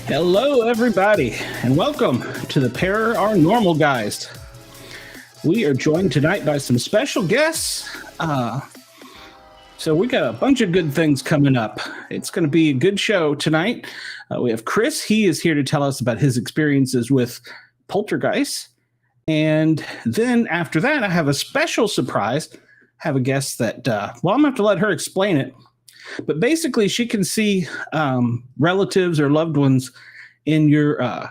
Hello, everybody, and welcome to the Paranormal Guyz. We are joined tonight by some special guests. So we got a bunch of good things coming up. It's going to be a good show tonight. We have Chris. He is here to tell us about his experiences with poltergeists. And then after that, I have a special surprise. I have a guest that, I'm going to have to let her explain it. But basically, she can see relatives or loved ones in your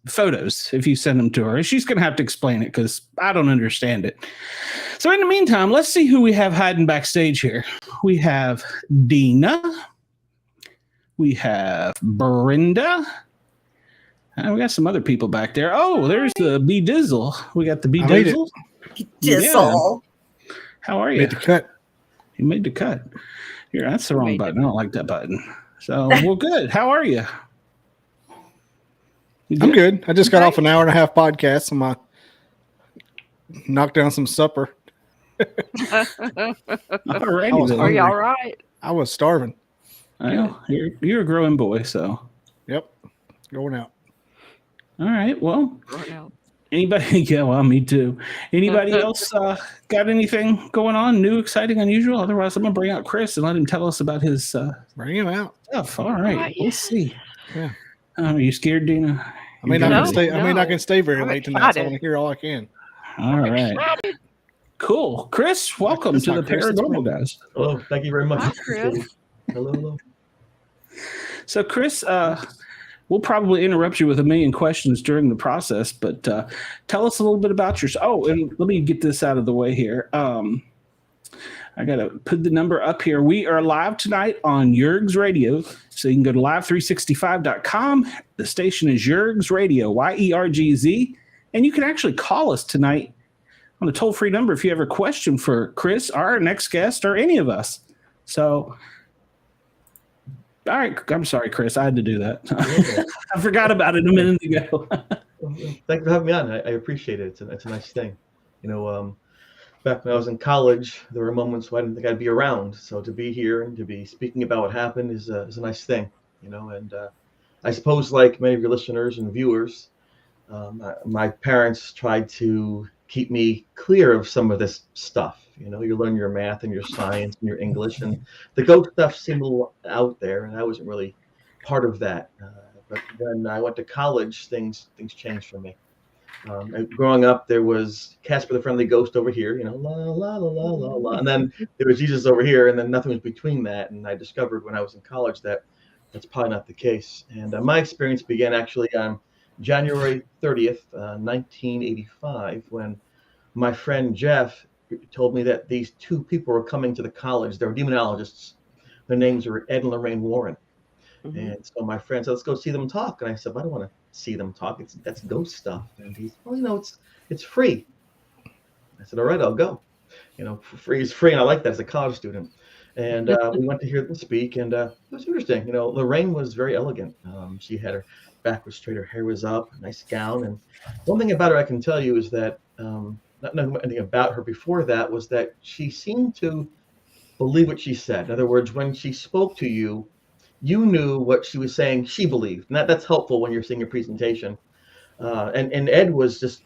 photos if you send them to her. She's going to have to explain it because I don't understand it. So in the meantime, let's see who we have hiding backstage here. We have Dina. We have Brenda. And we got some other people back there. Oh, there's the B Dizzle. We got the B Dizzle. Dizzle. Yeah. How are you? Made the cut. You made the cut. Here, that's the wrong button. I don't like that button. So, well, good. How are you? I'm good. I just got off an hour and a half podcast, so I knocked down some supper. Alrighty, Are you all right? I was starving. Well, you're a growing boy, so. Yep. Going out. All right. Well, anybody? Yeah, well, me too. Anybody else got anything going on, new, exciting, unusual? Otherwise, I'm going to bring out Chris and let him tell us about his bring him out stuff. All right. We'll see. Yeah. Are you scared, Dina? I may not can stay very late tonight, so I want to hear all I can. All right. Cool. Chris, welcome to the Paranormal Guyz. Hello. Thank you very much. Hi, Chris. Hello. So, Chris, we'll probably interrupt you with a million questions during the process, but tell us a little bit about yourself. Oh, and let me get this out of the way here. I got to put the number up here. We are live tonight on Guyz Radio, so you can go to live365.com. The station is Guyz Radio, YERGZ, and you can actually call us tonight on the toll-free number if you have a question for Chris, our next guest, or any of us. So, all right. I'm sorry, Chris. I had to do that. Yeah. I forgot about it a minute ago. Thank you for having me on. I appreciate it. It's a nice thing. Back when I was in college, there were moments when I didn't think I'd be around. So to be here and to be speaking about what happened is a nice thing, And I suppose, like many of your listeners and viewers, my parents tried to keep me clear of some of this stuff. You learn your math and your science and your English, and the ghost stuff seemed a little out there, and I wasn't really part of that. But when I went to college, things changed for me. Growing up, there was Casper the Friendly Ghost over here, la la la la la la, and then there was Jesus over here, and then nothing was between that. And I discovered when I was in college that that's probably not the case. And my experience began actually on January 30th, 1985, when my friend Jeff told me that these two people were coming to the college. They were demonologists. Their names were Ed and Lorraine Warren. Mm-hmm. And so my friend said, let's go see them talk. And I said, well, I don't want to see them talk. That's ghost stuff. And he's, well, it's free. I said, all right, I'll go. Free is free. And I like that as a college student. And we went to hear them speak. And it was interesting. Lorraine was very elegant. She had her back was straight. Her hair was up, a nice gown. And one thing about her I can tell you is that not knowing anything about her before that was that she seemed to believe what she said. In other words, when she spoke to you, you knew what she was saying she believed. And that's helpful when you're seeing a presentation. And Ed was just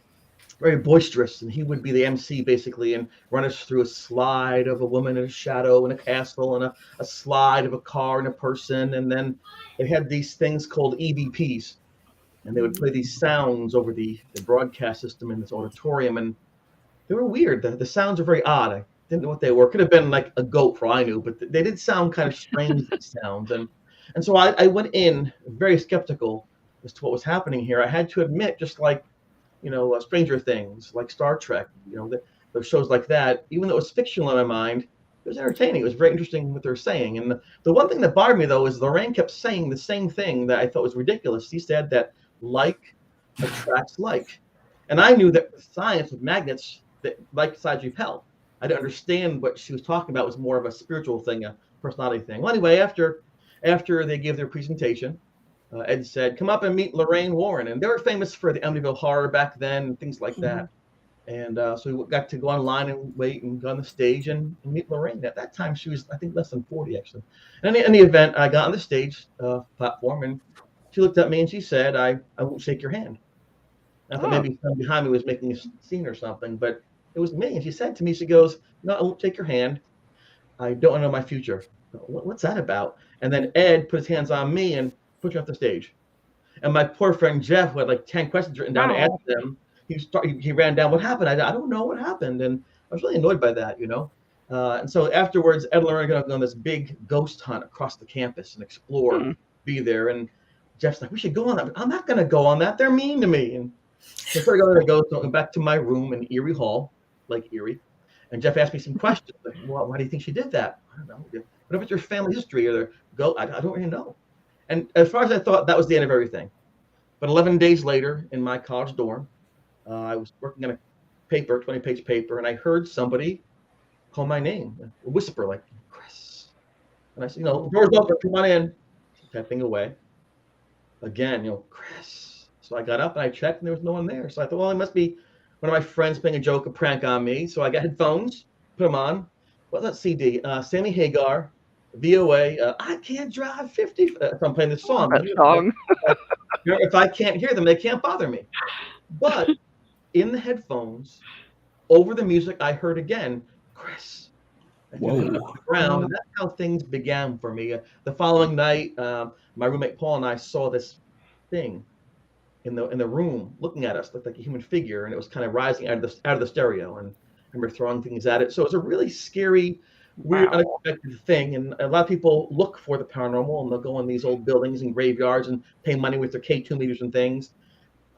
very boisterous, and he would be the MC basically and run us through a slide of a woman in a shadow in a castle and a slide of a car and a person. And then they had these things called EVPs, and they would play these sounds over the broadcast system in this auditorium. And they were weird. The sounds are very odd. I didn't know what they were. Could have been like a goat for all I knew, but they did sound kind of strange sounds. And so I went in very skeptical as to what was happening here. I had to admit, just like, Stranger Things, like Star Trek, those shows like that, even though it was fictional in my mind, it was entertaining. It was very interesting what they're saying. And the one thing that bothered me, though, is Lorraine kept saying the same thing that I thought was ridiculous. She said that like attracts like. And I knew that with science, with magnets, that like sides repel. I didn't understand what she was talking about was more of a spiritual thing, a personality thing. Well, anyway, after they gave their presentation, Ed said, come up and meet Lorraine Warren. And they were famous for the Amityville Horror back then and things like that. And so we got to go online and wait and go on the stage and meet Lorraine. At that time, she was, I think, less than 40, actually. And in the event, I got on the stage platform, and She looked at me and she said, I won't shake your hand. I thought maybe someone behind me was making a scene or something, but it was me. And she said to me, she goes, no, I won't take your hand. I don't know my future. What's that about? And then Ed put his hands on me and put you off the stage. And my poor friend Jeff, who had like 10 questions written down to ask them, he ran down, what happened? I don't know what happened. And I was really annoyed by that, you know. And so afterwards, Ed and Lorraine are going to go on this big ghost hunt across the campus and explore, be there. And Jeff's like, we should go on that. I'm not going to go on that. They're mean to me. And so I started going to go back to my room in Erie Hall, Lake Erie. And Jeff asked me some questions. Like, well, why do you think she did that? I don't know. What about your family history? Or I don't really know. And as far as I thought, that was the end of everything. But 11 days later, in my college dorm, I was working on a paper, 20-page paper, and I heard somebody call my name, a whisper like, Chris. And I said, door's open, come on in. Typing away. Again, Chris. So I got up and I checked, and there was no one there. So I thought, well, it must be one of my friends playing a joke, a prank on me. So I got headphones, put them on. What's that CD? Sammy Hagar, VOA. I can't drive 50. If I'm playing this song. That song. If I can't hear them, they can't bother me. But in the headphones, over the music, I heard again, Chris. Whoa. Ground. That's how things began for me. The following night, my roommate Paul and I saw this thing in the room looking at us, looked like a human figure, and it was kind of rising out of the stereo. And I remember throwing things at it. So it was a really scary, weird, unexpected thing. And a lot of people look for the paranormal, and they'll go in these old buildings and graveyards and pay money with their K2 meters and things.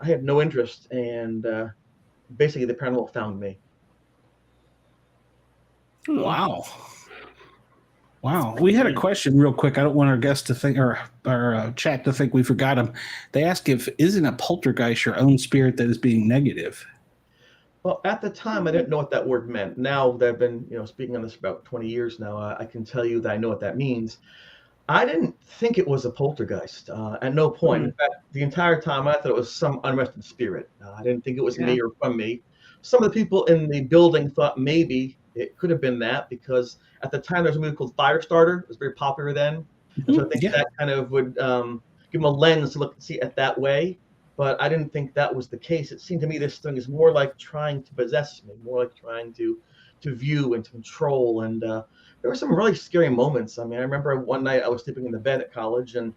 I had no interest, and basically the paranormal found me. Wow. We had a question real quick. I don't want our guests to think, or our chat to think we forgot them. They ask isn't a poltergeist your own spirit that is being negative? Well, at the time, I didn't know what that word meant. Now that I've been, speaking on this for about 20 years now, I can tell you that I know what that means. I didn't think it was a poltergeist at no point. In fact, the entire time, I thought it was some unrested spirit. I didn't think it was me or from me. Some of the people in the building thought maybe it could have been that, because at the time there was a movie called Firestarter. It was very popular then. And so I think that kind of would give them a lens to look and see it that way. But I didn't think that was the case. It seemed to me this thing is more like trying to possess me, more like trying to view and to control. And there were some really scary moments. I mean, I remember one night I was sleeping in the bed at college, and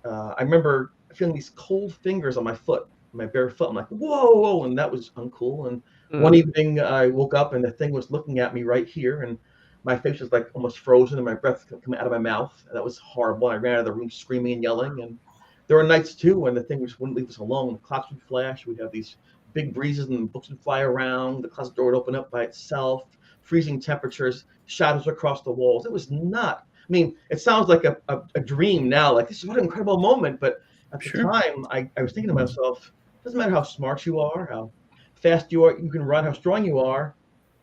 I remember feeling these cold fingers on my foot, my bare foot. I'm like, whoa, and that was uncool. And one evening I woke up and the thing was looking at me right here, and my face was like almost frozen and my breath coming out of my mouth. That was horrible. I ran out of the room screaming and yelling. And there were nights too when the thing just wouldn't leave us alone. The clocks would flash. We'd have these big breezes and books would fly around. The closet door would open up by itself. Freezing temperatures, shadows across the walls. It was not. I mean, it sounds like a dream now. Like, this is what an incredible moment. But at the time, I was thinking to myself, it doesn't matter how smart you are, how fast you are, you can run, how strong you are.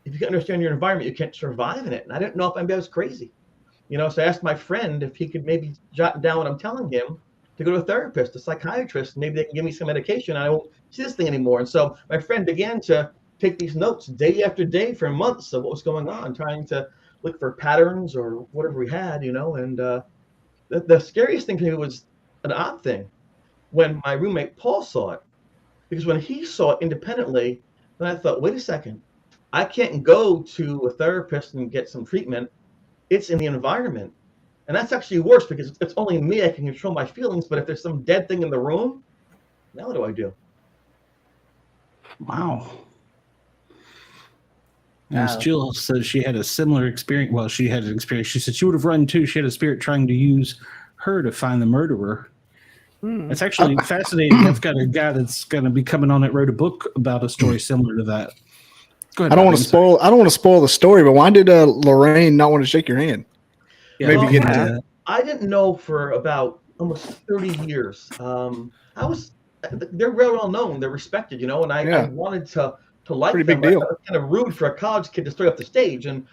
If you can't understand your environment, you can't survive in it. And I didn't know if I was crazy. So I asked my friend if he could maybe jot down what I'm telling him to go to a therapist, a psychiatrist. Maybe they can give me some medication. I won't see this thing anymore. And so my friend began to take these notes day after day for months of what was going on, trying to look for patterns or whatever we had, And the scariest thing to me was an odd thing when my roommate Paul saw it, because when he saw it independently, then I thought, wait a second, I can't go to a therapist and get some treatment. It's in the environment. And that's actually worse, because it's only me. I can control my feelings. But if there's some dead thing in the room, now what do I do? Wow. As Jill says, she had a similar experience. Well, she had an experience. She said she would have run too. She had a spirit trying to use her to find the murderer. It's actually fascinating. I've got a guy that's going to be coming on that wrote a book about a story similar to that. Go ahead. I don't want to spoil the story, but why did Lorraine not want to shake your hand? Yeah, maybe get into that. I didn't know for about almost 30 years. They're very well known. They're respected, and I wanted to like pretty them. Big deal. It was kind of rude for a college kid to start up the stage. And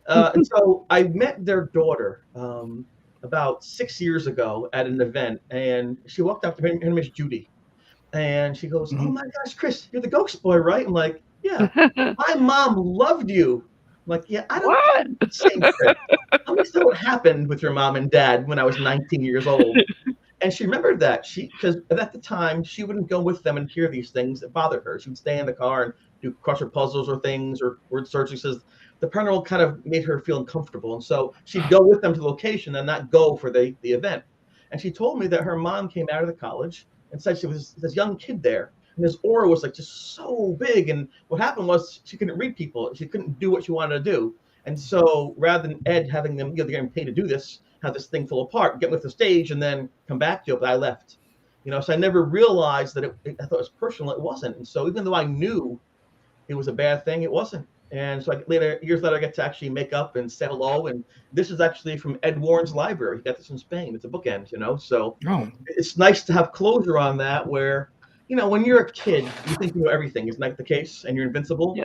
so I met their daughter about 6 years ago at an event, and she walked up to me, her name is Judy. And she goes, oh my gosh, Chris, you're the ghost boy, right? I'm like, yeah, my mom loved you. I'm like, yeah, I don't think same Chris. Tell me what happened with your mom and dad when I was 19 years old. And she remembered that because at the time she wouldn't go with them and hear these things that bothered her. She would stay in the car and do crossword puzzles or things or word search. She says the paranormal kind of made her feel uncomfortable, and so she'd go with them to the location and not go for the event. And she told me that her mom came out of the college and said she was this young kid there, and his aura was like just so big. And what happened was she couldn't read people. She couldn't do what she wanted to do. And so rather than Ed having them, they're getting paid to do this, have this thing fall apart, get with the stage, and then come back to it. But I left, so I never realized that I thought it was personal. It wasn't. And so even though I knew it was a bad thing, it wasn't. And so years later, I get to actually make up and say hello. And this is actually from Ed Warren's library. He got this in Spain. It's a bookend, So It's nice to have closure on that where, when you're a kid, you think you know everything. Isn't that the case? And you're invincible. Yeah.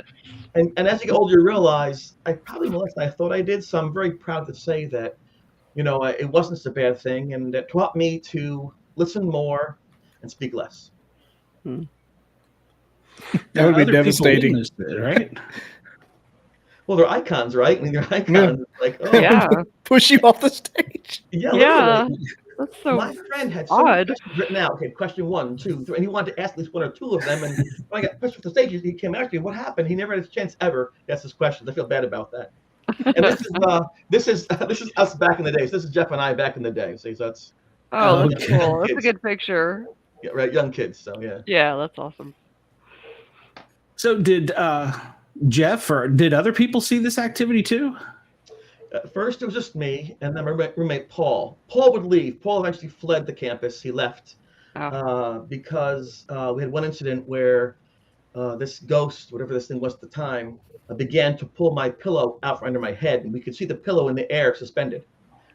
And as you get older, you realize I probably more than I thought I did. So I'm very proud to say that, it wasn't such a bad thing. And it taught me to listen more and speak less. That would be devastating. It, right? Well, they're icons, right? I mean, they're icons. Yeah. Like, oh, Yeah. Push you off the stage. yeah. Yeah. That's so My friend had so many odd. questions written out. Okay, question 1, 2, 3, and he wanted to ask at least 1 or 2 of them. And when I got pushed off the stage, he came after me. What happened? He never had a chance ever to ask his questions. I feel bad about that. And this is us back in the day. So this is Jeff and I back in the day. See, so that's That's cool. That's a good picture. yeah, right, young kids. So yeah. Yeah, that's awesome. So did Jeff or did other people see this activity too? At first, it was just me, and then my roommate Paul. Paul would leave. Paul eventually fled the campus. He left because we had one incident where this ghost, whatever this thing was at the time, began to pull my pillow out from under my head, and we could see the pillow in the air suspended.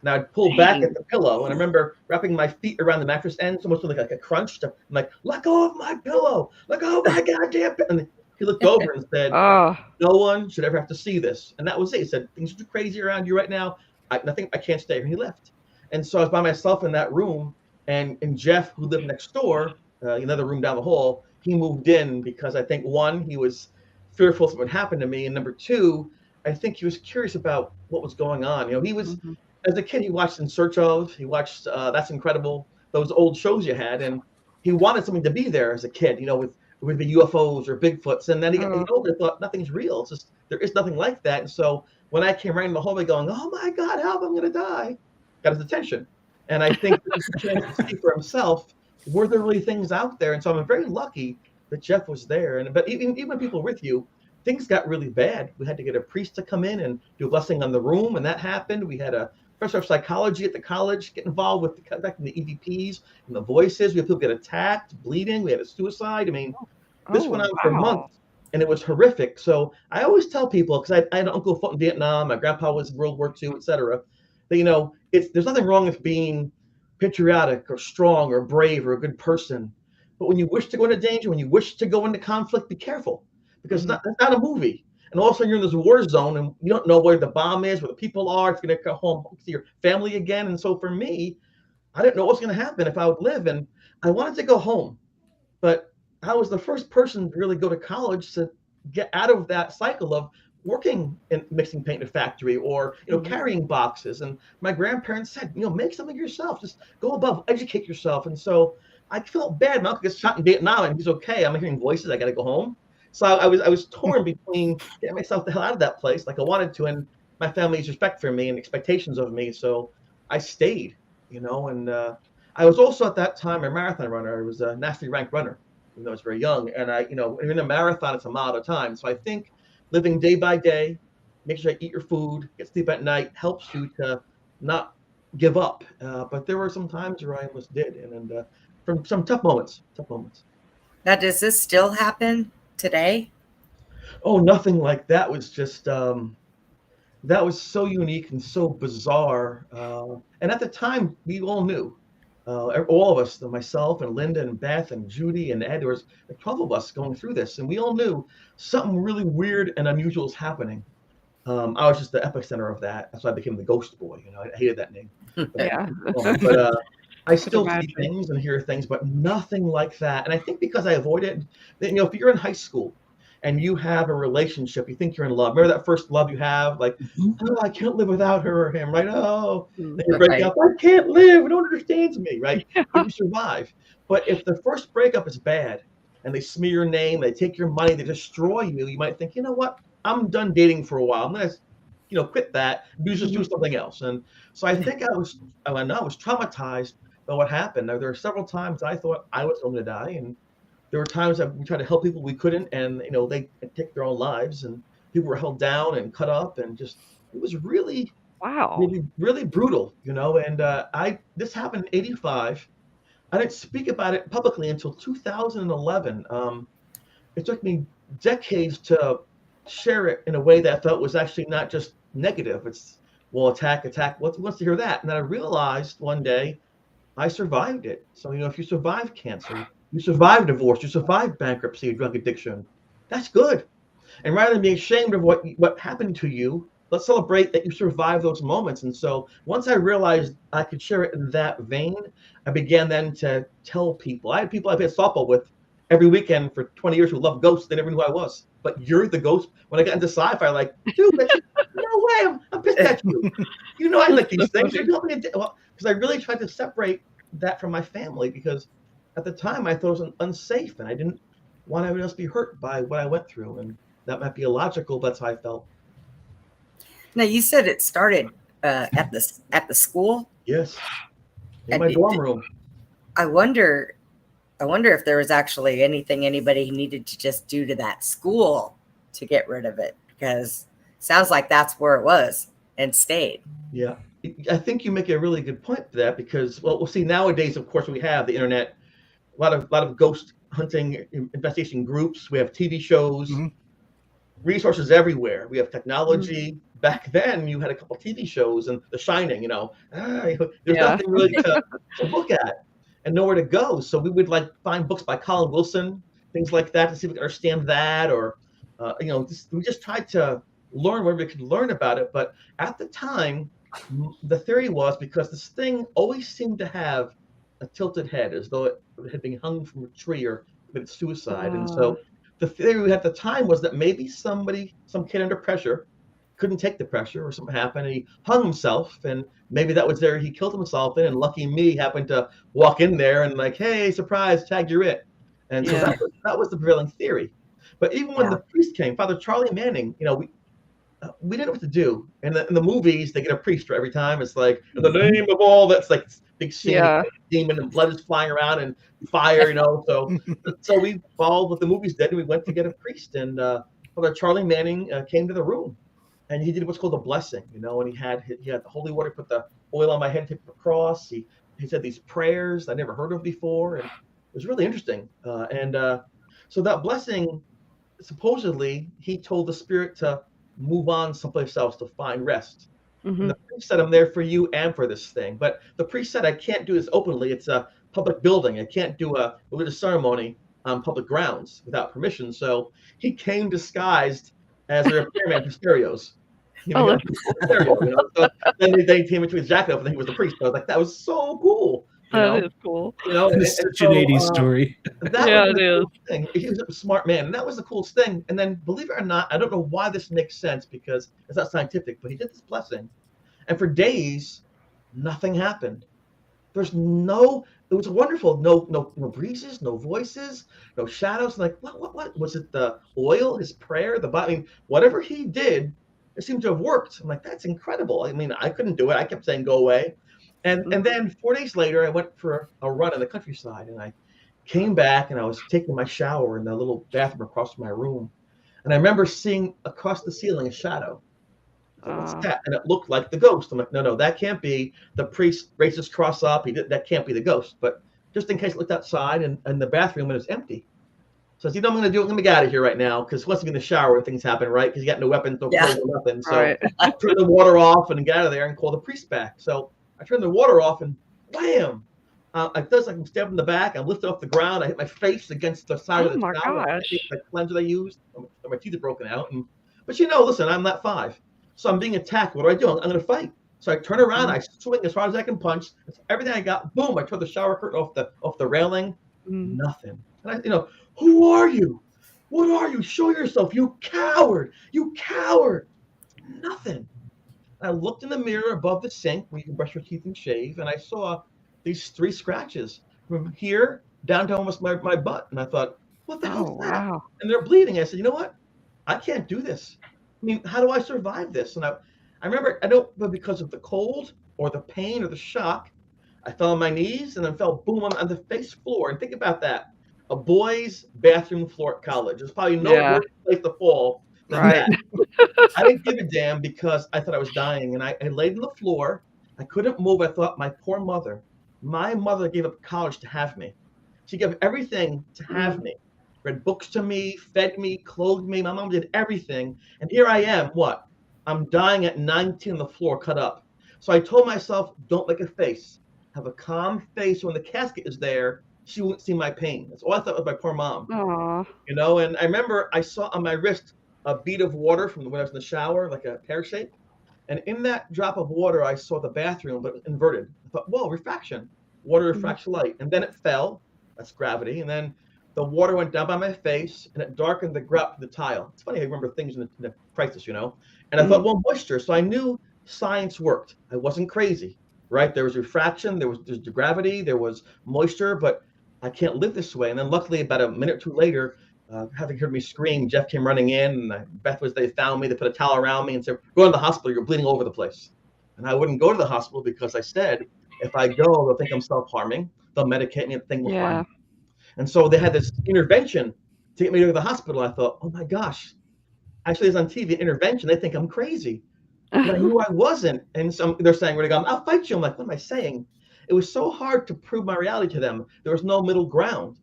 And I'd pull back at the pillow, and I remember wrapping my feet around the mattress end, almost like a crunch. I'm like, let go of my pillow. Let go of my goddamn pillow. And he looked over and said, no one should ever have to see this. And that was it. He said, things are too crazy around you right now. I can't stay here. And he left. And so I was by myself in that room. And Jeff, who lived next door, another room down the hall, he moved in because I think, 1, he was fearful something would happen to me. And number 2, I think he was curious about what was going on. He was, as a kid, he watched In Search Of, he watched That's Incredible, those old shows you had. And he wanted something to be there as a kid, with the UFOs or Bigfoots, and then he got older, thought nothing's real. It's just there is nothing like that. And so when I came right in the hallway going, "Oh my God, help! I'm gonna die," got his attention. And I think he was a chance to see for himself, were there really things out there? And so I'm very lucky that Jeff was there. But even when people were with you, things got really bad. We had to get a priest to come in and do a blessing on the room, and that happened. We had a professor of psychology at the college get involved with contacting the EVPs and the voices. We had people get attacked, bleeding. We had a suicide. I mean, this went on for months, and it was horrific. So I always tell people, because I had an uncle who fought in Vietnam, my grandpa was in World War II, etc., that there's nothing wrong with being patriotic or strong or brave or a good person. But when you wish to go into danger, when you wish to go into conflict, be careful, because that's not a movie. And all of a sudden you're in this war zone and you don't know where the bomb is, where the people are, if you're going to go home to your family again. And so for me, I didn't know what was going to happen if I would live. And I wanted to go home, but I was the first person to really go to college to get out of that cycle of working in mixing paint in a factory or, carrying boxes. And my grandparents said, make something yourself, just go above, educate yourself. And so I felt bad. My uncle gets shot in Vietnam and he's okay. I'm hearing voices. I got to go home. So I was torn between getting myself the hell out of that place like I wanted to, and my family's respect for me and expectations of me. So I stayed, and I was also at that time a marathon runner. I was a nationally ranked runner, even though I was very young. And in a marathon, it's a mile at a time. So I think living day by day, make sure you eat your food, get sleep at night, helps you to not give up. But there were some times where I almost did, and from some tough moments. Now, does this still happen today? Oh, nothing like that. Was just that was so unique and so bizarre. And at the time, we all knew, all of us, myself and Linda and Beth and Judy and Ed, there was like 12 of us going through this, and we all knew something really weird and unusual was happening. I was just the epicenter of that. That's why I became the Ghost Boy. I hated that name. But I still see things and hear things, but nothing like that. And I think because I avoided, if you're in high school and you have a relationship, you think you're in love. Remember that first love you have, like, oh, I can't live without her or him, right? Oh, then you break up, I can't live, no one understands me, right? But you survive. But if the first breakup is bad and they smear your name, they take your money, they destroy you, you might think, you know what? I'm done dating for a while. I'm gonna, quit that, just do something else. And so I think I was traumatized by what happened. Now, there are several times I thought I was going to die, and there were times that we tried to help people we couldn't, and they take their own lives, and people were held down and cut up, and just it was really, Wow. really, really brutal, And this happened in '85. I didn't speak about it publicly until 2011. It took me decades to share it in a way that I felt was actually not just negative. It's, well, attack. Who wants to hear that? And then I realized one day I survived it. So, if you survive cancer, you survive divorce, you survive bankruptcy, drug addiction, that's good. And rather than being ashamed of what happened to you, let's celebrate that you survived those moments. And so once I realized I could share it in that vein, I began then to tell people. I had people I played softball with every weekend for 20 years who loved ghosts. They never knew who I was. But you're the ghost. When I got into sci-fi, like, dude, no way, I'm pissed at you. I like these things. You're telling me because I really tried to separate that from my family, because at the time I thought it was unsafe, and I didn't want anyone else to be hurt by what I went through. And that might be illogical, but that's how I felt. Now, you said it started at the school. Yes, in my dorm room. I wonder if there was actually anything anybody needed to just do to that school to get rid of it, because it sounds like that's where it was and stayed. Yeah, I think you make a really good point for that, because, well, we'll see nowadays, of course, we have the internet, a lot of ghost hunting investigation groups. We have TV shows, resources everywhere. We have technology. Back then, you had a couple TV shows and The Shining. There's nothing really to look at and nowhere to go. So we would find books by Colin Wilson, things like that, to see if we could understand that, or we just tried to learn whatever we could learn about it. But at the time, the theory was, because this thing always seemed to have a tilted head, as though it had been hung from a tree or committed suicide. And so the theory at the time was that maybe some kid under pressure couldn't take the pressure, or something happened and he hung himself, and maybe that was there he killed himself in, and lucky me happened to walk in there and hey, surprise, tagged, you're it. And so that was the prevailing theory. But even when the priest came, Father Charlie Manning, we didn't know what to do. In the movies, they get a priest for every time. It's like, in the name of all, that's like big scene, demon, and blood is flying around and fire, So we followed what the movies did, and we went to get a priest. And Father Charlie Manning came to the room, and he did what's called a blessing, and he had the holy water, put the oil on my head, take the cross. He said these prayers I never heard of before, and it was really interesting. So that blessing, supposedly, he told the spirit to move on someplace else to find rest. And the priest said, I'm there for you and for this thing. But the priest said, I can't do this openly. It's a public building. I can't do a religious ceremony on public grounds without permission. So he came disguised as a repairman for stereos. So then they came into his jacket up and he was the priest. I was like, that was so cool. That is cool. It's such an 80s story. It is. Thing. He was a smart man, and that was the coolest thing. And then, believe it or not, I don't know why this makes sense, because it's not scientific, but he did this blessing, and for days, nothing happened. It was wonderful. No breezes, no voices, no shadows. Like, what was it? The oil, his prayer, whatever he did, it seemed to have worked. I'm like, that's incredible. I couldn't do it. I kept saying, go away. And then 4 days later, I went for a run in the countryside, and I came back, and I was taking my shower in the little bathroom across from my room. And I remember seeing across the ceiling a shadow. What's that? And it looked like the ghost. I'm like, no, that can't be. The priest raised his cross up. That can't be the ghost. But just in case, I looked outside, and the bathroom, and it was empty. So I said, I'm going to do it. I'm going to get out of here right now, because he wants to be in the shower when things happen, right? Because you got no weapons, no clothes, no nothing. So I turn the water off and get out of there and call the priest back. So I turned the water off, and wham! I feel like I'm stabbed in the back. I'm lifted off the ground. I hit my face against the side of the shower. The cleanser I used. My teeth are broken out. But listen, I'm not 5. So I'm being attacked. What do I do? I'm going to fight. So I turn around. I swing as hard as I can punch. Everything I got, boom! I tore the shower curtain off the railing. Nothing. And who are you? What are you? Show yourself, you coward! You coward! Nothing. I looked in the mirror above the sink where you can brush your teeth and shave, and I saw these 3 scratches from here down to almost my butt. And I thought, what the hell's Oh, that? wow. And they're bleeding. I said, you know what? I can't do this. I mean, how do I survive this? And I remember, I don't know, because of the cold or the pain or the shock, I fell on my knees and then fell boom on the face floor. And think about that. A boy's bathroom floor at college. There's probably no Yeah. worse place to fall than Right. that. I didn't give a damn because I thought I was dying. And I laid on the floor. I couldn't move. I thought, my poor mother. My mother gave up college to have me. She gave everything to have me. Read books to me, fed me, clothed me. My mom did everything. And here I am, what? I'm dying at 19 on the floor, cut up. So I told myself, don't make a face. Have a calm face. When the casket is there, she won't see my pain. That's all I thought was my poor mom. Aw. You know, and I remember I saw on my wrist a bead of water from when I was in the shower, like a pear shape. And in that drop of water, I saw the bathroom, but it was inverted. I thought, whoa, refraction. Water refracts light. And then it fell. That's gravity. And then the water went down by my face, and it darkened the grout to the tile. It's funny, I remember things in the crisis, you know? And I thought, well, moisture. So I knew science worked. I wasn't crazy, right? There was refraction, there's gravity, there was moisture, but I can't live this way. And then luckily, about a minute or two later, having heard me scream, Jeff came running in, and Beth they found me, they put a towel around me and said, go to the hospital, you're bleeding all over the place. And I wouldn't go to the hospital because I said, if I go, they'll think I'm self-harming, they'll medicate me and think we'll find me. And so they had this intervention to get me to the hospital. I thought, oh my gosh, actually it's on TV, intervention, they think I'm crazy. But I knew I wasn't. And so they're saying, where they go, I'll fight you. I'm like, what am I saying? It was so hard to prove my reality to them. There was no middle ground,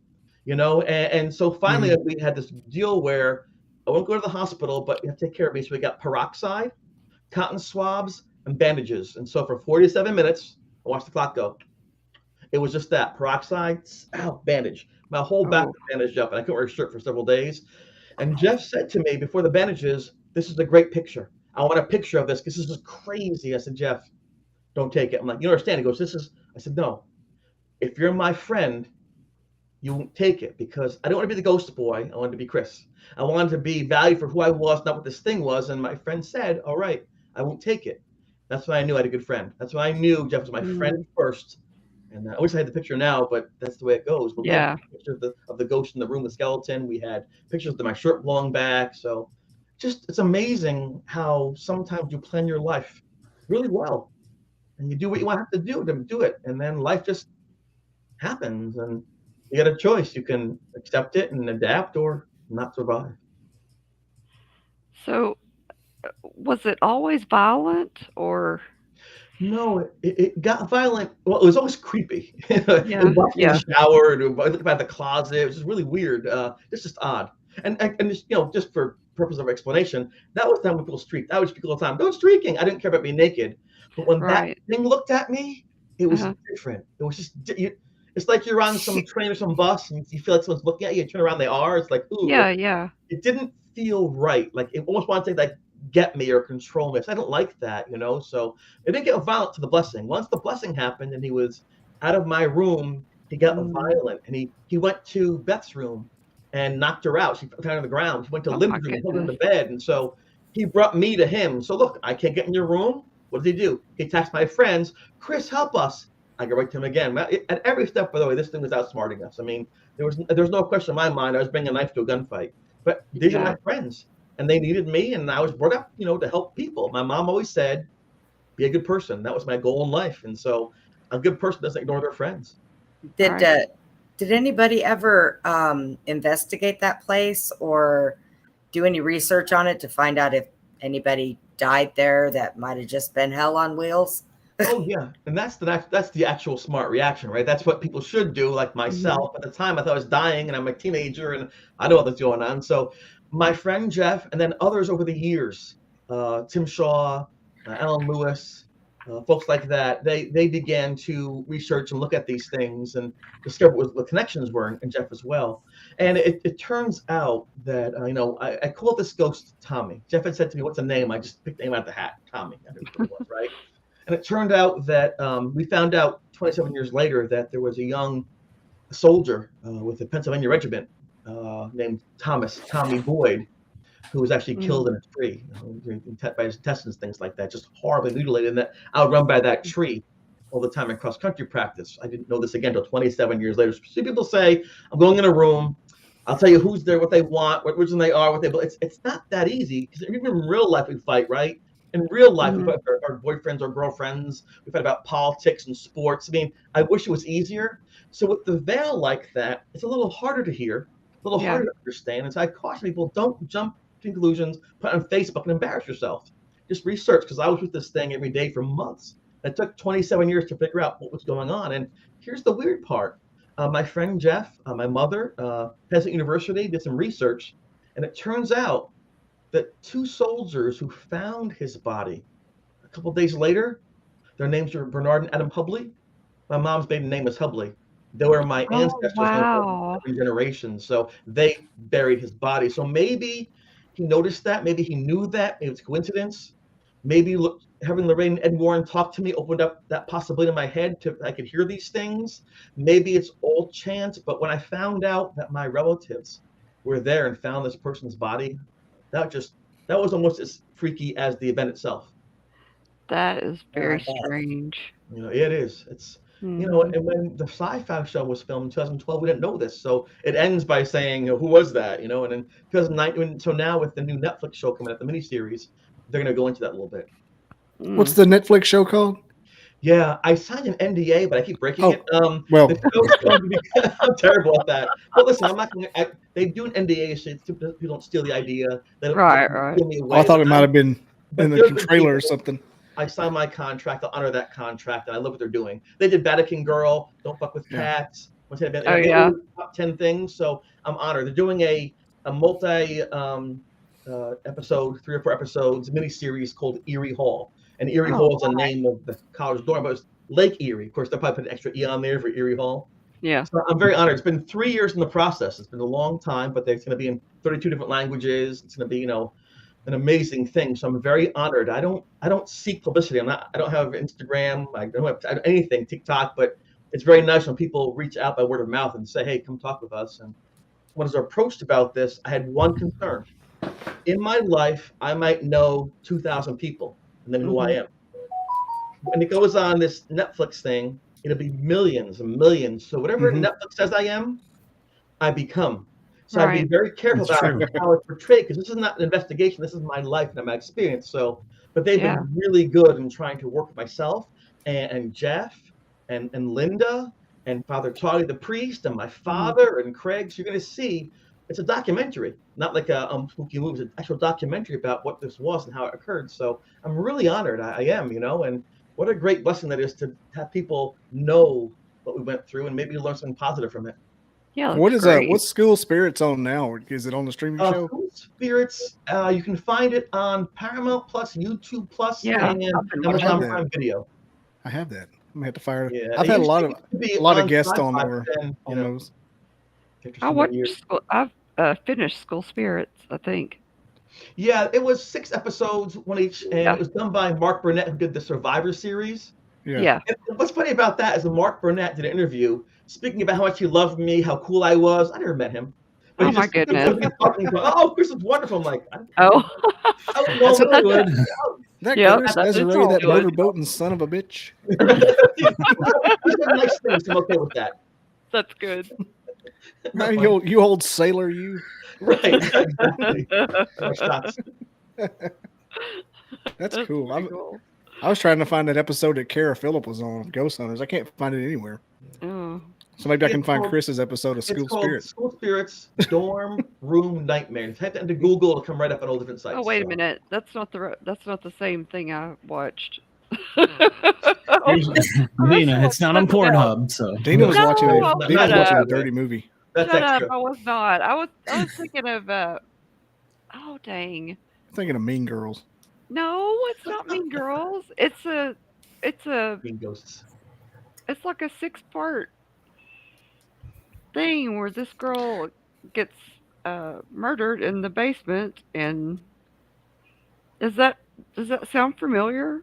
you know? And so finally we had this deal where I won't go to the hospital, but you have to take care of me. So we got peroxide, cotton swabs, and bandages. And so for 47 minutes, I watched the clock go. It was just that, peroxide, bandage. My whole back was bandaged up, and I couldn't wear a shirt for several days. And Jeff said to me before the bandages, this is a great picture. I want a picture of this because this is crazy. I said, Jeff, don't take it. I'm like, you understand? He goes, I said, no. If you're my friend, you won't take it because I don't want to be the ghost boy. I wanted to be Chris. I wanted to be valued for who I was, not what this thing was. And my friend said, all right, I won't take it. That's why I knew I had a good friend. That's why I knew Jeff was my friend first. And I wish I had the picture now, but that's the way it goes. But we had pictures of the ghost in the room, the skeleton. We had pictures of my shirt blowing back. So just, it's amazing how sometimes you plan your life really well. And you do what you want to do to do it. And then life just happens. And you got a choice. You can accept it and adapt or not survive. So was it always violent or? No, it got violent. Well, it was always creepy. In the shower, look about the closet. It was just really weird. It's just odd. And just, you know, just for purpose of explanation, that was time when people streaked. I would speak all the time. Don't streaking. I didn't care about being naked. But when that thing looked at me, it was different. It was just, it's like you're on some train or some bus and you feel like someone's looking at you. You turn around, they are. It's like, ooh. It didn't feel right. Like it almost wanted to like get me or control me. So I don't like that, you know. So it didn't get violent to the blessing. Once the blessing happened and he was out of my room, he got violent and he went to Beth's room and knocked her out. She fell down on the ground. He went to Lynn's room and pulled her in the bed. And so he brought me to him. So look, I can't get in your room. What did he do? He texted my friends, Chris, help us. I go right to him again. At every step, by the way, this thing was outsmarting us. I mean, there was no question in my mind. I was bringing a knife to a gunfight. But these are my friends. And they needed me, and I was brought up, you know, to help people. My mom always said, be a good person. That was my goal in life. And so a good person doesn't ignore their friends. Did anybody ever investigate that place or do any research on it to find out if anybody died there that might have just been hell on wheels? Oh yeah, and that's the actual smart reaction, right? That's what people should do. Like myself, at the time, I thought I was dying, and I'm a teenager, and I know what's going on. So my friend Jeff, and then others over the years, Tim Shaw, Alan Lewis, folks like that, they began to research and look at these things and discover what the connections were, and Jeff as well. And it turns out that you know, I called this ghost Tommy. Jeff had said to me, "What's a name?" I just picked the name out of the hat, Tommy. I didn't know what it was, right? And it turned out that we found out 27 years later that there was a young soldier with the Pennsylvania Regiment named Tommy Boyd, who was actually killed in a tree, by his intestines, things like that, just horribly mutilated. And that I would run by that tree all the time in cross country practice. I didn't know this again until 27 years later. See people say, I'm going in a room, I'll tell you who's there, what they want, what religion they are, what they believe. It's not that easy, because even in real life we fight, right? In real life, we fight with our boyfriends or girlfriends. We fight about politics and sports. I mean, I wish it was easier. So with the veil like that, it's a little harder to hear, a little harder to understand. And so I caution people, don't jump to conclusions, put it on Facebook and embarrass yourself. Just research, because I was with this thing every day for months. It took 27 years to figure out what was going on. And here's the weird part. My friend Jeff, my mother, Peasant University, did some research, and it turns out that 2 soldiers who found his body a couple of days later, their names were Bernard and Adam Hubley. My mom's maiden name was Hubley. They were my ancestors wow. in generations, so they buried his body. So maybe he noticed that, maybe he knew that, maybe it's coincidence. Maybe having Lorraine and Ed Warren talk to me opened up that possibility in my head I could hear these things. Maybe it's all chance, but when I found out that my relatives were there and found this person's body, that was almost as freaky as the event itself. That is very strange. It is. It's and when the sci-fi show was filmed in 2012, we didn't know this. So it ends by saying, who was that? And in 2009, so now with the new Netflix show coming out, the miniseries, they're going to go into that a little bit. What's the Netflix show called? Yeah, I signed an NDA, but I keep breaking it. Well, I'm terrible at that. But listen, I'm not going to. They do an NDA so people don't steal the idea. They don't steal me away. I thought it might have been in the trailer or something. I signed my contract. I'll honor that contract, and I love what they're doing. They did Vatican Girl, Don't Fuck with Cats. Top 10 things. So I'm honored. They're doing a multi episode, 3 or 4 episodes, miniseries called Erie Hall. And Erie Hall is the name of the college dorm, but it's Lake Erie. Of course, they'll probably put an extra E on there for Erie Hall. Yeah. So I'm very honored. It's been 3 years in the process. It's been a long time, but it's going to be in 32 different languages. It's going to be, an amazing thing. So I'm very honored. I don't seek publicity. I don't have Instagram. I don't have anything, TikTok, but it's very nice when people reach out by word of mouth and say, hey, come talk with us. And when I was approached about this, I had one concern. In my life, I might know 2,000 people and then who I am. When it goes on this Netflix thing, it'll be millions and millions. So whatever Netflix says I am, I become. So I'd be very careful about how it's portrayed, because this is not an investigation. This is my life and my experience. So, but they've been really good in trying to work with myself and Jeff and Linda and Father Charlie the priest and my father and Craig. So you're going to see it's a documentary, not like a spooky movie. It's an actual documentary about what this was and how it occurred. So I'm really honored. I am, and what a great blessing that is to have people know what we went through and maybe learn something positive from it. Yeah. What's School Spirits on now? Is it on the streaming show? School Spirits, you can find it on Paramount Plus, YouTube Plus, and Amazon Prime Video. I have that. I'm gonna have to fire it. Yeah, I've had a lot of guests on there on those. I've finished School Spirits, I think. Yeah, it was 6 episodes, one each, and it was done by Mark Burnett, who did the Survivor series. Yeah. And what's funny about that is that Mark Burnett did an interview speaking about how much he loved me, how cool I was. I never met him. But my goodness. Chris is wonderful. I'm like, that's good. That Chris DiCesare, that motorboating son of a bitch. Nice things. I'm okay with that. That's good. You old sailor, you. Right. Exactly. That's cool. I was trying to find that episode that Cara Phillip was on, Ghost Hunters. I can't find it anywhere. Oh. So maybe I can find Chris's episode of School Spirits. School Spirits Dorm Room Nightmare. Type that into Google, it'll come right up on all different sites. Oh, wait a minute. That's not the same thing I watched. It's not on Pornhub, so Dina was watching a dirty movie. That's Shut extra. up, I was not. I was thinking of oh dang. I'm thinking of Mean Girls. No, it's not Mean Girls. It's a Mean Ghosts. It's like a 6-part thing where this girl gets murdered in the basement, and does that sound familiar?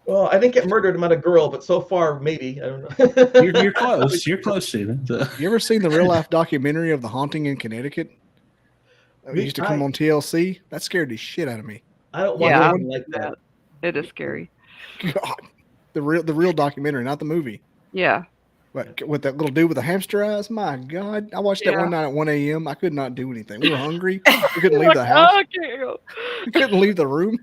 Well, I didn't get murdered. I'm not a girl, but so far, maybe. I don't know. You're close. You're close, Stephen. You ever seen the real life documentary of the haunting in Connecticut? It used to come on TLC. That scared the shit out of me. I don't watch anything like that. It is scary. God, the real documentary, not the movie. Yeah. But with that little dude with the hamster eyes, my God. I watched that one night at 1 a.m. I could not do anything. We were hungry. We couldn't leave the house. Oh, I can't go. We couldn't leave the room.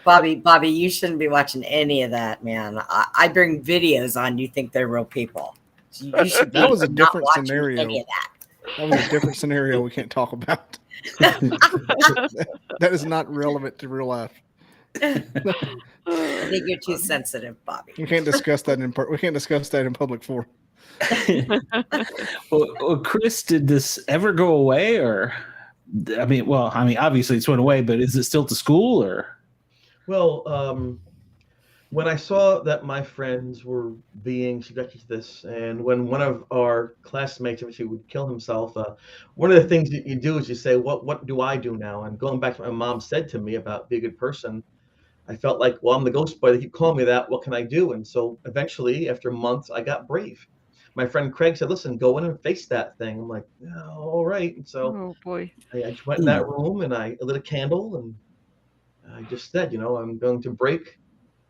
Bobby, you shouldn't be watching any of that, man. I bring videos on. You think they're real people. You should be That was a not different watching scenario. any of that. That was a different scenario we can't talk about. That is not relevant to real life. I think you're too sensitive, Bobby. We can't discuss that in public forum. Well, Chris, did this ever go away, or obviously it's went away, but is it still to school, or? Well, when I saw that my friends were being subjected to this, and when one of our classmates eventually would kill himself, one of the things that you do is you say, "What do I do now?" And going back to what my mom said to me about being a good person, I felt like, well, I'm the ghost boy. They keep calling me that. What can I do? And so eventually, after months, I got brave. My friend Craig said, "Listen, go in and face that thing." I'm like, "Oh, all right." And so Oh boy. I just went in that room and I lit a candle and I just said, I'm going to break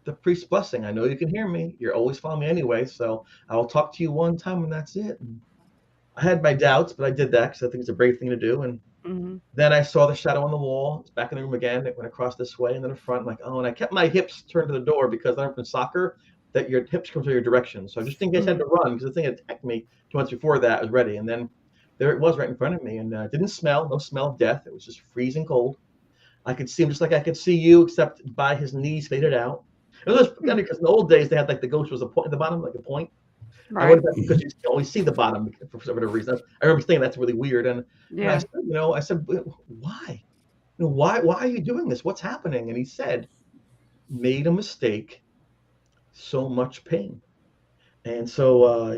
the priest's blessing. I know you can hear me. You're always following me anyway. So I will talk to you one time and that's it. And I had my doubts, but I did that because I think it's a brave thing to do. And then I saw the shadow on the wall. It's back in the room again. It went across this way and then in front. I'm like, oh, and I kept my hips turned to the door because I learned from soccer that your hips come to your direction. So I just in case I had to run because the thing had attacked me 2 months before that. I was ready. And then there it was right in front of me. And it didn't smell, no smell of death. It was just freezing cold. I could see him just like I could see you, except by his knees faded out. It was funny because in the old days they had like the ghost was a point at the bottom, like a point. Right. I wonder if because you can always see the bottom for some other reason. I remember thinking that's really weird. And Yeah. I said, why? Why are you doing this? What's happening? And he said, made a mistake, so much pain. And so I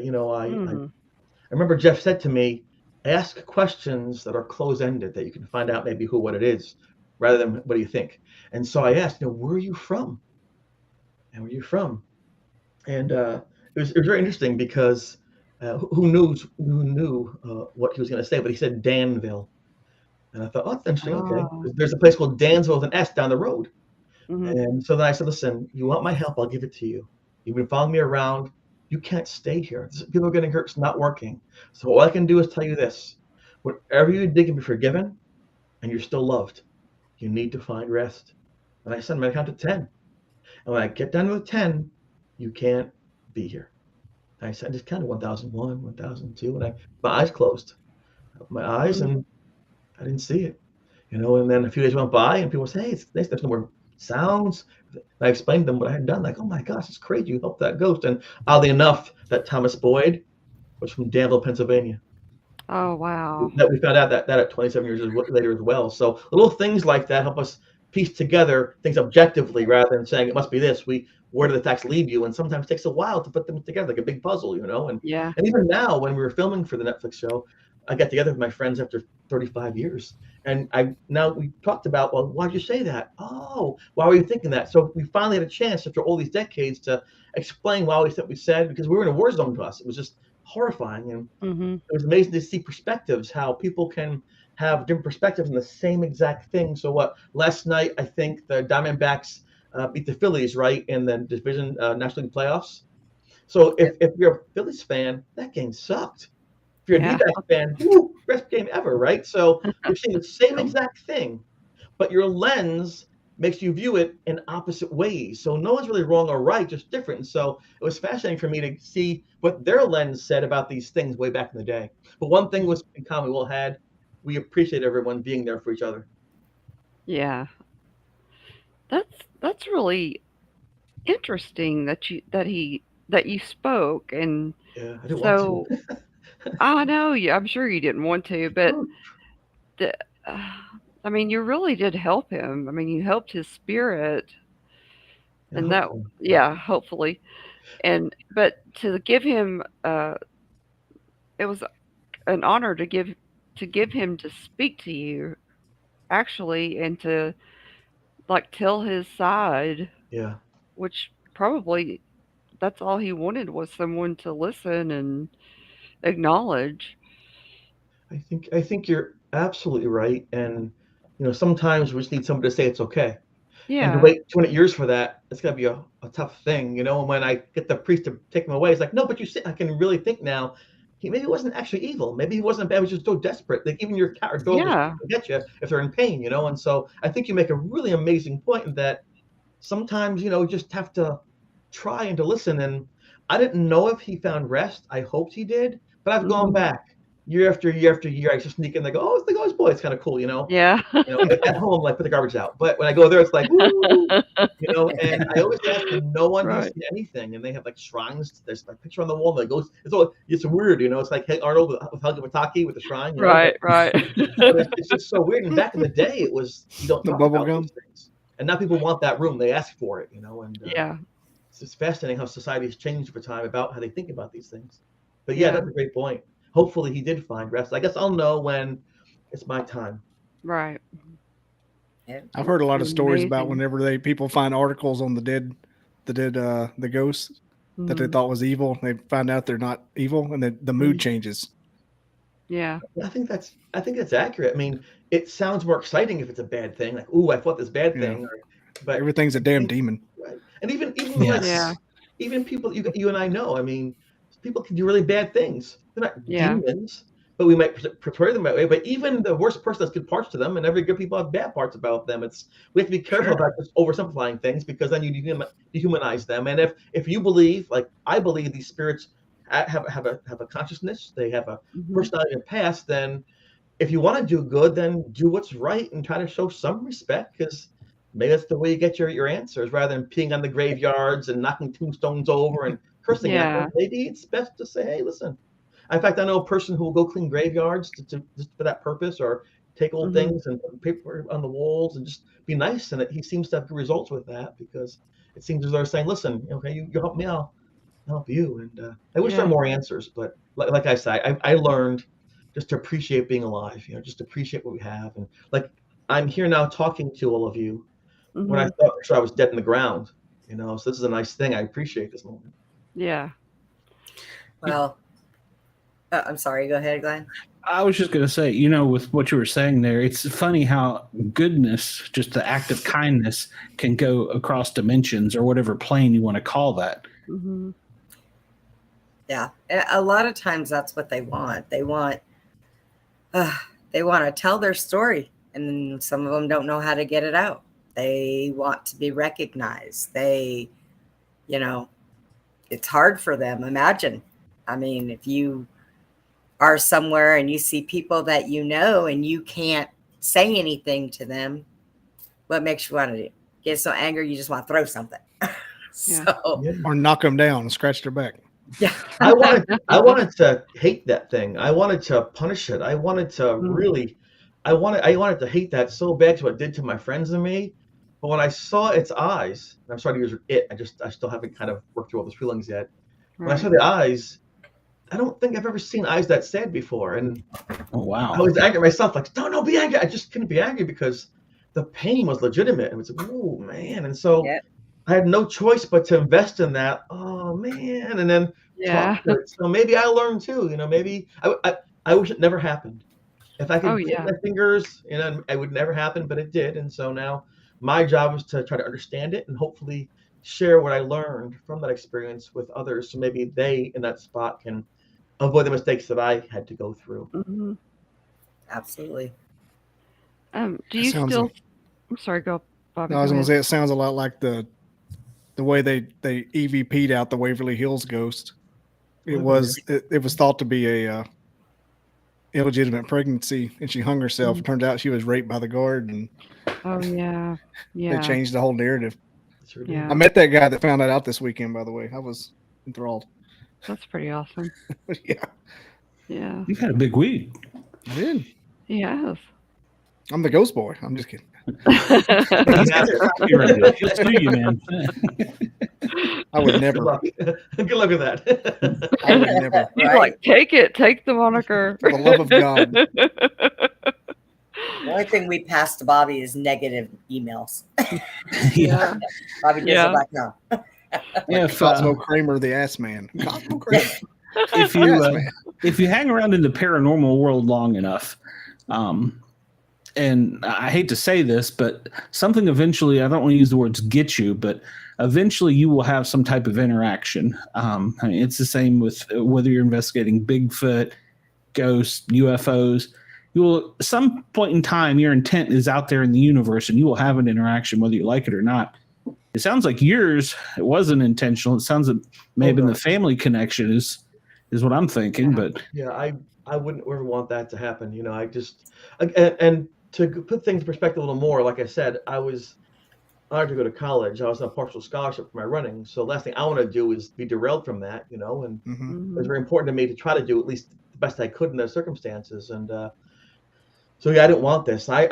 remember Jeff said to me, ask questions that are close-ended that you can find out maybe what it is, rather than what do you think. And so I asked, where are you from? And where are you from? And it was very interesting because who knew what he was going to say, but he said Danville. And I thought, oh, that's interesting. Okay. There's a place called Dansville with an S down the road. And so then I said, listen, you want my help? I'll give it to you. You've been following me around. You can't stay here. People are getting hurt. It's not working. So all I can do is tell you this. Whatever you did can be forgiven, and you're still loved. You need to find rest. And I said, I'm going to count to 10. And when I get down to 10, you can't be here. And I said, I just counted 1001, 1002, and my eyes closed. I opened my eyes, and I didn't see it. And then a few days went by, and people said, hey, it's nice. There's no more sounds. And I explained to them what I had done. Like, oh my gosh, it's crazy. You helped that ghost. And oddly enough, that Thomas Boyd was from Danville, Pennsylvania. Oh, wow. That we found out that at 27 years later as well. So little things like that help us piece together things objectively rather than saying it must be this. Where do the facts lead you? And sometimes it takes a while to put them together, like a big puzzle, And even now, when we were filming for the Netflix show, I got together with my friends after 35 years. And we talked about, well, why'd you say that? Oh, why were you thinking that? So we finally had a chance after all these decades to explain why we said what we said, because we were in a war zone to us. It was just horrifying. And it was amazing to see perspectives, how people can have different perspectives on the same exact thing. So last night, I think the Diamondbacks beat the Phillies, right, in the division National League playoffs. So if you're a Phillies fan, that game sucked. If you're a D-back fan, best game ever, right? So you're seeing the same exact thing, but your lens makes you view it in opposite ways. So no one's really wrong or right, just different. And so it was fascinating for me to see what their lens said about these things way back in the day. But one thing was in common we all had, we appreciate everyone being there for each other. Yeah. That's really interesting that you spoke. And yeah, I didn't want to. I know I'm sure you didn't want to, but you really did help him. You helped his spirit, and hopefully. But to give him, it was an honor to give him to speak to you, actually, and to tell his side. Yeah. Which probably that's all he wanted was someone to listen and acknowledge. I think you're absolutely right. And sometimes we just need somebody to say it's okay. And to Yeah. wait 200 years for that, it's gonna be a tough thing. And when I get the priest to take him away, it's like, no, but you see, I can really think now. He maybe wasn't actually evil. Maybe he wasn't bad. He was just so desperate. Like even your cat or dog will Yeah. get you if they're in pain. And so I think you make a really amazing point in that sometimes you just have to try and to listen. And I didn't know if he found rest. I hoped he did, but I've gone Mhm. back year after year after year. I just sneak in and I go, oh, it's the ghost boy. It's kind of cool. Yeah. At home, like put the garbage out. But when I go there, it's like, woo, and I always ask, and no one has Right. seen anything. And they have like shrines. There's like a picture on the wall. That goes. It's weird. It's like, hey, Arnold with Helga Pataki with the shrine. Right, right. But it's just so weird. And back in the day, it was you don't The talk bubble about gum. these things. And now people want that room. They ask for it. And Yeah. it's just fascinating how society has changed over time about how they think about these things. But Yeah. that's a great point. Hopefully, he did find rest. I guess I'll know when it's my time. Right. Yeah. I've heard a lot of stories about Amazing. whenever people find articles on the ghosts that they Mhm. thought was evil. They find out they're not evil, and the mood changes. Yeah. I think that's accurate. I mean, it sounds more exciting if it's a bad thing, like, "Ooh, I fought this bad Yeah. thing," but Everything's a damn demon. right. And even Yes. Yeah. even people you and I know. I mean, people can do really bad things. They're not Yeah. demons, but we might portray them that way. But even the worst person has good parts to them, and every good people have bad parts about them. We have to be careful Sure. about just oversimplifying things because then you dehumanize them. And if you believe, like I believe, these spirits have a consciousness, they have a Mhm. personality and past, then if you want to do good, then do what's right and try to show some respect because maybe that's the way you get your answers rather than peeing on the graveyards and knocking tombstones over and cursing at them. Yeah. Maybe it's best to say, hey, listen. In fact, I know a person who will go clean graveyards just for that purpose or take old Mhm. things and put paper on the walls and just be nice. And he seems to have good results with that because it seems as though they're saying, listen, okay, you help me, I'll help you. And I wish there were Yeah. more answers, but like I said, I learned just to appreciate being alive, just appreciate what we have. And like I'm here now talking to all of you when I Mhm. thought for sure I was dead in the ground, so this is a nice thing. I appreciate this moment. Yeah. Well, I'm sorry. Go ahead, Glenn. I was just going to say, with what you were saying there, it's funny how goodness, just the act of kindness, can go across dimensions or whatever plane you want to call that. Mhm. Yeah, a lot of times that's what they want. They want to tell their story, and some of them don't know how to get it out. They want to be recognized. It's hard for them. Imagine, I mean, if you are somewhere and you see people that and you can't say anything to them, what makes you want to do? Get so angry you just want to throw something. So Yeah. Or knock them down and scratch their back. yeah, I wanted to hate that thing. I wanted to punish it. I wanted to really, I wanted to hate that so bad to what it did to my friends and me. But when I saw its eyes, and I'm sorry to use it, I still haven't kind of worked through all those feelings yet. When I Right. saw the eyes, I don't think I've ever seen eyes that sad before. And Oh, wow. I was angry at myself, like, no, be angry. I just couldn't be angry because the pain was legitimate. It was like, oh man. And so yeah, I had no choice but to invest in that. Oh man. And then Yeah. talk to it. So maybe I learned too, maybe I wish it never happened. If I could Oh, click yeah. my fingers, it would never happen, but it did. And so now my job is to try to understand it and hopefully share what I learned from that experience with others. So maybe they in that spot can avoid the mistakes that I had to go through. Mhm. absolutely. Do It you sounds still? like- I'm sorry. Go, Bobby. No, I was go going to ahead. say it sounds a lot like the way they EVP'd out the Waverly Hills ghost. It was thought to be a illegitimate pregnancy, and she hung herself. It turned out she was raped by the guard, and Oh yeah. they Yeah. changed the whole narrative. Sure did. Yeah. I met that guy that found that out this weekend, by the way. I was enthralled. That's pretty awesome. Yeah, Yeah. You've had a big week. I did. He has. I'm the ghost boy. I'm just kidding. He's got the copyright. He'll sue you, man. I would Good never. luck. Good luck with that. I would never. He's Right. like, take it, take the moniker. For the love of God. The only thing we pass to Bobby is negative emails. Yeah. Bobby Yeah. Dizzle.com. If Cosmo Kramer, the ass man. Cosmo Kramer. if you hang around in the paranormal world long enough, and I hate to say this, but something eventually, I don't want to use the words get you, but eventually you will have some type of interaction. I mean, it's the same with whether you're investigating Bigfoot, ghosts, UFOs. You will, at some point in time, your intent is out there in the universe and you will have an interaction whether you like it or not. It sounds like yours, it wasn't intentional. It sounds like maybe the family connection is what I'm thinking. But yeah, I wouldn't ever want that to happen. You know, I just and to put things in perspective a little more, like I said, I was honored to go to college. I was on a partial scholarship for my running. So the last thing I want to do is be derailed from that, you know, and it was very important to me to try to do at least the best I could in those circumstances. And so yeah, I didn't want this. I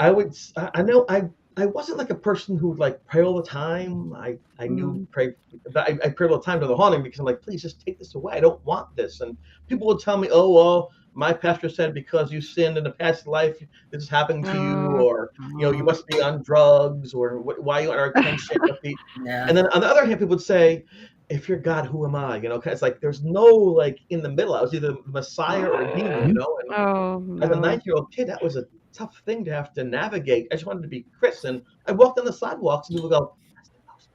know I wasn't like a person who would like pray all the time. I knew pray, but I prayed all the time to the haunting because I'm like, please just take this away. I don't want this. And people would tell me, oh well, my pastor said because you sinned in a past life, this is happening to you, or you know, you must be on drugs, or why you are attention. And then on the other hand, people would say, if you're God, who am I? You know, it's like there's no like in the middle. I was either Messiah or a demon, you know. And as a 9-year-old kid, that was a tough thing to have to navigate. I just wanted to be Chris, and I walked on the sidewalks, and people go, "That's the ghost."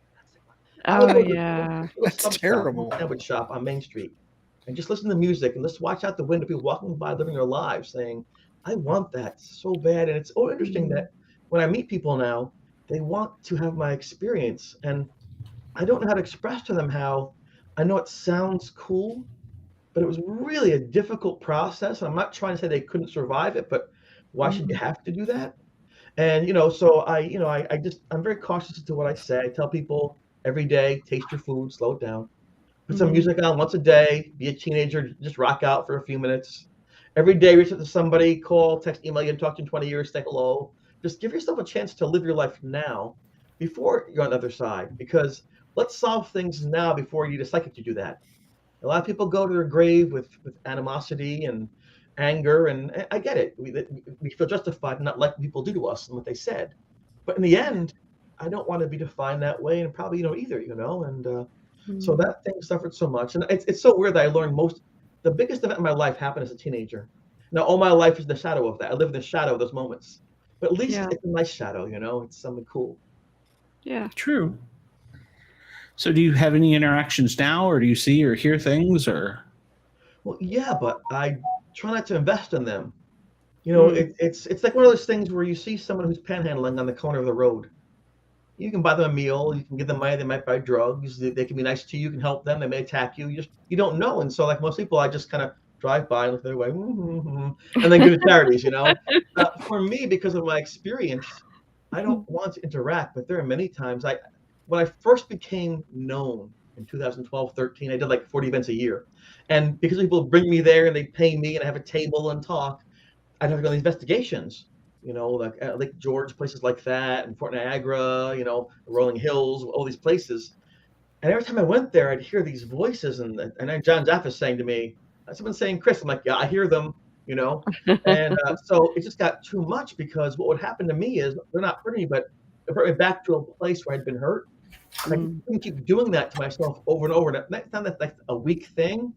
That's the yeah, that's terrible. Sandwich shop on Main Street, and just listen to music and just watch out the window, people walking by, living their lives, saying, "I want that so bad." And it's so interesting that when I meet people now, they want to have my experience, and I don't know how to express to them how. I know it sounds cool, but it was really a difficult process. And I'm not trying to say they couldn't survive it, but why should you have to do that? And you know, so I'm very cautious as to what I say. I tell people every day, taste your food, slow it down, put some music on once a day, be a teenager, just rock out for a few minutes. Every day, reach out to somebody, call, text, email, you haven't talked to in 20 years, say hello. Just give yourself a chance to live your life now before you're on the other side, because let's solve things now before you need a psychic to do that. A lot of people go to their grave with animosity and anger, and I get it. We feel justified in not liking people do to us and what they said. But in the end, I don't want to be defined that way, and probably you don't either, you know. And so that thing suffered so much. And it's so weird that I learned the biggest event in my life happened as a teenager. Now, all my life is the shadow of that. I live in the shadow of those moments. But at least it's a nice shadow, you know. It's something cool. Yeah. True. So do you have any interactions now, or do you see or hear things, or? Well, yeah, but I try not to invest in them. You know, it's like one of those things where you see someone who's panhandling on the corner of the road. You can buy them a meal, you can give them money, they might buy drugs, they can be nice to you, you can help them, they may attack you. You don't know. And so like most people, I just kind of drive by and look their way, and then give to charities, you know. For me, because of my experience, I don't want to interact, but there are many times when I first became known in 2012, 13, I did like 40 events a year. And because people bring me there and they pay me and I have a table and talk, I'd have to go on these investigations, you know, like at Lake George, places like that, and Fort Niagara, you know, Rolling Hills, all these places. And every time I went there, I'd hear these voices, and then John Zaff is saying to me, someone's saying, Chris, I'm like, yeah, I hear them, you know. And so it just got too much, because what would happen to me is they're not hurting me, but it brought me back to a place where I'd been hurt. And I couldn't keep doing that to myself over and over. And it's not like a weak thing,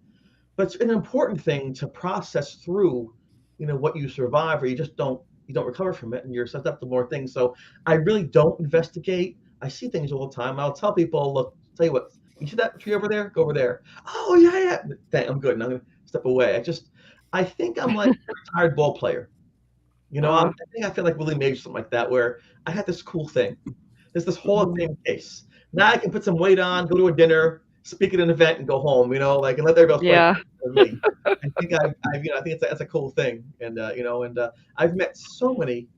but it's an important thing to process through, you know, what you survive, or you don't recover from it, and you're set up to more things. So I really don't investigate. I see things all the time. I'll tell people, look, tell you what, you see that tree over there? Go over there. Oh yeah. I'm good. And I'm gonna step away. I think I'm like a retired ball player. You know, I feel like Willie Mays or something like that, where I had this cool thing. There's this Hall of Fame case. Now I can put some weight on, go to a dinner, speak at an event, and go home. You know, like, and let everybody else play me. I think I think that's a cool thing. And you know, and I've met so many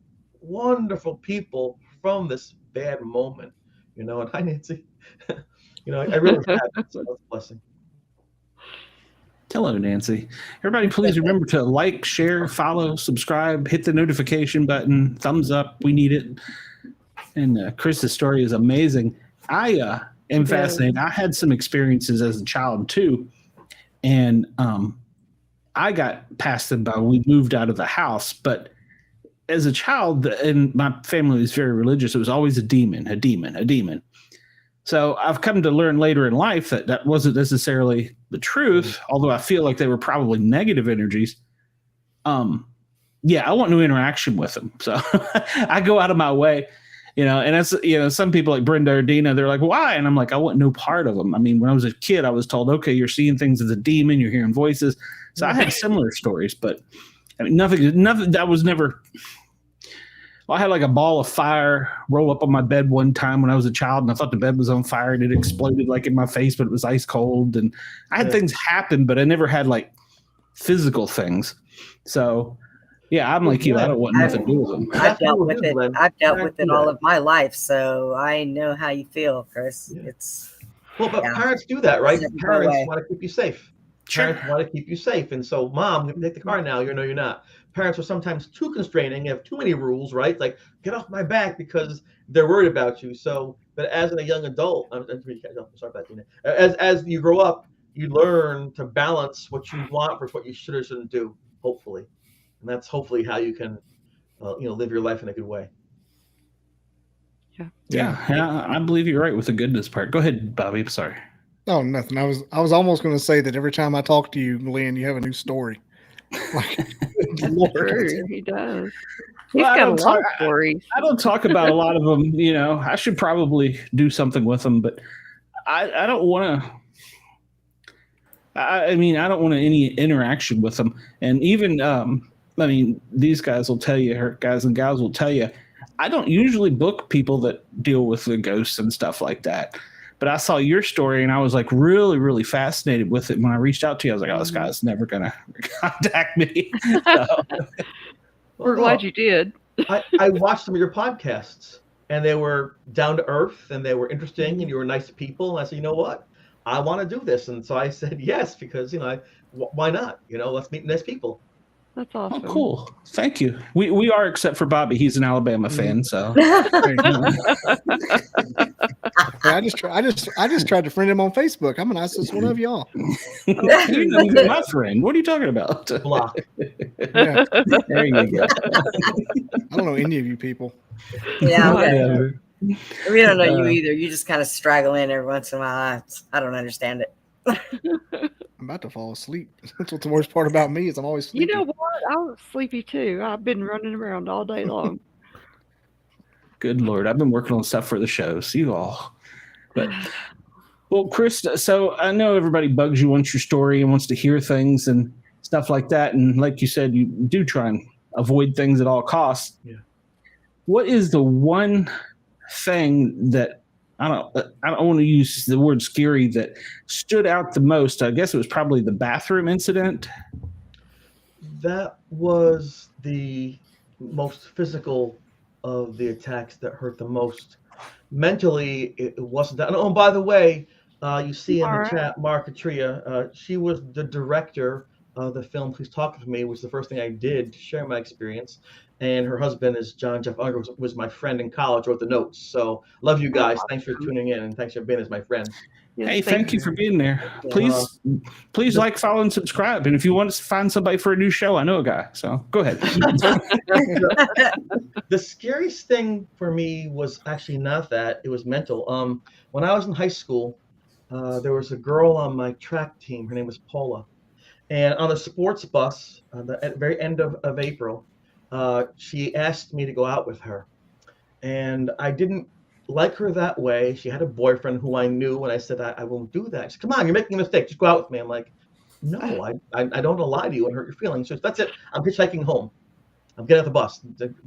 wonderful people from this bad moment. You know, and hi Nancy. You know, I really have. So that's a blessing. Hello, Nancy. Everybody, please remember to like, share, follow, subscribe, hit the notification button, thumbs up. We need it. And Chris's story is amazing. I am fascinated. I had some experiences as a child too, and I got passed them by when we moved out of the house. But as a child, and my family was very religious, it was always a demon. So I've come to learn later in life that that wasn't necessarily the truth, although I feel like they were probably negative energies. Yeah, I want no interaction with them. So I go out of my way, and that's, some people like Brenda or Dina, they're like, why? And I'm like, I want no part of them. I mean, when I was a kid, I was told, okay, you're seeing things as a demon, you're hearing voices. So I had similar stories, but I mean, nothing, that was never. Well, I had like a ball of fire roll up on my bed one time when I was a child, and I thought the bed was on fire, and it exploded like in my face, but it was ice cold. And I had things happen, but I never had like physical things. So, yeah, I'm like you. I don't want nothing to do with them. I've dealt with it. I've dealt with it all of my life, so I know how you feel, Chris. Yeah. It's but parents do that, right? Parents way. want to keep you safe. Sure. Parents want to keep you safe, and so, Mom, we can take the car now. You're not. Parents are sometimes too constraining, have too many rules, right? Like, get off my back, because they're worried about you. So, but as a young adult, I'm sorry about Dina. As you grow up, you learn to balance what you want versus what you should or shouldn't do. Hopefully, and that's hopefully how you can, live your life in a good way. Yeah, I believe you're right with the goodness part. Go ahead, Bobby. I'm sorry. Oh, nothing. I was almost going to say that every time I talk to you, Lynn, you have a new story. Like, True, he does. He's Well, got a lot of stories. I don't talk about a lot of them. I should probably do something with them, but I don't want to. I mean, I don't want any interaction with them. And even, these guys will tell you, guys and gals will tell you, I don't usually book people that deal with the ghosts and stuff like that. But I saw your story, and I was like really, really fascinated with it. When I reached out to you, I was like, "Oh, this guy's never gonna contact me." So. We're glad you did. I watched some of your podcasts, and they were down to earth, and they were interesting, and you were nice people. And I said, you know what? I want to do this, and so I said yes, because why not? Let's meet nice people. That's awesome. Oh, cool. Thank you. We are, except for Bobby. He's an Alabama fan, so. I just tried to friend him on Facebook. I'm the nicest one of y'all. You're not even my friend. What are you talking about? Block. Yeah. There you go. I don't know any of you people. Yeah, Whatever. we don't know you either. You just kind of straggle in every once in a while. I don't understand it. I'm about to fall asleep. That's what the worst part about me is. I'm always sleepy. You know what? I was sleepy too. I've been running around all day long. Good Lord. I've been working on stuff for the shows. You all. But, well, Chris, so I know everybody bugs you, wants your story, and wants to hear things and stuff like that. And like you said, you do try and avoid things at all costs. Yeah. What is the one thing that I don't want to use the word scary that stood out the most? I guess it was probably the bathroom incident. That was the most physical of the attacks that hurt the most. Mentally, it wasn't that. Oh, by the way, you see in the chat, Mark Atria, she was the director of the film Please Talk With Me, was the first thing I did to share my experience. And her husband is John Jeff Unger, was my friend in college, wrote the notes. So love you guys. Thanks for tuning in, and thanks for being as my friend. Yes, hey, thank you for being there. Please like, follow, and subscribe. And if you want to find somebody for a new show, I know a guy. So go ahead. The scariest thing for me was actually not that. It was mental. When I was in high school, there was a girl on my track team. Her name was Paula. And on the sports bus, at the very end of April, she asked me to go out with her. And I didn't like her that way. She had a boyfriend who I knew, and I said, I won't do that. She said, come on, you're making a mistake. Just go out with me. I'm like, no, I don't want to lie to you and hurt your feelings. So that's it. I'm hitchhiking home. I'm getting off the bus.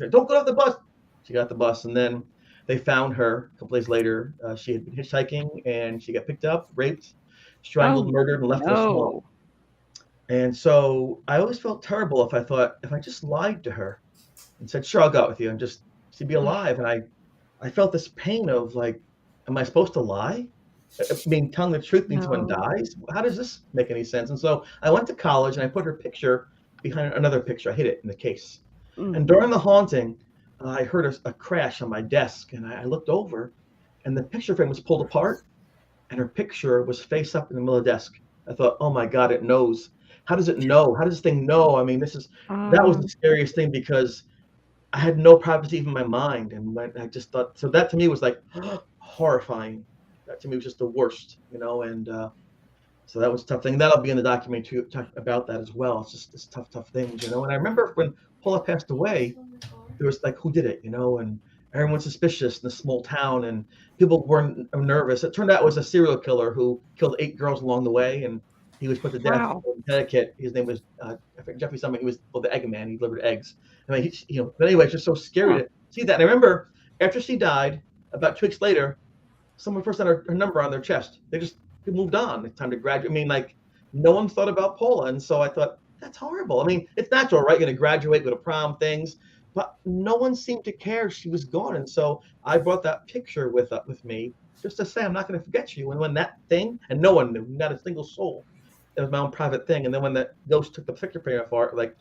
Don't go off the bus. She got off the bus, and then they found her a couple days later. She had been hitchhiking, and she got picked up, raped, strangled, murdered, and left in a swamp. And so I always felt terrible if I just lied to her and said, sure, I'll go out with you, and just she'd be alive. And I felt this pain of like, am I supposed to lie? I mean, telling the truth means someone dies. How does this make any sense? And so I went to college, and I put her picture behind another picture. I hid it in the case. And during the haunting, I heard a crash on my desk, and I looked over, and the picture frame was pulled apart, and her picture was face up in the middle of the desk. I thought, oh my God, it knows. How does it know? How does this thing know? I mean, that was the scariest thing, because I had no privacy even in my mind. And I just thought, so that to me was like horrifying. That to me was just the worst, and so that was a tough thing. That'll be in the documentary too, talk about that as well. It's just this tough things, And I remember when Paula passed away, there was like, who did it, and everyone's suspicious in a small town, and people were nervous. It turned out it was a serial killer who killed 8 girls along the way, and he was put to death Wow. in Connecticut. His name was I think Jeffrey something. He was called the Egg Man. He delivered eggs. I mean, but anyway, it's just so scary to see that. And I remember after she died, about 2 weeks later, someone first had her number on their chest. They moved on. It's time to graduate. I mean, like, no one thought about Paula, and so I thought, that's horrible. I mean, it's natural, right? You're going to graduate, go to prom, things, but no one seemed to care she was gone. And so I brought that picture with me just to say, I'm not going to forget you. And when that thing, and no one knew, not a single soul, it was my own private thing. And then when the ghost took the picture frame apart, like,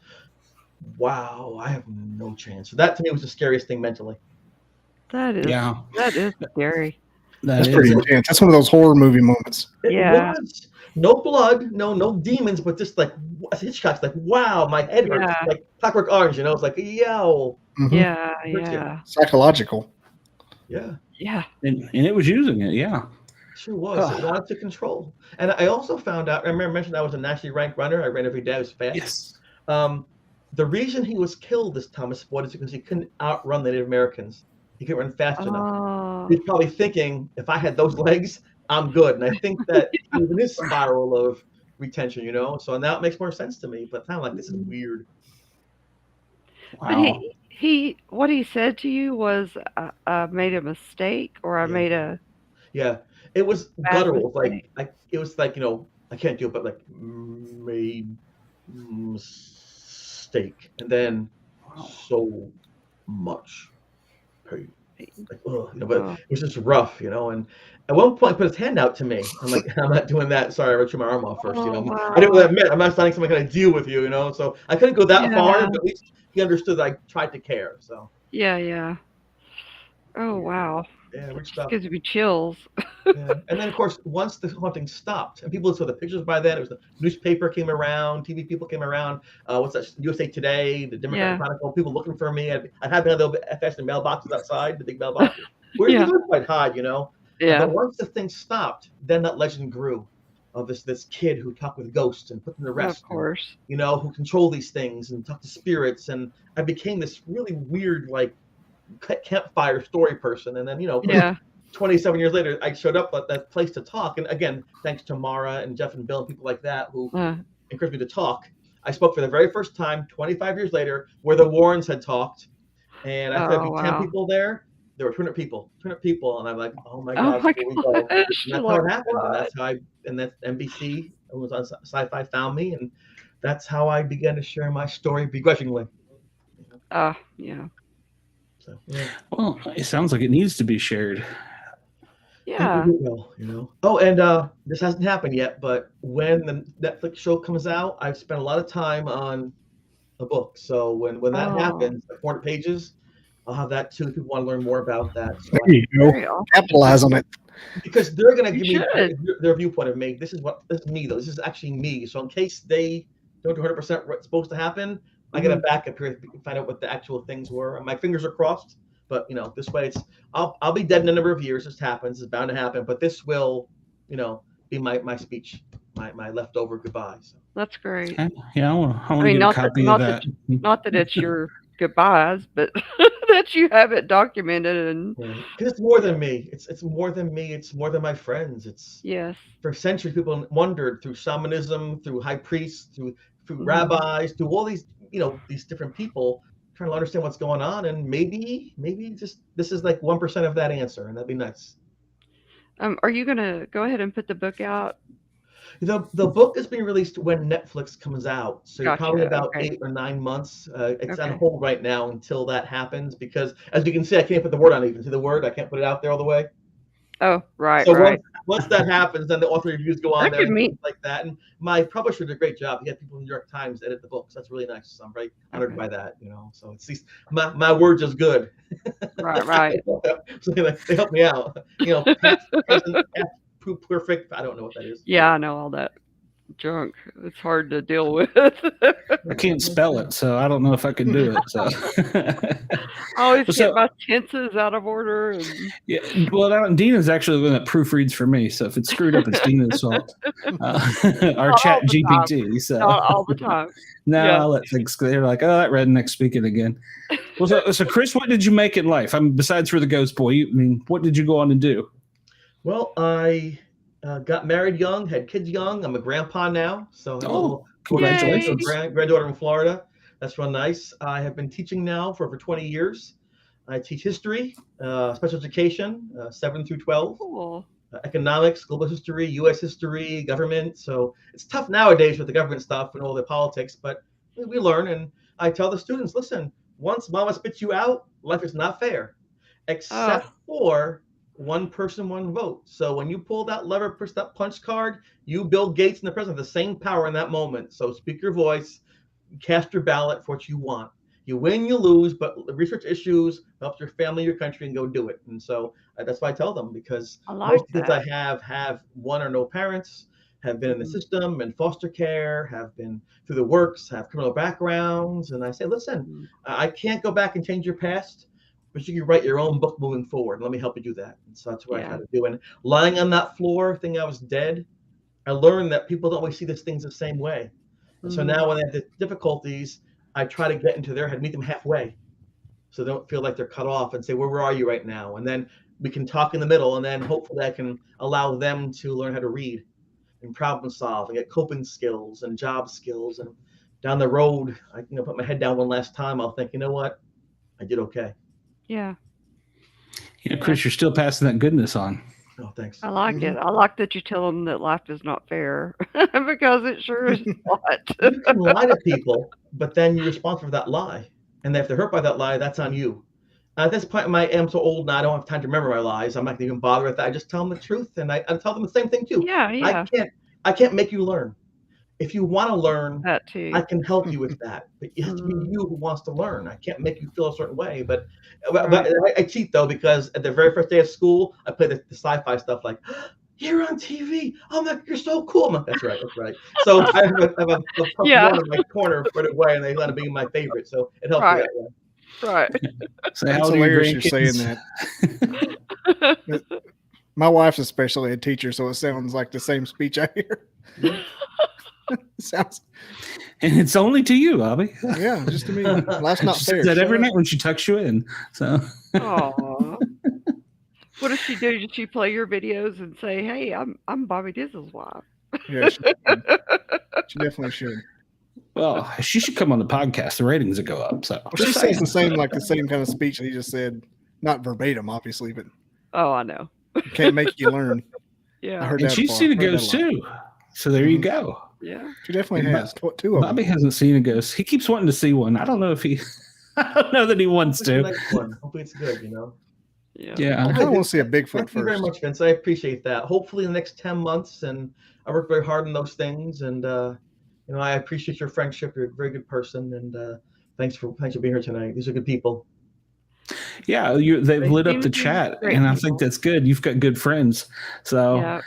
wow, I have no chance. So that to me was the scariest thing mentally. That is scary. That's pretty intense. That's one of those horror movie moments. It was no blood, no demons, but just like Hitchcock's like, wow, my head hurts. Like Clockwork Orange, It's like, yo. Mm-hmm. Yeah. Psychological. Yeah. And it was using it, yeah. Sure was. It wanted to control. And I also found out, I mentioned I was a nationally ranked runner. I ran every day. I was fast. Yes. The reason he was killed, this Thomas Boyd, is because he couldn't outrun the Native Americans. He couldn't run fast enough. He's probably thinking, if I had those legs, I'm good. And I think that he was in his spiral of retention, So now it makes more sense to me. But I'm like, this is weird. Wow. But what he said to you was, I made a mistake, or I made a. Yeah, it was guttural. It was like, I can't do it, but like made mistake, and then so much pain. Like, but it was just rough, And at one point, he put his hand out to me. I'm like, I'm not doing that. Sorry, I ripped my arm off first. Wow. I didn't really admit I'm not starting something going to deal with you, So I couldn't go that far, but at least he understood that I tried to care. So yeah. Oh wow. Yeah, which gives me chills. Yeah. And then, of course, once the haunting stopped, and people saw the pictures by then, it was the newspaper came around, TV people came around. What's that? USA Today, the Democratic Chronicle, people looking for me. I had been on the FS and mailboxes outside, the big mailboxes. Where you live quite high, Yeah. But once the thing stopped, then that legend grew of this kid who talked with ghosts and put them to rest. Of course. And, who control these things and talk to spirits. And I became this really weird, like, campfire story person. And then, 27 years later, I showed up at that place to talk. And again, thanks to Mara and Jeff and Bill and people like that who encouraged me to talk. I spoke for the very first time 25 years later where the Warrens had talked. And I said, 10 people there. There were 200 people. And I'm like, oh my God, here we go. And that's how it happened. And that's how that NBC was on Sci-Fi found me. And that's how I began to share my story begrudgingly. Yeah. So, yeah. Well, it sounds like it needs to be shared. Yeah. Oh, and this hasn't happened yet, but when the Netflix show comes out, I've spent a lot of time on a book. So when that happens, 400 pages, I'll have that too if people want to learn more about that. So there you go. Capitalize on it. Because they're going to give me their viewpoint of me. This is me, though. This is actually me. So in case they don't do 100% what's supposed to happen, I get a backup here to find out what the actual things were. And my fingers are crossed. But this way, I'll be dead in a number of years. This happens. It's bound to happen. But this will, be my speech, my leftover goodbye. So. That's great. Yeah, I want to get a copy of that. Not that it's your goodbyes, but that you have it documented. And because it's more than me. It's more than me. It's more than my friends. It's for centuries people wondered through shamanism, through high priests, through rabbis, through all these these different people trying to understand what's going on, and maybe just this is like 1% of that answer, and that'd be nice. Are you gonna go ahead and put the book out? The book is being released when Netflix comes out, so you're probably about 8 or 9 months. It's on hold right now until that happens, because as you can see, I can't put the word on it. You can see the word. I can't put it out there all the way. Oh, right. So right. Once that happens, then the author reviews go on there and things like that. And my publisher did a great job. He had people in the New York Times edit the book. So that's really nice. So I'm very honored by that, So it's at least my word's is good. Right. So they help me out. Past, present, perfect. I don't know what that is. Yeah, I know all that. junk. It's hard to deal with. I can't spell it, so I don't know if I can do it. So, I always get So- my tenses out of order. And yeah. Well, Dina's actually the one that proofreads for me. So if it's screwed up, it's Dina's fault. Our Not chat all the time. GPT. So not all the time. no, Yeah. I'll let things. They're like, oh, that redneck speaking again. Well, so Chris, what did you make in life? Besides for the Ghost Boy, what did you go on to do? Well, I got married young, had kids young. I'm a grandpa now, so I have a little congratulations. granddaughter in Florida. That's real nice. I have been teaching now for over 20 years. I teach history, special education, 7 through 12, Cool. economics, global history, U.S. history, government. So it's tough nowadays with the government stuff and all the politics, but we learn. And I tell the students, listen, once mama spits you out, life is not fair, except for one person, one vote. So when you pull that lever, push that punch card, you, Bill Gates, and the president have the same power in that moment. So speak your voice, cast your ballot for what you want. You win, you lose, but research issues, help your family, your country, and go do it. And so that's why I tell them, because most of the kids I have one or no parents, have been in the system and foster care, have been through the works, have criminal backgrounds. And I say, listen, I can't go back and change your past, but you can write your own book moving forward. Let me help you do that. And so that's what I try to do. And lying on that floor, thinking I was dead, I learned that people don't always see these things the same way. And so now when they have the difficulties, I try to get into their head, meet them halfway, so they don't feel like they're cut off, and say, where are you right now? And then we can talk in the middle, and then hopefully I can allow them to learn how to read and problem solve and get coping skills and job skills. And down the road, I put my head down one last time. I'll think, you know what? I did okay. Yeah. Chris, you're still passing that goodness on. Oh, thanks. I like it. I like that you tell them that life is not fair because it sure is not. You can lie to people, but then you're responsible for that lie. And if they're hurt by that lie, that's on you. At this point, I'm so old now, I don't have time to remember my lies. I'm not going to even bother with that. I just tell them the truth, and I tell them the same thing too. Yeah. I can't make you learn. If you want to learn, That too. I can help you with that. But it has to be you who wants to learn. I can't make you feel a certain way. But I cheat, though, because at the very first day of school, I play the sci-fi stuff like, you're on TV. Oh, my, you're so cool. I'm like, that's right. So I have a one in my corner put it away, and they let it be my favorite. So it helps me that way. Right. So It's hilarious you're saying that. My wife's especially a teacher, so it sounds like the same speech I hear. Sounds, and it's only to you, Bobby. Yeah, just to me. That's not she fair. says that every night when she tucks you in. So. Aww. What does she do? Does she play your videos and say, "Hey, I'm Bobby Dizzle's wife"? Yeah, she definitely should. Well, she should come on the podcast. The ratings would go up. So she says the same kind of speech that he just said, not verbatim, obviously, but I know. Can't make you learn. Yeah, I heard and that she's seen a ghost too. So there you go. Yeah, she definitely has. Two of them. Bobby hasn't seen a ghost. He keeps wanting to see one. I don't know if he. I don't know that he wants to. Hopefully it's good. Yeah. I kind of want to see a Bigfoot Thank first. you very much, Vince. I appreciate that. Hopefully in the next 10 months, and I work very hard on those things. And I appreciate your friendship. You're a very good person, and thanks for being here tonight. These are good people. Yeah, they've lit up the chat, and I think that's good. You've got good friends, so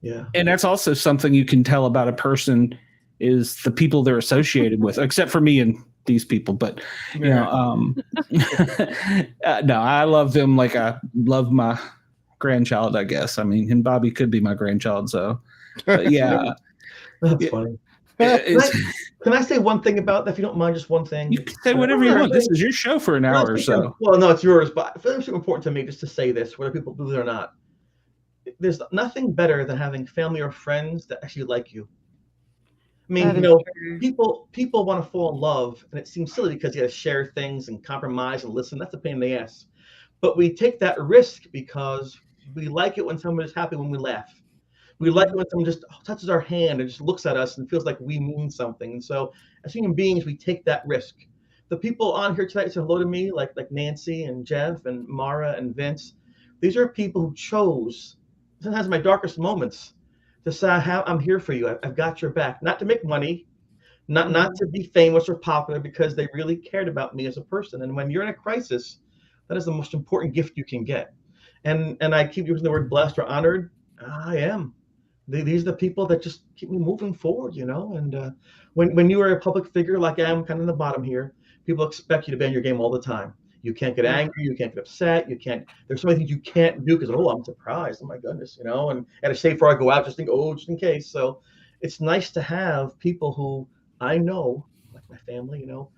yeah. And that's also something you can tell about a person is the people they're associated with, except for me and these people. But no, I love them like I love my grandchild. I guess. I mean, and Bobby could be my grandchild. So, but yeah, that's funny. Can I say one thing about that, if you don't mind, just one thing? You can say whatever you want. This is your show for an hour or so. Well, no, it's yours, but I feel it's important to me just to say this, whether people believe it or not. There's nothing better than having family or friends that actually like you. I mean, people want to fall in love, and it seems silly because you got to share things and compromise and listen. That's a pain in the ass. But we take that risk because we like it when someone is happy when we laugh. We like it when someone just touches our hand and just looks at us and feels like we mean something. And so as human beings, we take that risk. The people on here tonight say hello to me, like Nancy and Jeff and Mara and Vince. These are people who chose, sometimes my darkest moments, to say, I'm here for you. I've got your back. Not to make money, not to be famous or popular, because they really cared about me as a person. And when you're in a crisis, that is the most important gift you can get. And I keep using the word blessed or honored. I am. These are the people that just keep me moving forward, you know. And when you are a public figure like I am, kind of in the bottom here, people expect you to be on your game all the time. You can't get angry, you can't get upset, you can't. There's so many things you can't do because I'm surprised. Oh my goodness, you know. And I say before I go out, just in case. So it's nice to have people who I know, like my family, you know,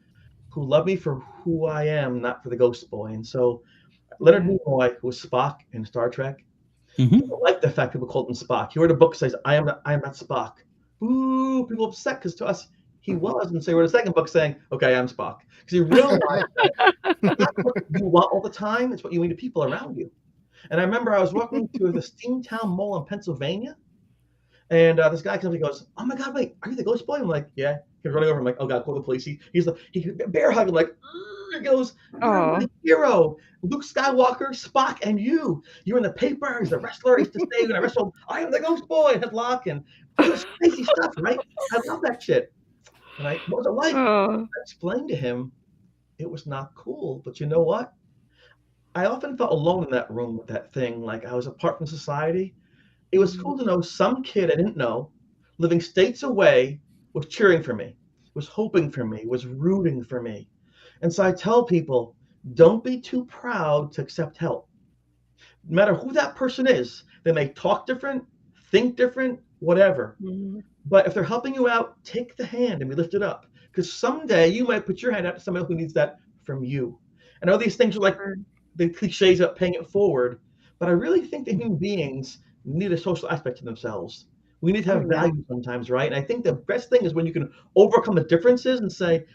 who love me for who I am, not for the ghost boy. And so Leonard Nimoy, who was Spock in Star Trek, people like the fact people called him Spock. He wrote a book that says, I am not Spock. Ooh, people upset because to us, he was. And so he wrote a second book saying, okay, I'm Spock. Because he realized that it's not what you want all the time, it's what you need to people around you. And I remember I was walking through the Steamtown Mall in Pennsylvania, and this guy comes and goes, oh my God, wait, are you the ghost boy? I'm like, yeah. He's running over. I'm like, oh God, call the police. He's like, he bear hugging, like, he goes, you're the hero. Luke Skywalker, Spock, and you're in the paper. He's a wrestler. He used to say, and I wrestled. I am the ghost boy. Headlock and it was crazy stuff, right? I love that shit. And what was it like? I explained to him it was not cool, but you know what? I often felt alone in that room with that thing, like I was apart from society. It was cool to know some kid I didn't know, living states away, was cheering for me, was hoping for me, was rooting for me. And so I tell people, don't be too proud to accept help. No matter who that person is, they may talk different, think different, whatever. But if they're helping you out, take the hand and we lift it up. Because someday you might put your hand out to somebody who needs that from you. I know these things are like the cliches of paying it forward, but I really think that human beings need a social aspect to themselves. We need to have value sometimes, right? And I think the best thing is when you can overcome the differences and say,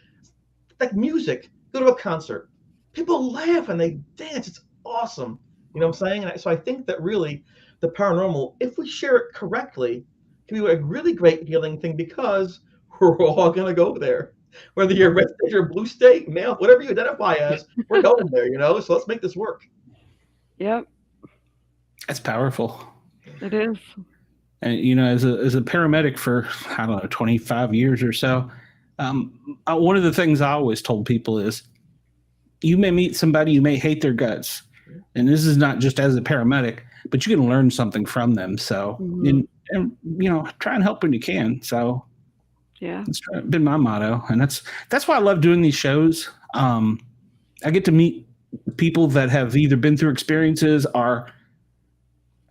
like music, go to a concert. People laugh and they dance. It's awesome. You know what I'm saying? And so I think that really the paranormal, if we share it correctly, can be a really great healing thing because we're all going to go there. Whether you're red state or blue state, male, whatever you identify as, we're going there, you know? So let's make this work. Yep. That's powerful. It is. And, you know, as a paramedic for, I don't know, 25 years or so, one of the things I always told people is you may meet somebody, you may hate their guts. And this is not just as a paramedic, but you can learn something from them. So, and you know, try and help when you can. So, yeah, it's been my motto. And that's why I love doing these shows. I get to meet people that have either been through experiences or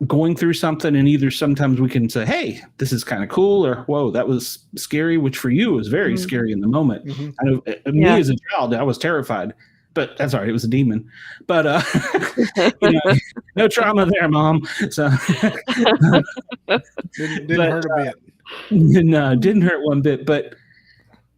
going through something, and either sometimes we can say, hey, this is kind of cool, or whoa, that was scary, which for you was very scary in the moment. I know me as a child, I was terrified, but that's all right, it was a demon. But you know, no trauma there, Mom. So didn't hurt a bit. No, didn't hurt one bit. But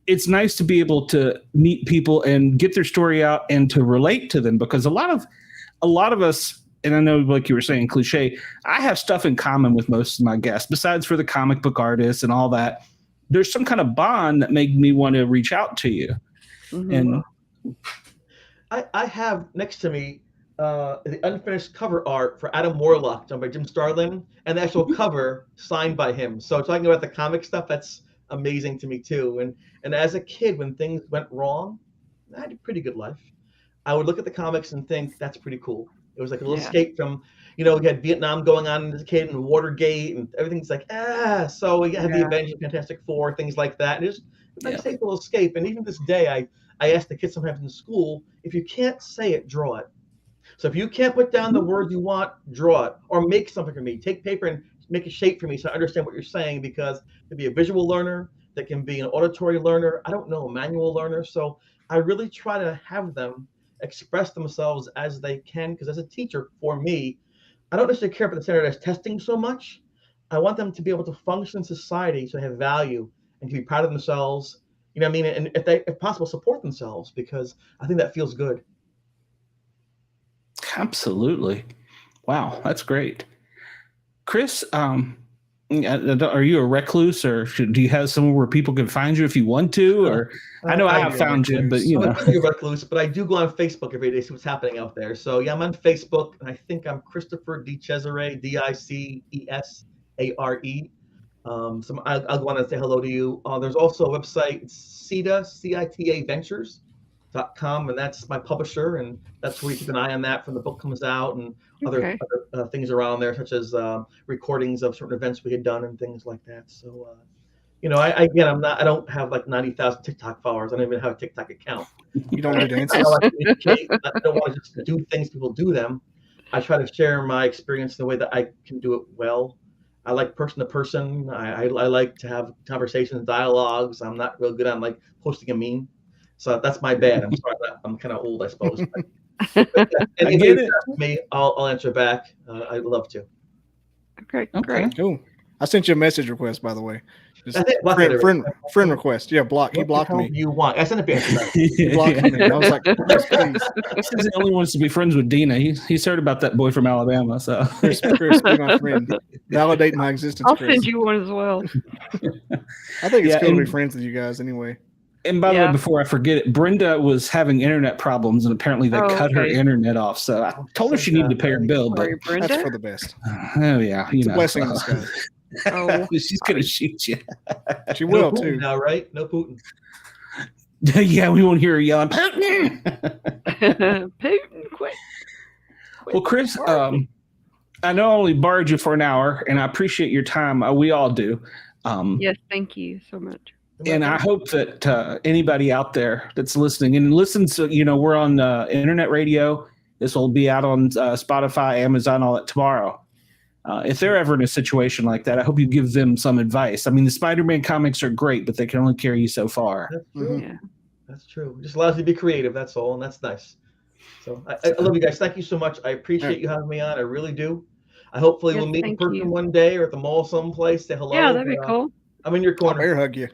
it's nice to be able to meet people and get their story out and to relate to them, because a lot of us, and I know, like you were saying, cliche, I have stuff in common with most of my guests, besides for the comic book artists and all that. There's some kind of bond that made me want to reach out to you. And I have next to me the unfinished cover art for Adam Warlock, done by Jim Starlin, and the actual cover signed by him. So talking about the comic stuff, that's amazing to me too. And as a kid, when things went wrong, I had a pretty good life. I would look at the comics and think, that's pretty cool. It was like a little escape from, you know, we had Vietnam going on as a kid and Watergate and everything's like, so we had the Avengers, Fantastic Four, things like that. And it was like a safe little escape. And even this day, I ask the kids sometimes in school, if you can't say it, draw it. So if you can't put down the word you want, draw it or make something for me. Take paper and make a shape for me so I understand what you're saying, because it could be a visual learner, that can be an auditory learner, I don't know, a manual learner. So I really try to have them express themselves as they can, because as a teacher, for me, I don't necessarily care about the standardized testing so much. I want them to be able to function in society so they have value and to be proud of themselves, you know what I mean? And if possible, support themselves, because I think that feels good. Absolutely. Wow, that's great. Chris, are you a recluse, or do you have somewhere where people can find you if you want to? Or I know I have found you, but you know. I'm a recluse, but I do go on Facebook every day, see what's happening out there. So yeah, I'm on Facebook, and I think I'm Christopher DiCesare, DiCesare. So I'll go on and say hello to you. There's also a website, it's CITA Ventures. boyofgeneseo.com, and that's my publisher, and that's where you keep an eye on that when the book comes out, and other things around there, such as recordings of certain events we had done and things like that. So, I don't have like 90,000 TikTok followers. I don't even have a TikTok account. You don't do dances. I like to communicate. I don't want to just do things people do them. I try to share my experience in the way that I can do it well. I like person to person. I like to have conversations, dialogues. I'm not real good on like posting a meme. So that's my bad. I'm sorry. I'm kind of old, I suppose. And I get it. Me, I'll answer back. I'd love to. Okay, great. Cool. I sent you a message request, by the way. Just I think friend request. Yeah, he blocked me. You want? I sent a picture. He blocked me. I was like, please. He says he only wants to be friends with Dina. He's heard about that boy from Alabama. So Chris, be my friend. Validate my existence. I'll Chris. send you one as well. I think it's cool to be friends with you guys anyway. And by the way, before I forget it, Brenda was having internet problems, and apparently they cut her internet off. So I told her she needed to pay her bill, but that's for the best. Oh yeah, it's a blessing in disguise. Oh, she's gonna shoot you. She will Putin too. Now, right? No Putin. Yeah, we won't hear her yelling. Putin, quit. Well, Chris, I know I only borrowed you for an hour, and I appreciate your time. We all do. Yes, thank you so much. And I hope that anybody out there that's listening and listens to, we're on internet radio. This will be out on Spotify, Amazon, all that tomorrow. If they're ever in a situation like that, I hope you give them some advice. I mean, the Spider-Man comics are great, but they can only carry you so far. That's true. Yeah. That's true. It just allows you to be creative. That's all, and that's nice. So I love you guys. Thank you so much. I appreciate you having me on. I really do. Hopefully we'll meet in person one day or at the mall someplace. Say hello. Yeah, that'd be cool. I'm in your corner. I'll bear hug you.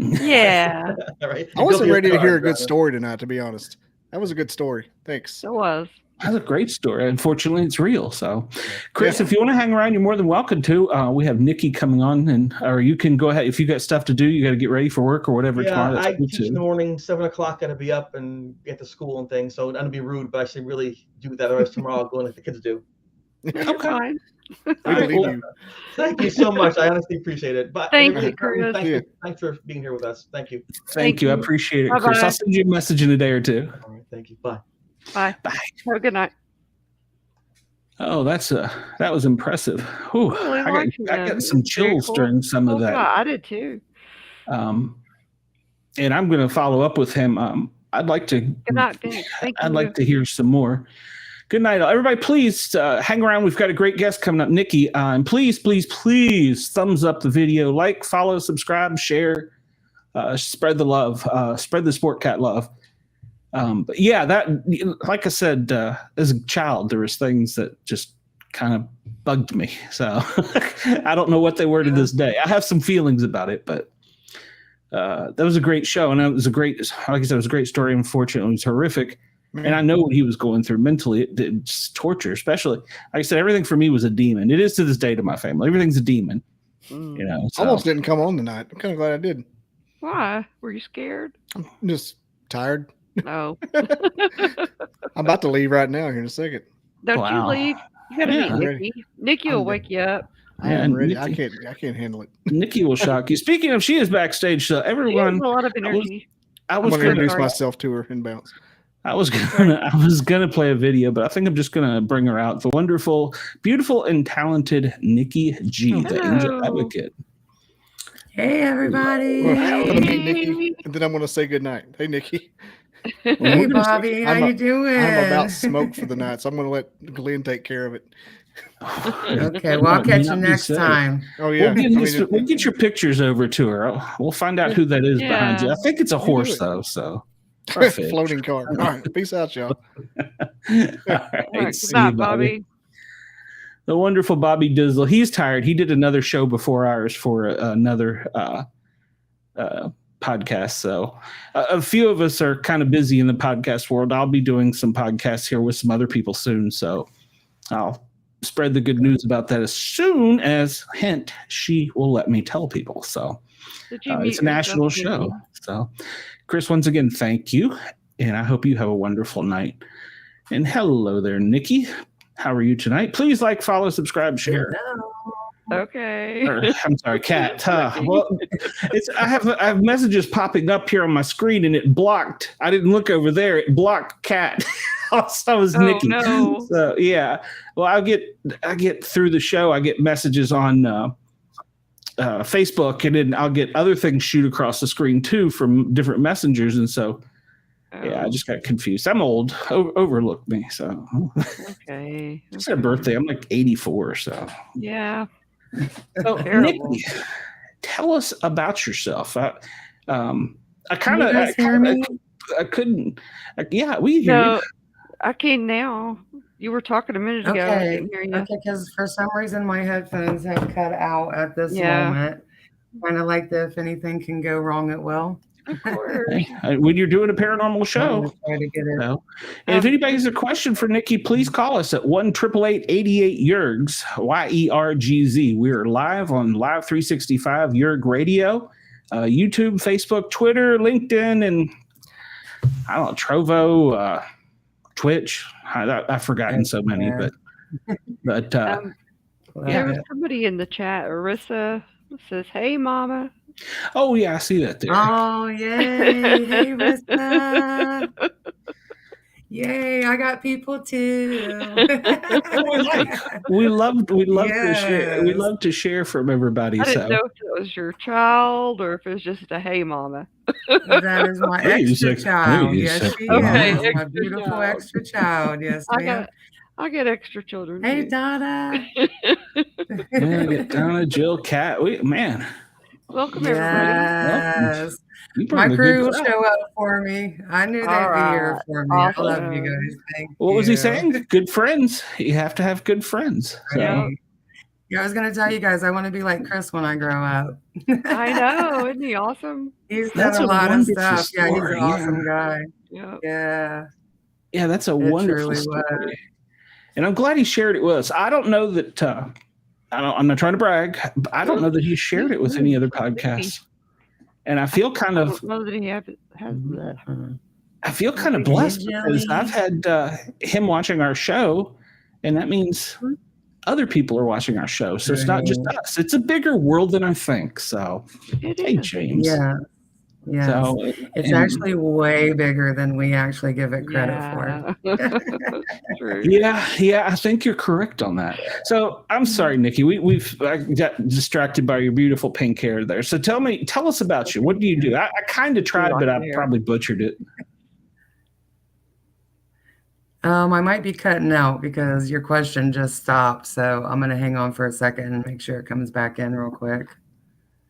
Yeah. All right. I wasn't ready to hear a good story tonight, to be honest. That was a good story. Thanks. It was. That's a great story. Unfortunately, it's real. So, Chris, if you want to hang around, you're more than welcome to. We have Nikki coming on, or you can go ahead. If you got stuff to do, you got to get ready for work or whatever tomorrow. I teach in the morning, 7 o'clock. Got to be up and get to school and things. So, not to be rude, but I should really do that. Otherwise, tomorrow I'll go like the kids do. Okay. Thank you so much. I honestly appreciate it. But Thank you, Chris. Thanks for being here with us. Thank you. Thank you. I appreciate it, Bye-bye. Chris. I'll send you a message in a day or two. All right. Thank you. Bye. Bye. Bye. Have a good night. Oh, that was impressive. Whew. I got some chills during some of that. Yeah, I did too. And I'm going to follow up with him. I'd like to. Good night, thanks. Thank you. I'd like to hear some more. Good night, everybody. Please hang around. We've got a great guest coming up, Nikki. And please, please, please, thumbs up the video, like, follow, subscribe, share, spread the love, spread the Sport Cat love. But yeah, that, like I said, as a child, there was things that just kind of bugged me. So I don't know what they were to this day. I have some feelings about it, but that was a great show, and it was like I said, it was a great story. Unfortunately, it was horrific. And I know what he was going through mentally. It's torture, especially. Like I said, everything for me was a demon. It is to this day to my family. Everything's a demon. So. Almost didn't come on tonight. I'm kind of glad I did. Why? Were you scared? I'm just tired. No. I'm about to leave right now here in a second. Don't you leave. You gotta meet Nikki. Nikki will wake you up. I am ready. I can't handle it. Nikki will shock you. Speaking of, she is backstage, so everyone. She has a lot of energy. I'm going to introduce myself to her in bounce. I was gonna play a video, but I think I'm just gonna bring her out. The wonderful, beautiful, and talented Nikki G, the Angel Advocate. Hey everybody! I'm gonna meet Nikki, and then I'm gonna say goodnight. Hey Nikki. Hey Bobby, how you doing? I'm about smoked for the night, so I'm gonna let Glenn take care of it. Okay, well I'll catch you next time. Oh yeah, we'll get your pictures over to her. We'll find out who that is behind you. I think it's a horse though, so. Perfect. Floating car. All right. Peace out, y'all. All right. See you, Bobby. The wonderful Bobby Dizzle. He's tired. He did another show before ours for another podcast. So a few of us are kind of busy in the podcast world. I'll be doing some podcasts here with some other people soon. So I'll spread the good news about that as soon as, hint, she will let me tell people. So it's a national show. So Chris, once again, thank you, and I hope you have a wonderful night. And hello there, Nikki. How are you tonight? Please like, follow, subscribe, share. Okay. Or, I'm sorry, cat. Well, I have messages popping up here on my screen, and it blocked. I didn't look over there. It blocked cat. So was Nikki. No. So yeah. Well, I get through the show. I get messages on Facebook, and then I'll get other things shoot across the screen too from different messengers, and so. Yeah, I just got confused. I'm old. Overlook me. So Okay. It's her birthday. I'm like 84. So Yeah. So Nikki, tell us about yourself. I couldn't. Yeah, we hear you. I can now. You were talking a minute ago. I Okay. didn't hear you. Okay, because for some reason my headphones have cut out at this moment. Kind of like the if anything can go wrong, it will. Of course. When you're doing a paranormal show. Try to get it. And if anybody has a question for Nikki, please call us at 1-888-88-YERGZ, YERGZ. We are live on Live 365 Yerg Radio, YouTube, Facebook, Twitter, LinkedIn, and I don't know, Trovo, Twitch. I've forgotten so many, but there was somebody in the chat. Arissa says, "Hey, Mama." Oh yeah, I see that there. Oh yay! Hey, Rissa. Yay! I got people too. we love to share. We love to share from everybody. I didn't know if it was your child or if it was just a "Hey, Mama." That is my extra child. Yes, she is. My beautiful extra child. Yes, ma'am. I get extra children. Hey, too. Donna. I get Donna, Jill, Kat. Man. Welcome, everybody. Yes. My crew will show up for me. I knew they'd be here for me. Awesome. I love you guys. Thank you. What was he saying? Good friends. You have to have good friends. So. Yeah, I was going to tell you guys, I want to be like Chris when I grow up. I know. Isn't he awesome? He's done a lot of stuff. Story. Yeah, he's an awesome guy. Yeah. Yeah, that's a wonderful story. And I'm glad he shared it with us. I don't know that... I'm not trying to brag, but I don't know that he shared it with any other podcasts. And I feel kind of. I feel kind of blessed because I've had him watching our show, and that means other people are watching our show. So it's not just us; it's a bigger world than I think. So, hey, James. Yeah. Yeah, so, it's actually way bigger than we actually give it credit for. Yeah, I think you're correct on that. So I'm sorry, Nikki, I got distracted by your beautiful pink hair there. So tell us about you. What do you do? I kind of tried, but I probably butchered it. I might be cutting out because your question just stopped. So I'm going to hang on for a second and make sure it comes back in real quick.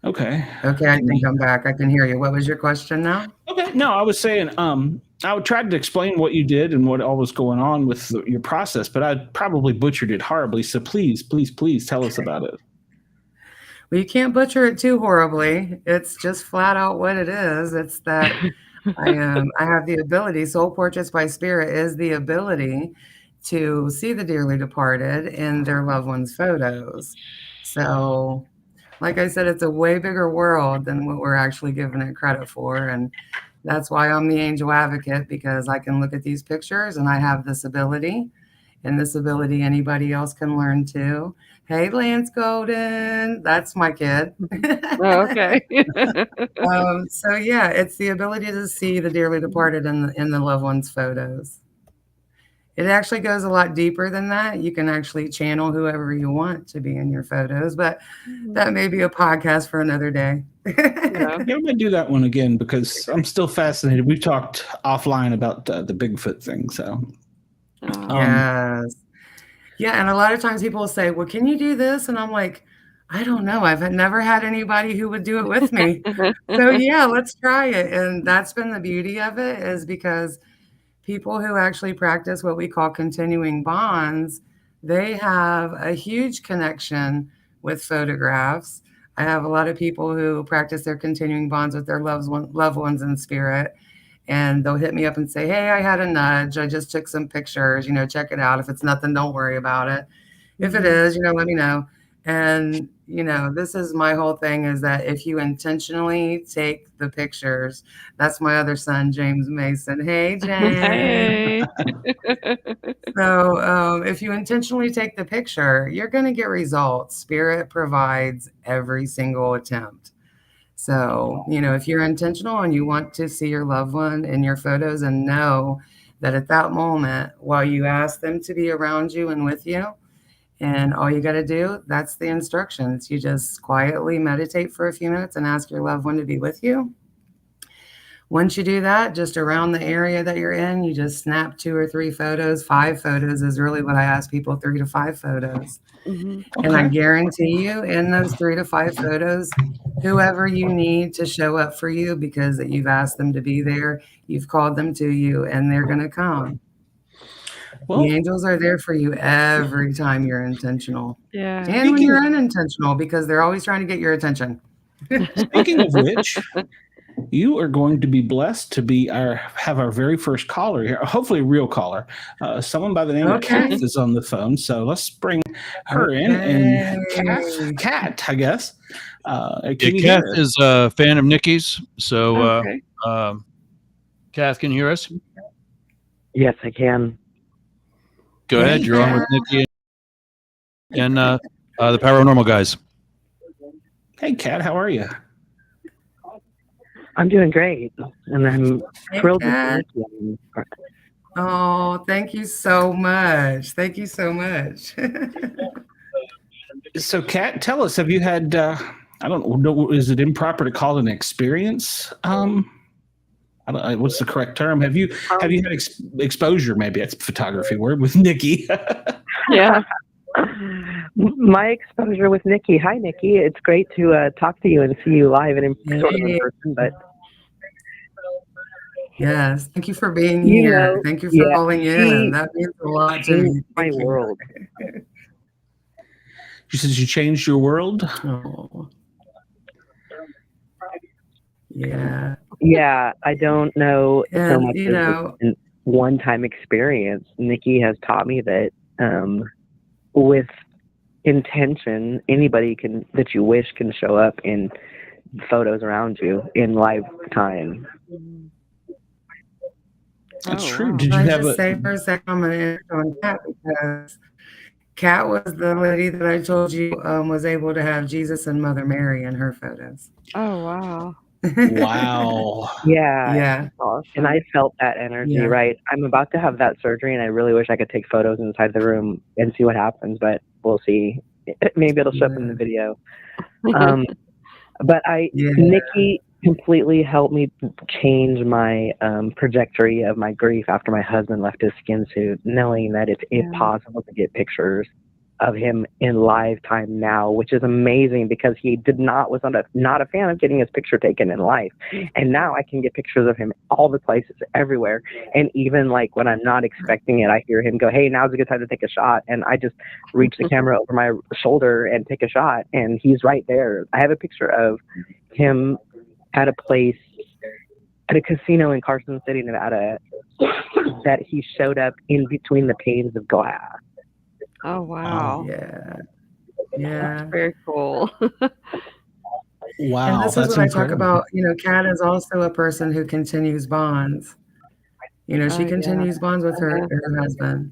Okay, I think I'm back. I can hear you. What was your question now? Okay. No, I was saying I would try to explain what you did and what all was going on with your process, but I probably butchered it horribly. So please tell us about it. Well, you can't butcher it too horribly. It's just flat out what it is. It's that I have the ability. Soul Portraits by Spirit is the ability to see the dearly departed in their loved ones' photos. So, like I said, it's a way bigger world than what we're actually giving it credit for. And that's why I'm the angel advocate, because I can look at these pictures and I have this ability, and this ability anybody else can learn too. Hey, Lance Golden, that's my kid. Oh, okay. So yeah, it's the ability to see the dearly departed in the loved ones' photos. It actually goes a lot deeper than that. You can actually channel whoever you want to be in your photos, but that may be a podcast for another day. Yeah, we're gonna do that one again because I'm still fascinated. We've talked offline about the Bigfoot thing, so yes, yeah. And a lot of times people will say, "Well, can you do this?" And I'm like, I don't know. I've never had anybody who would do it with me. So yeah, let's try it. And that's been the beauty of it, is because people who actually practice what we call continuing bonds, they have a huge connection with photographs. I have a lot of people who practice their continuing bonds with their loved ones in spirit, and they'll hit me up and say, "Hey, I had a nudge. I just took some pictures, check it out. If it's nothing, don't worry about it. If it is, let me know." And, this is my whole thing, is that if you intentionally take the pictures, that's my other son, James Mason. Hey, James. Hey. So if you intentionally take the picture, you're going to get results. Spirit provides every single attempt. So, if you're intentional and you want to see your loved one in your photos, and know that at that moment, while you ask them to be around you and with you, and all you got to do, that's the instructions. You just quietly meditate for a few minutes and ask your loved one to be with you. Once you do that, just around the area that you're in, you just snap 2 or 3 photos. 5 photos is really what I ask people, 3 to 5 photos. Mhm. And I guarantee you, in those 3 to 5 photos, whoever you need to show up for you because that you've asked them to be there, you've called them to you, and they're going to come. Well, the angels are there for you every time you're intentional. Yeah. And when you're unintentional, because they're always trying to get your attention. Speaking of which, you are going to be blessed to have our very first caller here, hopefully a real caller. Someone by the name of Kath is on the phone, so let's bring her in. And Kat, I guess. Kath is a fan of Nikki's, so Kath, can you hear us? Yes, I can. Go ahead. You're on with Nikki and the Paranormal Guys. Hey, Kat, how are you? I'm doing great, and I'm thrilled Kat. to meet you. Oh, thank you so much. Thank you so much. So, Kat, tell us, have you had, I don't know, is it improper to call it an experience? What's the correct term? Have you had exposure? Maybe that's a photography word with Nikki. Yeah. My exposure with Nikki. Hi, Nikki. It's great to talk to you and see you live and in person. But yes, thank you for being here. Thank you for calling in. That means a lot to me. My world. She says you changed your world. Oh. Yeah. Yeah, I don't know so much And, as a one-time experience. Nikki has taught me that with intention, anybody that you wish can show up in photos around you in lifetime. That's Oh, true. wow. Did you I have just say for a second, I'm going to answer on Kat, because Kat was the lady that I told you was able to have Jesus and Mother Mary in her photos. Oh, wow. Wow. Yeah. Awesome. And I felt that energy, right? I'm about to have that surgery, and I really wish I could take photos inside the room and see what happens, but we'll see. Maybe it'll show up in the video. But Nikki completely helped me change my trajectory of my grief after my husband left his skin suit, knowing that it's impossible to get pictures of him in lifetime now, which is amazing, because he was not a fan of getting his picture taken in life. And now I can get pictures of him all the places, everywhere. And even like when I'm not expecting it, I hear him go, "Hey, now's a good time to take a shot." And I just reach the camera over my shoulder and take a shot, and he's right there. I have a picture of him at a place, at a casino in Carson City, Nevada, that he showed up in between the panes of glass. Oh, wow. Yeah. That's very cool. Wow. And this is what I talk about. Kat is also a person who continues bonds. She continues bonds with her husband.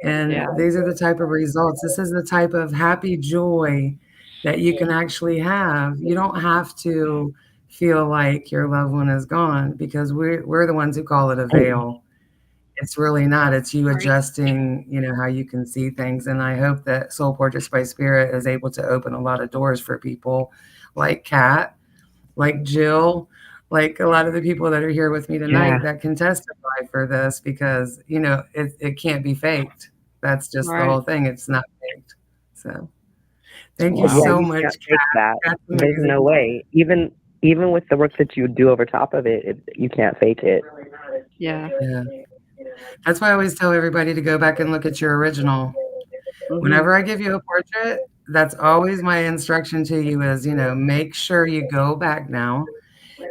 And these are the type of results. This is the type of happy joy that you can actually have. You don't have to feel like your loved one is gone, because we're the ones who call it a veil. It's really not. It's you adjusting, how you can see things. And I hope that Soul Portraits by Spirit is able to open a lot of doors for people like Kat, like Jill, like a lot of the people that are here with me tonight that can testify for this, because, it can't be faked. That's just the whole thing. It's not faked. So thank you so much, Kat. There's no way. Even with the work that you do over top of it, you can't fake it. Yeah. That's why I always tell everybody to go back and look at your original. Mm-hmm. Whenever I give you a portrait, that's always my instruction to you is, make sure you go back now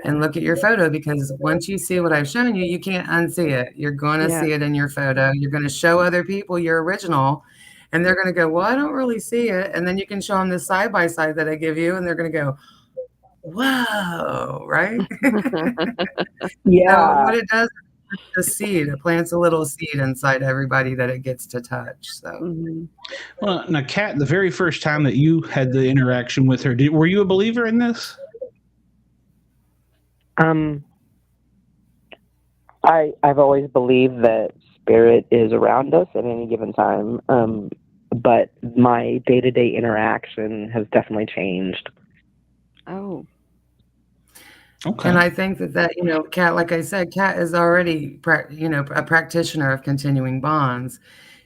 and look at your photo, because once you see what I've shown you, you can't unsee it. You're going to see it in your photo. You're going to show other people your original, And they're going to go, well, I don't really see it. And then you can show them the side by side that I give you, and they're going to go, whoa, right? Yeah. So what it does is the seed. It plants a little seed inside everybody that it gets to touch. So, well, now, Kat, the very first time that you had the interaction with her, were you a believer in this? I've always believed that spirit is around us at any given time. But my day-to-day interaction has definitely changed. Oh. Okay. And I think that, you know, Kat, like I said, Kat is already, a practitioner of continuing bonds.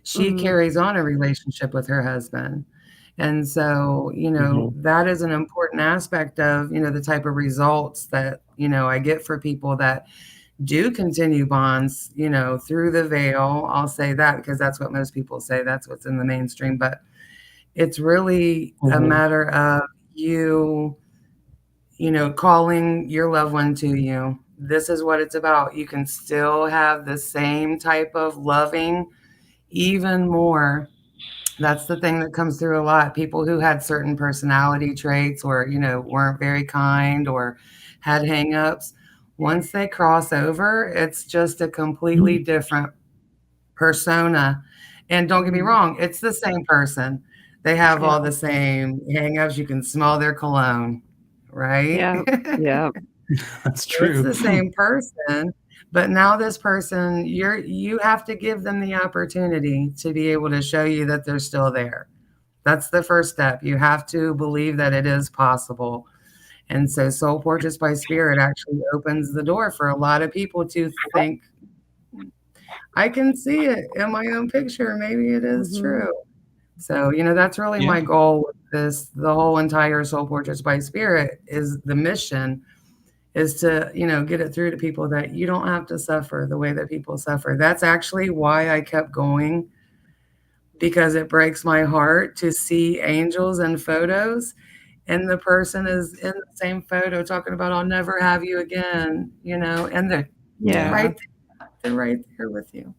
She carries on a relationship with her husband. And so, you know, that is an important aspect of, you know, the type of results that, you know, I get for people that do continue bonds, you know, through the veil. I'll say that because that's what most people say. That's what's in the mainstream. But it's really a matter of you know, calling your loved one to you. This is what it's about. You can still have the same type of loving, even more. That's the thing that comes through a lot. People who had certain personality traits or, you know, weren't very kind or had hangups, once they cross over, it's just a completely different persona. And don't get me wrong, it's the same person. They have all the same hangups. You can smell their cologne, right? Yeah. That's true. It's the same person, but now this person, you have to give them the opportunity to be able to show you that they're still there. That's the first step. You have to believe that it is possible. And so Soul Portraits by Spirit actually opens the door for a lot of people to think, I can see it in my own picture. Maybe it is true. So, you know, that's really my goal with this. The whole entire Soul Portraits by Spirit is the mission is to, you know, get it through to people that you don't have to suffer the way that people suffer. That's actually why I kept going, because it breaks my heart to see angels and photos and the person is in the same photo talking about, I'll never have you again, you know, and they're right there with you.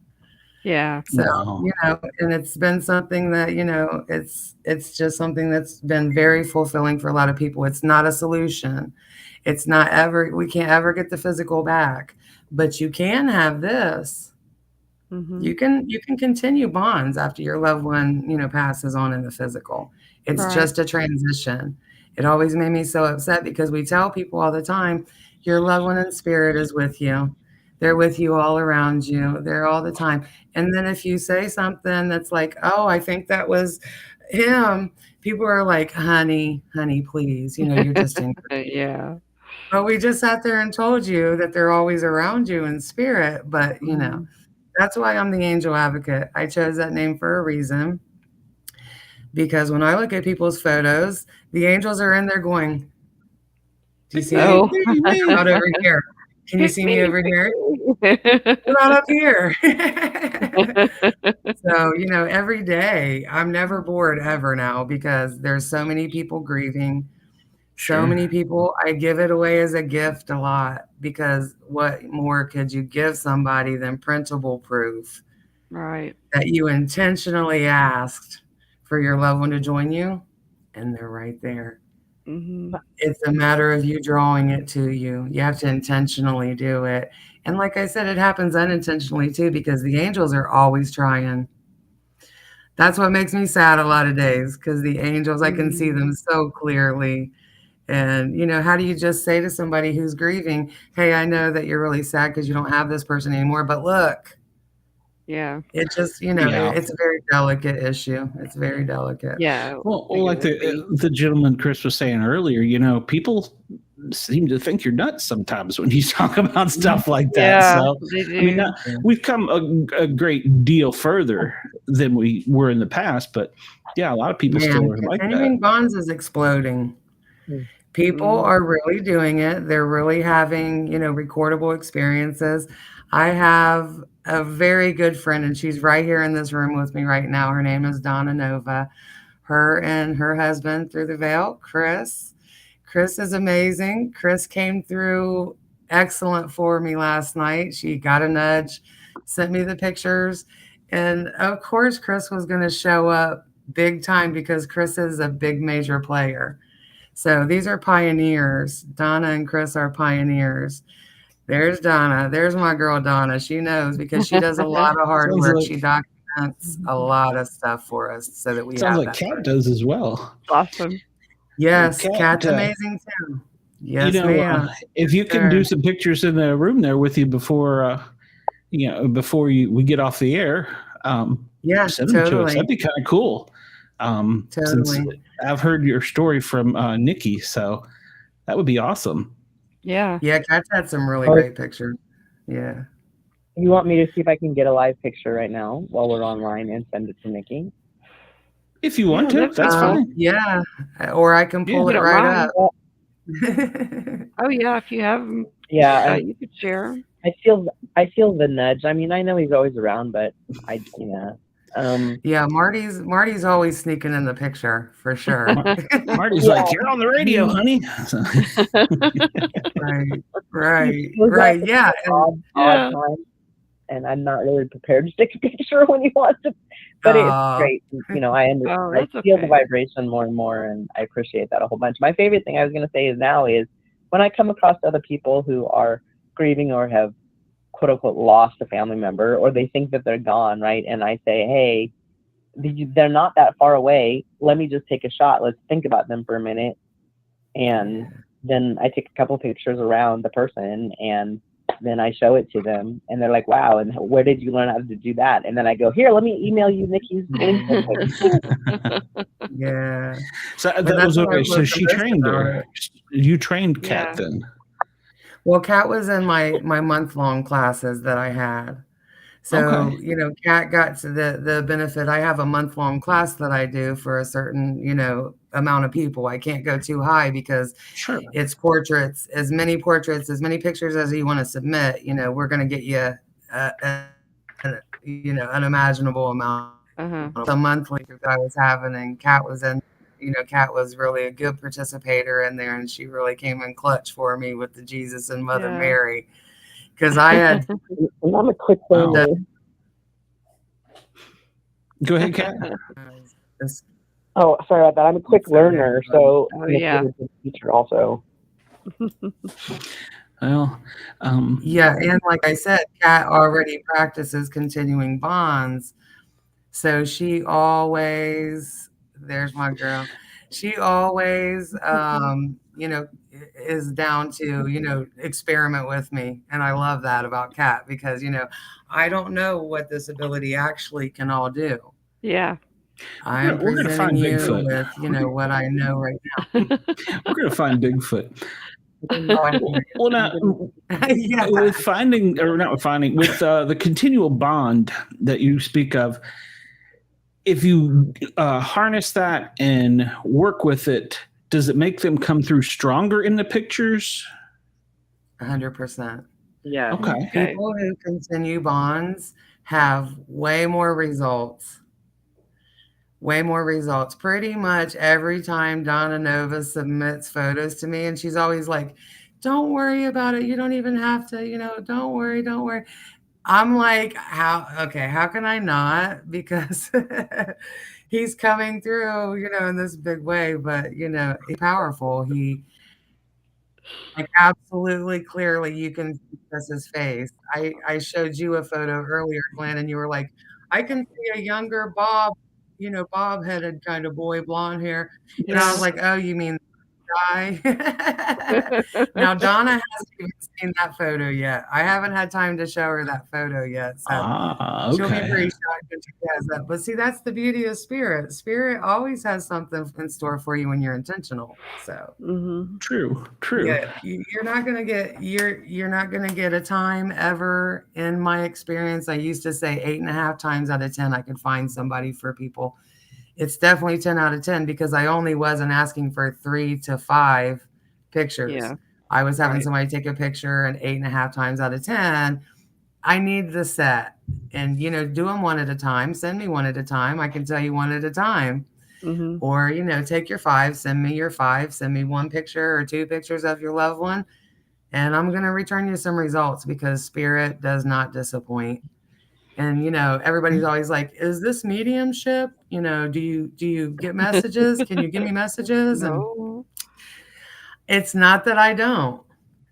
Yeah. So, you know, and it's been something that, you know, it's just something that's been very fulfilling for a lot of people. It's not a solution. It's not ever, we can't ever get the physical back, but you can have this. You can continue bonds after your loved one, you know, passes on in the physical. It's just a transition. It always made me so upset because we tell people all the time, your loved one in spirit is with you. They're with you all around you. They're all the time. And then if you say something that's like, oh, I think that was him, people are like, honey, please, you know, you're just in. Yeah. But we just sat there and told you that they're always around you in spirit. But, you know, that's why I'm the angel advocate. I chose that name for a reason. Because when I look at people's photos, the angels are in there going, do you see me? Not over here. Can you see me over here? Not up here. So, you know, every day I'm never bored ever now because there's so many people grieving. So many people, I give it away as a gift a lot because what more could you give somebody than printable proof? Right. That you intentionally asked for your loved one to join you and they're right there. It's a matter of you drawing it to you. You have to intentionally do it. And like I said, it happens unintentionally too, because the angels are always trying. That's what makes me sad a lot of days, because the angels, I can see them so clearly. And, you know, how do you just say to somebody who's grieving, hey, I know that you're really sad because you don't have this person anymore, but look. Yeah. It just, you know, it's a very delicate issue. It's very delicate. Yeah. Well, like the gentleman Chris was saying earlier, you know, people seem to think you're nuts sometimes when you talk about stuff like that. So, I mean, we've come a great deal further than we were in the past, but yeah, a lot of people still are like that. Continuing bonds is exploding. People are really doing it. They're really having, you know, recordable experiences. I have a very good friend, and she's right here in this room with me right now. Her name is Donna Nova. Her and her husband through the veil, Chris. Chris is amazing. Chris came through excellent for me last night. She got a nudge, sent me the pictures, And of course, Chris was going to show up big time because Chris is a big major player. So these are pioneers. Donna and Chris are pioneers. There's Donna. There's my girl Donna. She knows because she does a lot of hard work. She documents a lot of stuff for us so that we sounds have like that. Kat does as well. Awesome. Yes, Kat's amazing too. Yes, ma'am. If you can do some pictures in the room there with you before, before we get off the air, yeah, send them to us. That'd be kind of cool. Since I've heard your story from Nikki, so that would be awesome. Yeah. Yeah, Kat's had some really great pictures. Yeah. You want me to see if I can get a live picture right now while we're online and send it to Nikki? If you want to, that's fine. Yeah, or I can pull it right up. Oh yeah, if you have them, you could share them. I feel the nudge. I mean, I know he's always around, but yeah, Marty's always sneaking in the picture for sure. Marty's like, you're on the radio, honey. right. Yeah. And I'm not really prepared to take a picture when he wants to, but it's great. I understand. I feel the vibration more and more, and I appreciate that a whole bunch. My favorite thing I was going to say is when I come across other people who are grieving or have quote unquote lost a family member, or they think that they're gone, right? And I say, hey, they're not that far away. Let me just take a shot. Let's think about them for a minute. And then I take a couple pictures around the person, and then I show it to them, and they're like, wow, and where did you learn how to do that? And then I go, here, let me email you Nikki's link. Yeah. So that was okay. So she trained her. You trained Kat then? Well, Kat was in my month-long classes that I had. So, Kat got to the benefit. I have a month-long class that I do for a certain, amount of people. I can't go too high because it's portraits, as many pictures as you want to submit. We're going to get you, an unimaginable amount. The monthly that I was having, and Kat was in. Kat was really a good participator in there, and she really came in clutch for me with the Jesus and Mother Mary, because I had. I'm a quick learner. Go ahead, Kat. Oh, sorry about that. I'm a quick learner, so I'm a good teacher also. Well, and like I said, Kat already practices continuing bonds, so she always. There's my girl. She always, is down to, experiment with me. And I love that about Kat because, I don't know what this ability actually can all do. Yeah. I'm presenting you with, what I know right now. We're going to find Bigfoot. Well, now, with the continual bond that you speak of, if you harness that and work with it, does it make them come through stronger in the pictures? 100%. Yeah. Okay. People who continue bonds have way more results. Pretty much every time Donna Nova submits photos to me, and she's always like, don't worry about it. You don't even have to, don't worry. I'm like, how can I not? Because he's coming through, in this big way, but, he's powerful. He, absolutely clearly, you can see his face. I showed you a photo earlier, Glenn, and you were like, I can see a younger Bob, bob-headed kind of boy, blonde hair. And I was like, oh, you mean guy? Now Donna hasn't even seen that photo yet. I haven't had time to show her that photo yet, so she'll be pretty shocked when she has that. But see, that's the beauty of spirit. Spirit always has something in store for you when you're intentional. So true. Yeah, you're not gonna get a time ever. In my experience, I used to say 8.5 times out of 10 I could find somebody for people. It's definitely 10 out of 10 because I only wasn't asking for 3 to 5 pictures. Yeah. I was having somebody take a picture, and 8.5 times out of 10, I need the set. And, do them one at a time. Send me one at a time. I can tell you one at a time. Or, take your 5, send me your 5, send me 1 picture or 2 pictures of your loved one. And I'm going to return you some results because spirit does not disappoint. And, you know, everybody's always like, is this mediumship? You know, do you get messages? Can you give me messages? No. And it's not that I don't.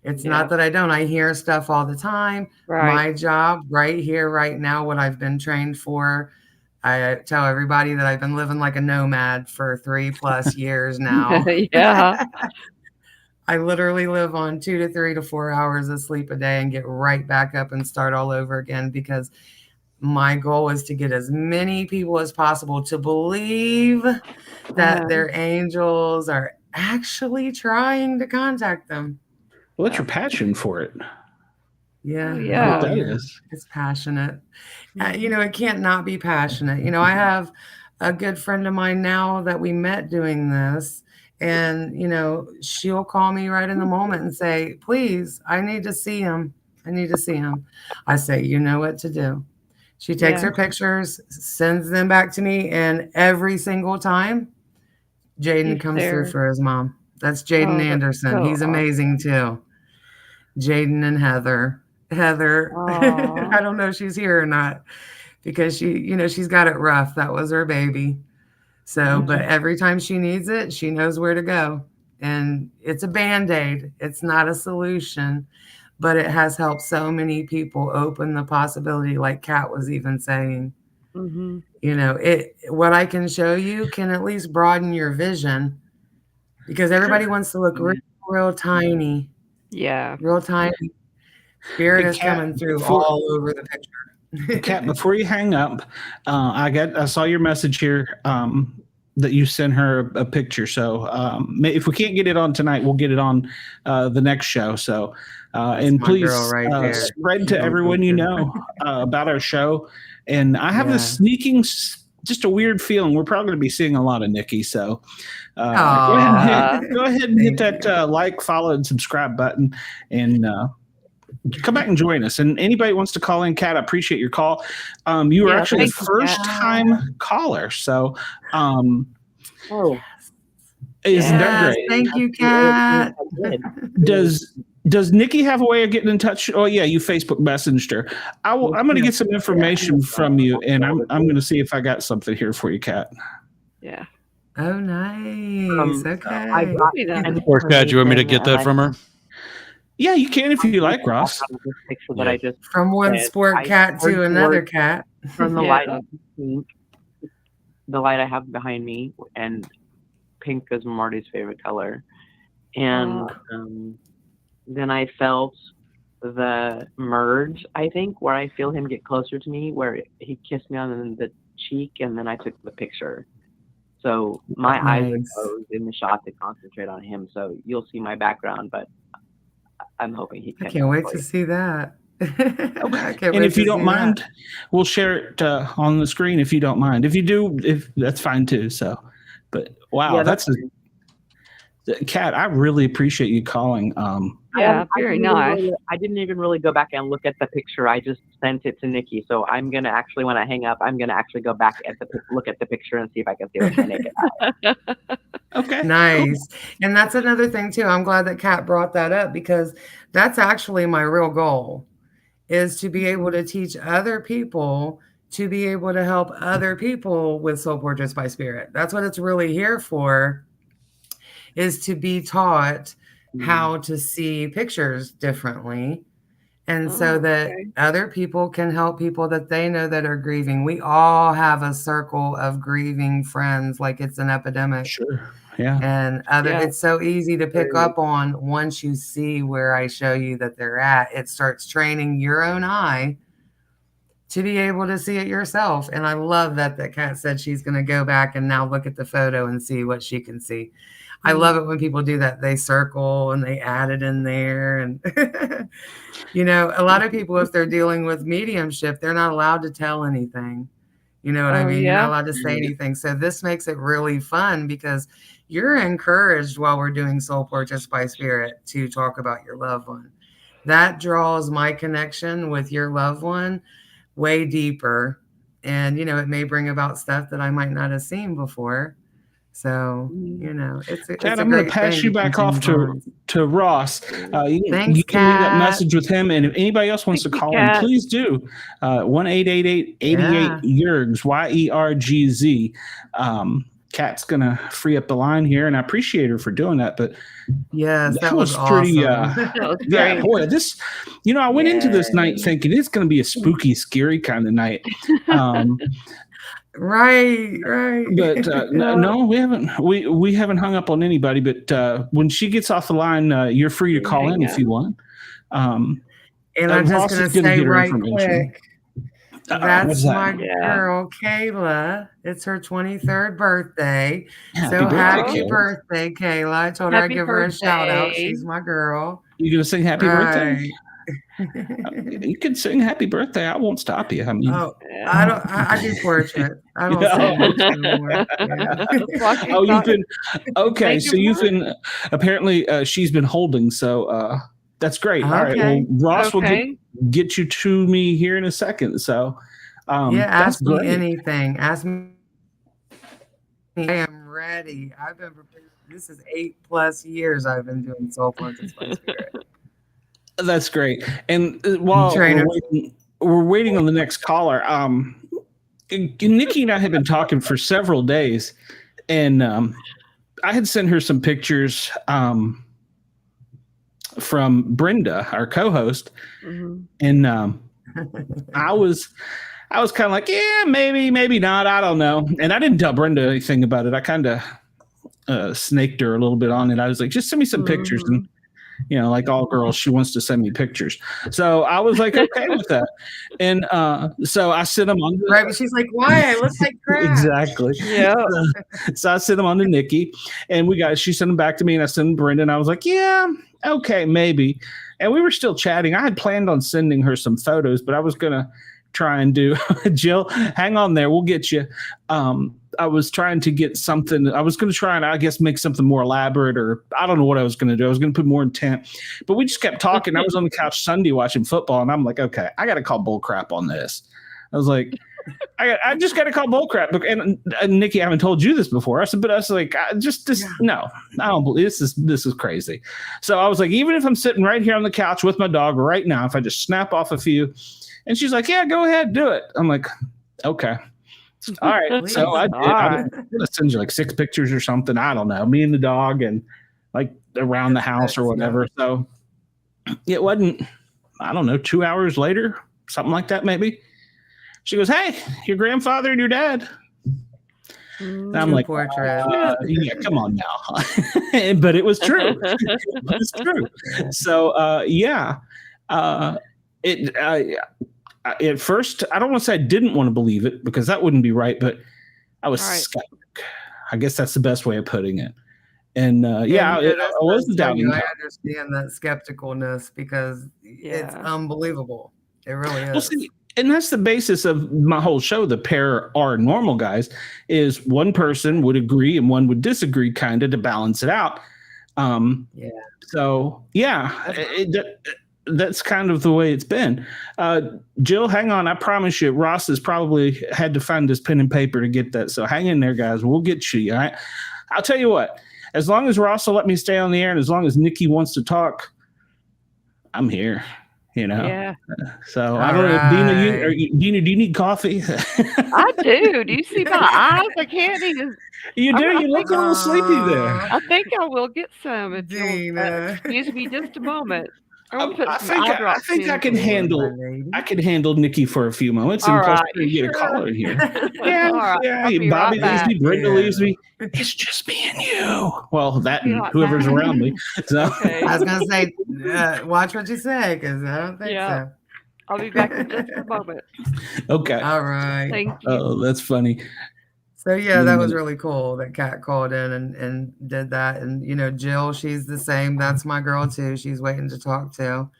It's not that I don't. I hear stuff all the time. Right. My job right here, right now, what I've been trained for, I tell everybody that I've been living like a nomad for 3+ years now. Yeah. I literally live on 2 to 3 to 4 hours of sleep a day and get right back up and start all over again, because my goal is to get as many people as possible to believe that their angels are actually trying to contact them. What's your passion for it? Yeah. Yeah. What that is. It's passionate. You know, it can't not be passionate. You know, I have a good friend of mine now that we met doing this, and, you know, she'll call me right in the moment and say, please, I need to see him. I need to see him. I say, you know what to do. She takes her pictures, sends them back to me, and every single time, Jaden comes through for his mom. That's Jaden Anderson. So He's amazing too. Jaden and Heather. I don't know if she's here or not, because she, you know, she's got it rough. That was her baby. So, but every time she needs it, she knows where to go. And it's a Band-Aid. It's not a solution, but it has helped so many people open the possibility, like Kat was even saying. Mm-hmm. You know, what I can show you can at least broaden your vision, because everybody wants to look real tiny. Yeah. Real tiny. Spirit is Kat, coming through all over the picture. Kat, before you hang up, I saw your message here that you sent her a picture. So if we can't get it on tonight, we'll get it on the next show. So and please spread to everyone you know about our show. And I have this sneaking, just a weird feeling we're probably going to be seeing a lot of Nikki. So go ahead and hit that like, follow, and subscribe button, and come back and join us. And anybody wants to call in, Kat, I appreciate your call. You were actually the first time caller. So isn't that great? Thank you, Kat. Does Nikki have a way of getting in touch? Oh yeah, you Facebook messaged her. I'm going to get some information from you, and I'm going to see if I got something here for you, Kat. Yeah. Oh, nice. Okay. Of course, Kat, you want me to get that from her? Yeah, you can if you like, Ross. From one sport cat to another cat. From the light of pink, the light I have behind me, and pink is Marty's favorite color. And then I felt the merge, I think, where I feel him get closer to me, where he kissed me on the cheek, and then I took the picture. So my eyes are closed in the shot to concentrate on him. So you'll see my background, but I'm hoping he can. I can't wait to see that. And if you don't mind, we'll share it on the screen if you don't mind. If you do, that's fine too. So, but wow, that's Kat, I really appreciate you calling. Very nice. I didn't even really go back and look at the picture. I just sent it to Nikki. So I'm gonna actually, when I hang up, I'm gonna actually go back and look at the picture and see if I can see what I make it out. Okay. Nice. Cool. And that's another thing too. I'm glad that Kat brought that up, because that's actually my real goal, is to be able to teach other people to be able to help other people with Soul Portraits by Spirit. That's what it's really here for, is to be taught how to see pictures differently. And so that other people can help people that they know that are grieving. We all have a circle of grieving friends, like it's an epidemic. Sure. Yeah. And it's so easy to pick up on once you see where I show you that they're at. It starts training your own eye to be able to see it yourself. And I love that Kat said she's going to go back and now look at the photo and see what she can see. I love it when people do that. They circle and they add it in there. And, you know, a lot of people, if they're dealing with mediumship, they're not allowed to tell anything. You know what I mean? You're not allowed to say anything. So this makes it really fun, because you're encouraged while we're doing Soul Portraits by Spirit to talk about your loved one. That draws my connection with your loved one way deeper. And, you know, it may bring about stuff that I might not have seen before. So, it's Kat, a I'm going great to pass thing you back off to Ross. Thanks, you can leave that Kat. message with him, and if anybody else wants to call in, please do. 1-888-88-YERGZ, YERGZ. Kat's going to free up the line here, and I appreciate her for doing that. But yes, that was pretty. Awesome. That was yeah, great. boy, this. I went into this night thinking it's going to be a spooky, scary kind of night. Right. But no, we haven't. We haven't hung up on anybody. But when she gets off the line, you're free to call in if you want. And I'm just going to say right quick. That's my girl, Kayla. It's her 23rd birthday. Happy birthday, Kayla. I told her I'd give her a shout out. She's my girl. You going to sing happy birthday? You can sing happy birthday. I won't stop you. I mean, I do portrait. I don't sing much anymore. Oh, you've been okay. So you've been apparently she's been holding. So that's great. Okay. All right. Well, Ross will get you to me here in a second. So ask me anything. Ask me. I am ready. I've been prepared. This is 8+ years I've been doing soul portraits by spirit. That's great. And while we're waiting on the next caller, Nikki and I have been talking for several days, and I had sent her some pictures from Brenda, our co-host, and I was kind of like, yeah, maybe not, I don't know. And I didn't tell Brenda anything about it. I kind of snaked her a little bit on it. I was like, just send me some pictures, and like all girls, she wants to send me pictures. So I was like, okay with that. And so I sent them on. Right, but she's like, why? I look like crap. Exactly. Yeah. So I sent them on to Nikki, and she sent them back to me, and I sent them to Brenda, and I was like, yeah, okay, maybe. And we were still chatting. I had planned on sending her some photos, but I was going to try and do Jill, hang on there. We'll get you. I was trying to get something. I was going to try and I guess make something more elaborate, or I don't know what I was going to do. I was going to put more intent, but we just kept talking. I was on the couch Sunday watching football, and I'm like, okay, I got to call bull crap on this. I was like, I just got to call bull crap. And Nikki, I haven't told you this before. I said, but I was like, no, I don't believe this is crazy. So I was like, even if I'm sitting right here on the couch with my dog right now, if I just snap off a few, and she's like, yeah, go ahead, do it. I'm like, okay. All right. So I did. I'm going to send you like 6 pictures or something. I don't know. Me and the dog, and like around the house or whatever. So it wasn't, I don't know, 2 hours later, something like that maybe. She goes, hey, your grandfather and your dad. And I'm like, yeah, come on now. But it was true. It was true. So at first, I don't want to say I didn't want to believe it, because that wouldn't be right, but I was skeptic. I guess that's the best way of putting it. And I wasn't doubting. I understand that skepticalness, because it's unbelievable. It really is. Well, see, and that's the basis of my whole show, the Paranormal Guys, is one person would agree and one would disagree, kind of, to balance it out. So that's kind of the way it's been. Jill, hang on. I promise you, Ross has probably had to find his pen and paper to get that. So hang in there, guys. We'll get you. All right. I'll tell you what, as long as Ross will let me stay on the air, and as long as Nikki wants to talk, I'm here. Yeah. So I don't know, Dina, do you need coffee? I do. Do you see my eyes? I can't even. You do. You look a little sleepy there. I think I will get some. If Dina. Excuse me just a moment. I think I can handle Nikki for a few moments, and plus we get a caller in here. Bobby leaves me, Brenda leaves me. It's just me and you. Well, that and whoever's around me. So I was gonna say, watch what you say, because I don't think so. I'll be back in just a moment. Okay. All right. Thank you. Oh, that's funny. So that was really cool that Kat called in and did that. And Jill, she's the same. That's my girl too. She's waiting to talk to.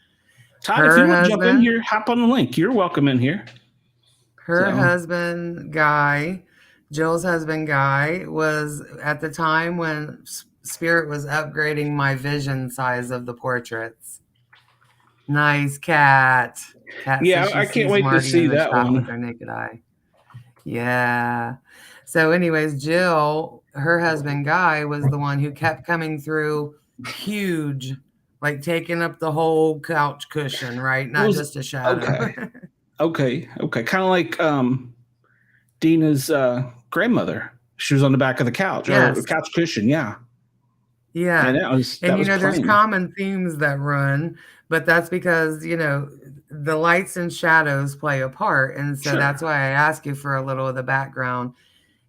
Todd, if you want to jump in here, hop on the link. You're welcome in here. Her husband, Guy, Jill's husband, Guy, was at the time when Spirit was upgrading my vision size of the portraits. Nice, Kat. Yeah, I can't wait to see that one with her naked eye. Yeah. So, anyways, Jill, her husband Guy, was the one who kept coming through huge, like taking up the whole couch cushion, right? Not just a shadow. Okay. Kind of like Dina's grandmother. She was on the back of the couch, or couch cushion. Yeah. Yeah. And that was there's common themes that run, but that's because, the lights and shadows play a part. And so that's why I ask you for a little of the background.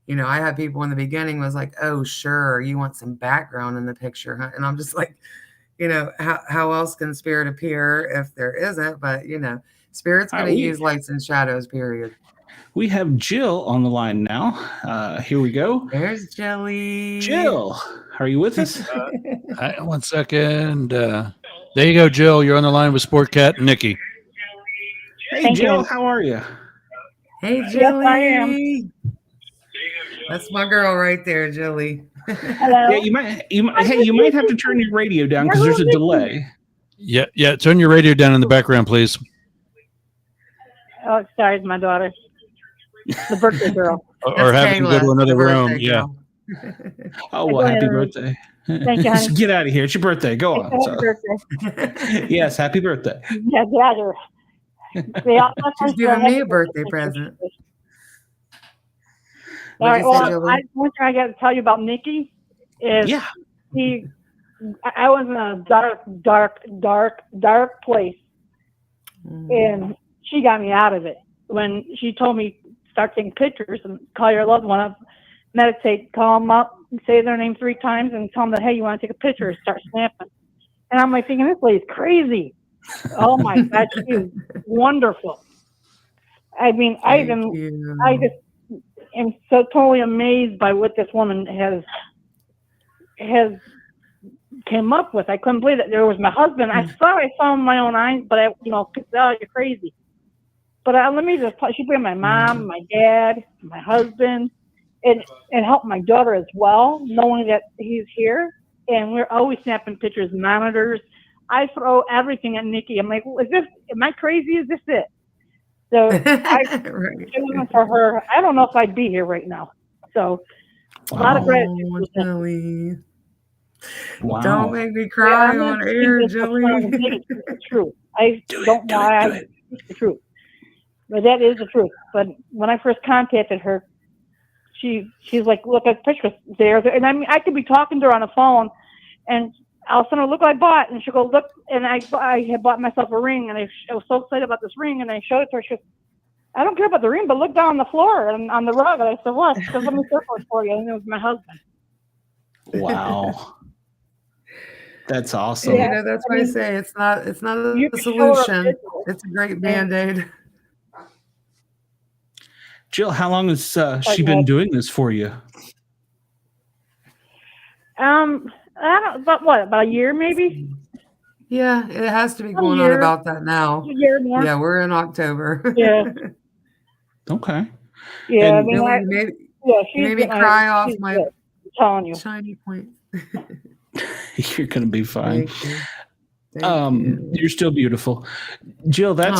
I had people in the beginning was like, oh, sure, you want some background in the picture, huh? And I'm just like, how else can spirit appear if there isn't? But, spirit's going to use lights and shadows, period. We have Jill on the line now. Here we go. There's Jelly. Jill, are you with us? 1 second. There you go, Jill. You're on the line with Sport Cat and Nikki. Hey, Thank Jill, you. How are you? Hey, Jelly. Yes, I am. That's my girl right there, Jelly. Hello. Yeah, you might have to turn your radio down because there's a delay. Yeah. Turn your radio down in the background, please. Oh, sorry, it's my daughter. The birthday girl. Or having to go to another room. Yeah. Oh, well, happy birthday. Thank you, honey. Get out of here. It's your birthday. Go on. Happy birthday. Yes, happy birthday. Yeah, get out of here. She's giving me a birthday present. All right, well, one thing I got to tell you about Nikki is I was in a dark place, and she got me out of it when she told me start taking pictures and call your loved one up, meditate, call them up, say their name 3 times, and tell them that, hey, you want to take a picture, start snapping. And I'm like thinking, this lady's crazy. Oh my God, she's wonderful. I mean, I just am so totally amazed by what this woman has came up with. I couldn't believe it. There was my husband. I saw him with my own eyes, but you're crazy. But let me just, she bring my mom, my dad, my husband, and help my daughter as well, knowing that he's here. And we're always snapping pictures, monitors. I throw everything at Nikki. I'm like, am I crazy? Is this it? So for her, I don't know if I'd be here right now. So a lot of gratitude. Wow. Don't make me cry on air, Jelly. It's the truth. I don't know why. It's the truth. But that is the truth. But when I first contacted her, she's like, look at the pictures there. And I mean, I could be talking to her on the phone, and I'll send her, look what I bought. And she'll go, look. And I had bought myself a ring, and I was so excited about this ring, and I showed it to her. She goes, I don't care about the ring, but look down on the floor and on the rug. And I said, what? She goes, let me circle it for you. And it was my husband. Wow. That's awesome. Yeah, that's why I say it's not a solution. It's a great Band-Aid. Jill, how long has she been doing this for you? About a year maybe? Yeah, it has to be going on about that now. A year more. Yeah, we're in October. Yeah. Okay. Yeah, and I mean, she made me cry off my shiny point. You're gonna be fine. You're still beautiful, Jill. That's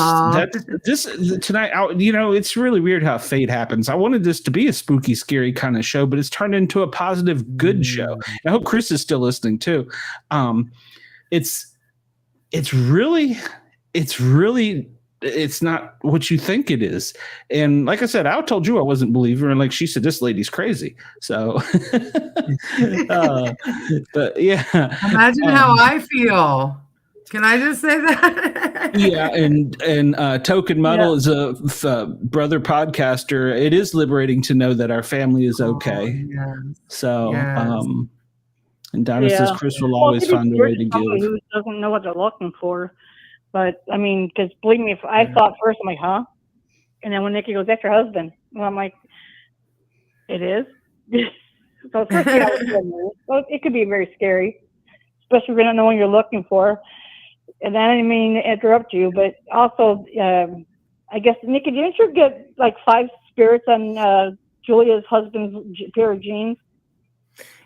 this tonight. It's really weird how fate happens. I wanted this to be a spooky, scary kind of show, but it's turned into a positive, good show. I hope Chris is still listening too. It's not what you think it is. And like I said, I told you I wasn't a believer, and like she said, this lady's crazy. So, but yeah. Imagine how I feel. Can I just say that? Yeah, and Token Muddle is a brother podcaster. It is liberating to know that our family is okay. So, and Donna says Chris will always find a way to give. Who doesn't know what they're looking for. But, I mean, because believe me, if I thought first, I'm like, huh? And then when Nikki goes, that's your husband. And I'm like, it is? So first thing I was doing, it could be very scary, especially if you don't know what you're looking for. And then I didn't mean to interrupt you, but also, I guess, Nikki, didn't you get like 5 spirits on Julia's husband's pair of jeans?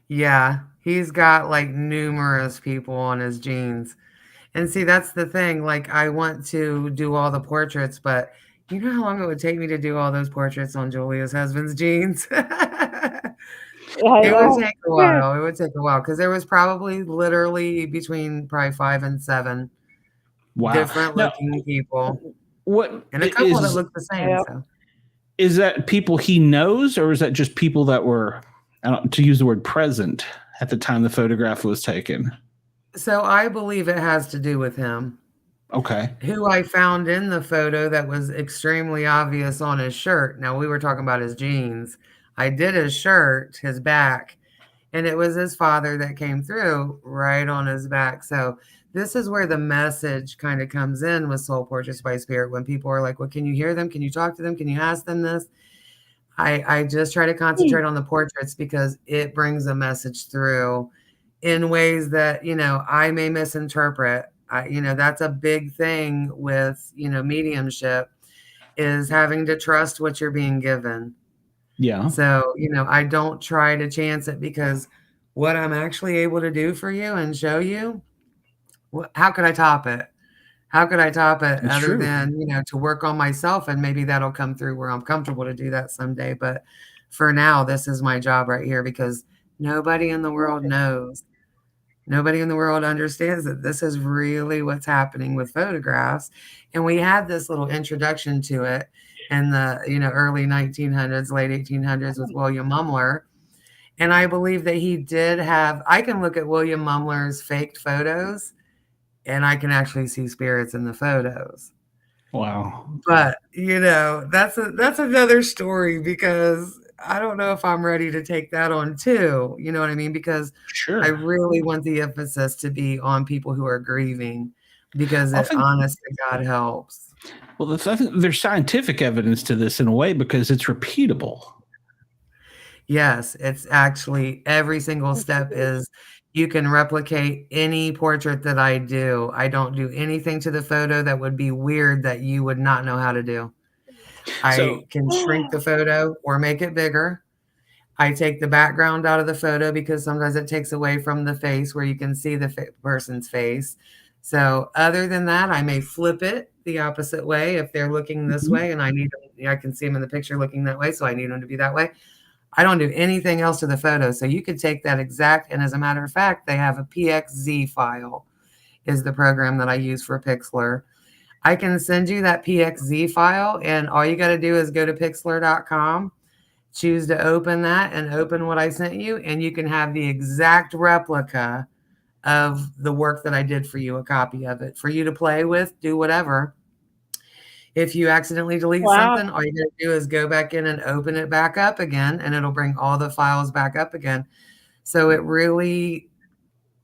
Yeah, he's got like numerous people on his jeans. And see, that's the thing. Like, I want to do all the portraits, but You know how long it would take me to do all those portraits on Julia's husband's jeans? It would take a while. It would take a while because there was probably literally between 5 and 7 different looking people. What and a couple that look the same. So. Is that people he knows, or is that just people that were, to use the word, present at the time the photograph was taken? So I believe it has to do with him. Okay. Who I found in the photo that was extremely obvious on his shirt. Now, we were talking about his jeans. I did his shirt, his back, and it was his father that came through right on his back. So this is where the message kind of comes in with Soul Portraits by Spirit. When people are like, well, can you hear them? Can you talk to them? Can you ask them this? I just try to concentrate on the portraits because it brings a message through in ways that, I may misinterpret. That's a big thing with, mediumship, is having to trust what you're being given. Yeah. So, I don't try to chance it, because what I'm actually able to do for you and show you, how could I top it? How could I top it other than, to work on myself, and maybe that'll come through where I'm comfortable to do that someday. But for now, this is my job right here, because nobody in the world knows. Nobody in the world understands that this is really what's happening with photographs. And we had this little introduction to it in the, early 1900s, late 1800s with William Mumler. And I believe that he did have, I can look at William Mumler's faked photos and I can actually see spirits in the photos. Wow. But, that's another story, because I don't know if I'm ready to take that on too. You know what I mean? Because I really want the emphasis to be on people who are grieving, because it honest to God helps. Well, I think there's scientific evidence to this in a way, because it's repeatable. Yes, it's actually every single step is you can replicate any portrait that I do. I don't do anything to the photo that would be weird that you would not know how to do. I can shrink the photo or make it bigger. I take the background out of the photo, because sometimes it takes away from the face where you can see the person's face. So other than that, I may flip it the opposite way if they're looking this way, and I can see them in the picture looking that way, so I need them to be that way. I don't do anything else to the photo. So you could take that exact, and as a matter of fact, they have a PXZ file is the program that I use for Pixlr. I can send you that PXZ file, and all you got to do is go to pixlr.com, choose to open that, and open what I sent you, and you can have the exact replica of the work that I did for you, a copy of it for you to play with, do whatever. If you accidentally delete something, all you got to do is go back in and open it back up again, and it'll bring all the files back up again. So it really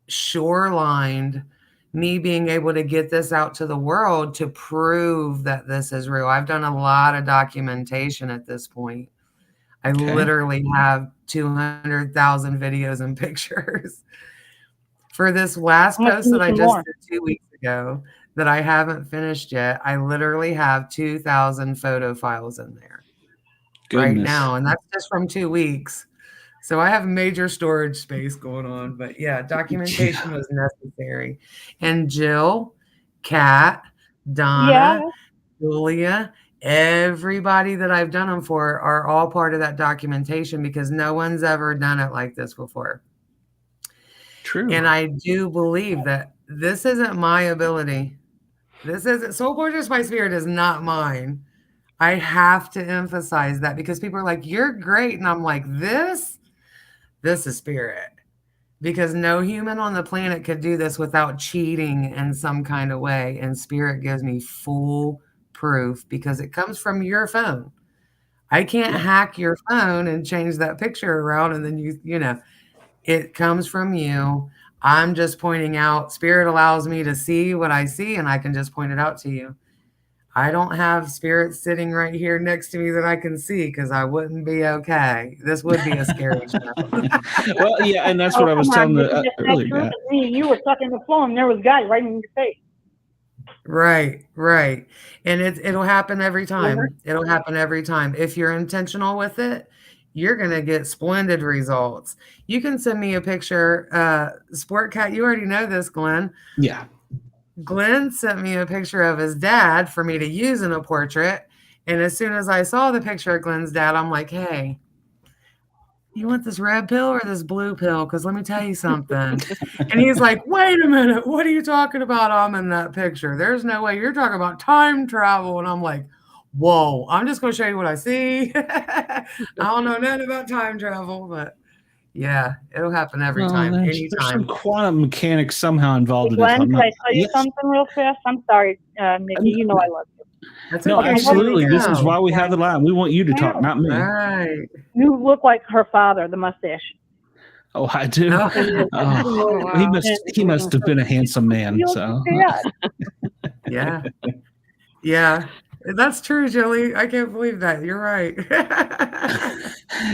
shorelined me being able to get this out to the world to prove that this is real. I've done a lot of documentation at this point. I literally have 200,000 videos and pictures. For this last post that I just did 2 weeks ago that I haven't finished yet, I literally have 2,000 photo files in there right now. And that's just from 2 weeks. So I have major storage space going on. But yeah, documentation was necessary. And Jill, Kat, Donna, Julia, everybody that I've done them for are all part of that documentation, because no one's ever done it like this before. True. And I do believe that this isn't my ability. This isn't Soul Portraits by Spirit is not mine. I have to emphasize that, because people are like, you're great. And I'm like, this is spirit, because no human on the planet could do this without cheating in some kind of way. And spirit gives me full proof, because it comes from your phone. I can't hack your phone and change that picture around. And then it comes from you. I'm just pointing out, spirit allows me to see what I see, and I can just point it out to you. I don't have spirit sitting right here next to me that I can see, because I wouldn't be okay. This would be a scary show. Well, yeah, and that's what I was telling the earlier. You were stuck in the phone, and there was a guy right in your face. Right. And it'll happen every time. It'll happen every time. If you're intentional with it, you're going to get splendid results. You can send me a picture. Sport Cat, you already know this, Glenn. Yeah. Glenn sent me a picture of his dad for me to use in a portrait. And as soon as I saw the picture of Glenn's dad, I'm like, hey, you want this red pill or this blue pill? Because let me tell you something. And he's like, wait a minute. What are you talking about? I'm in that picture. There's no way you're talking about time travel. And I'm like, whoa, I'm just going to show you what I see. I don't know nothing about time travel, but yeah, it'll happen every time, anytime. There's some quantum mechanics somehow involved in Glenn, this. can I tell you something real fast? I'm sorry, Nikki. You know I love you. That's no, okay. absolutely. This is why we have the line. We want you to talk, not me. Right. You look like her father, the mustache. Oh, I do. Oh, he must have been a handsome man. So yeah, yeah, that's true, Julie. I can't believe that. You're right.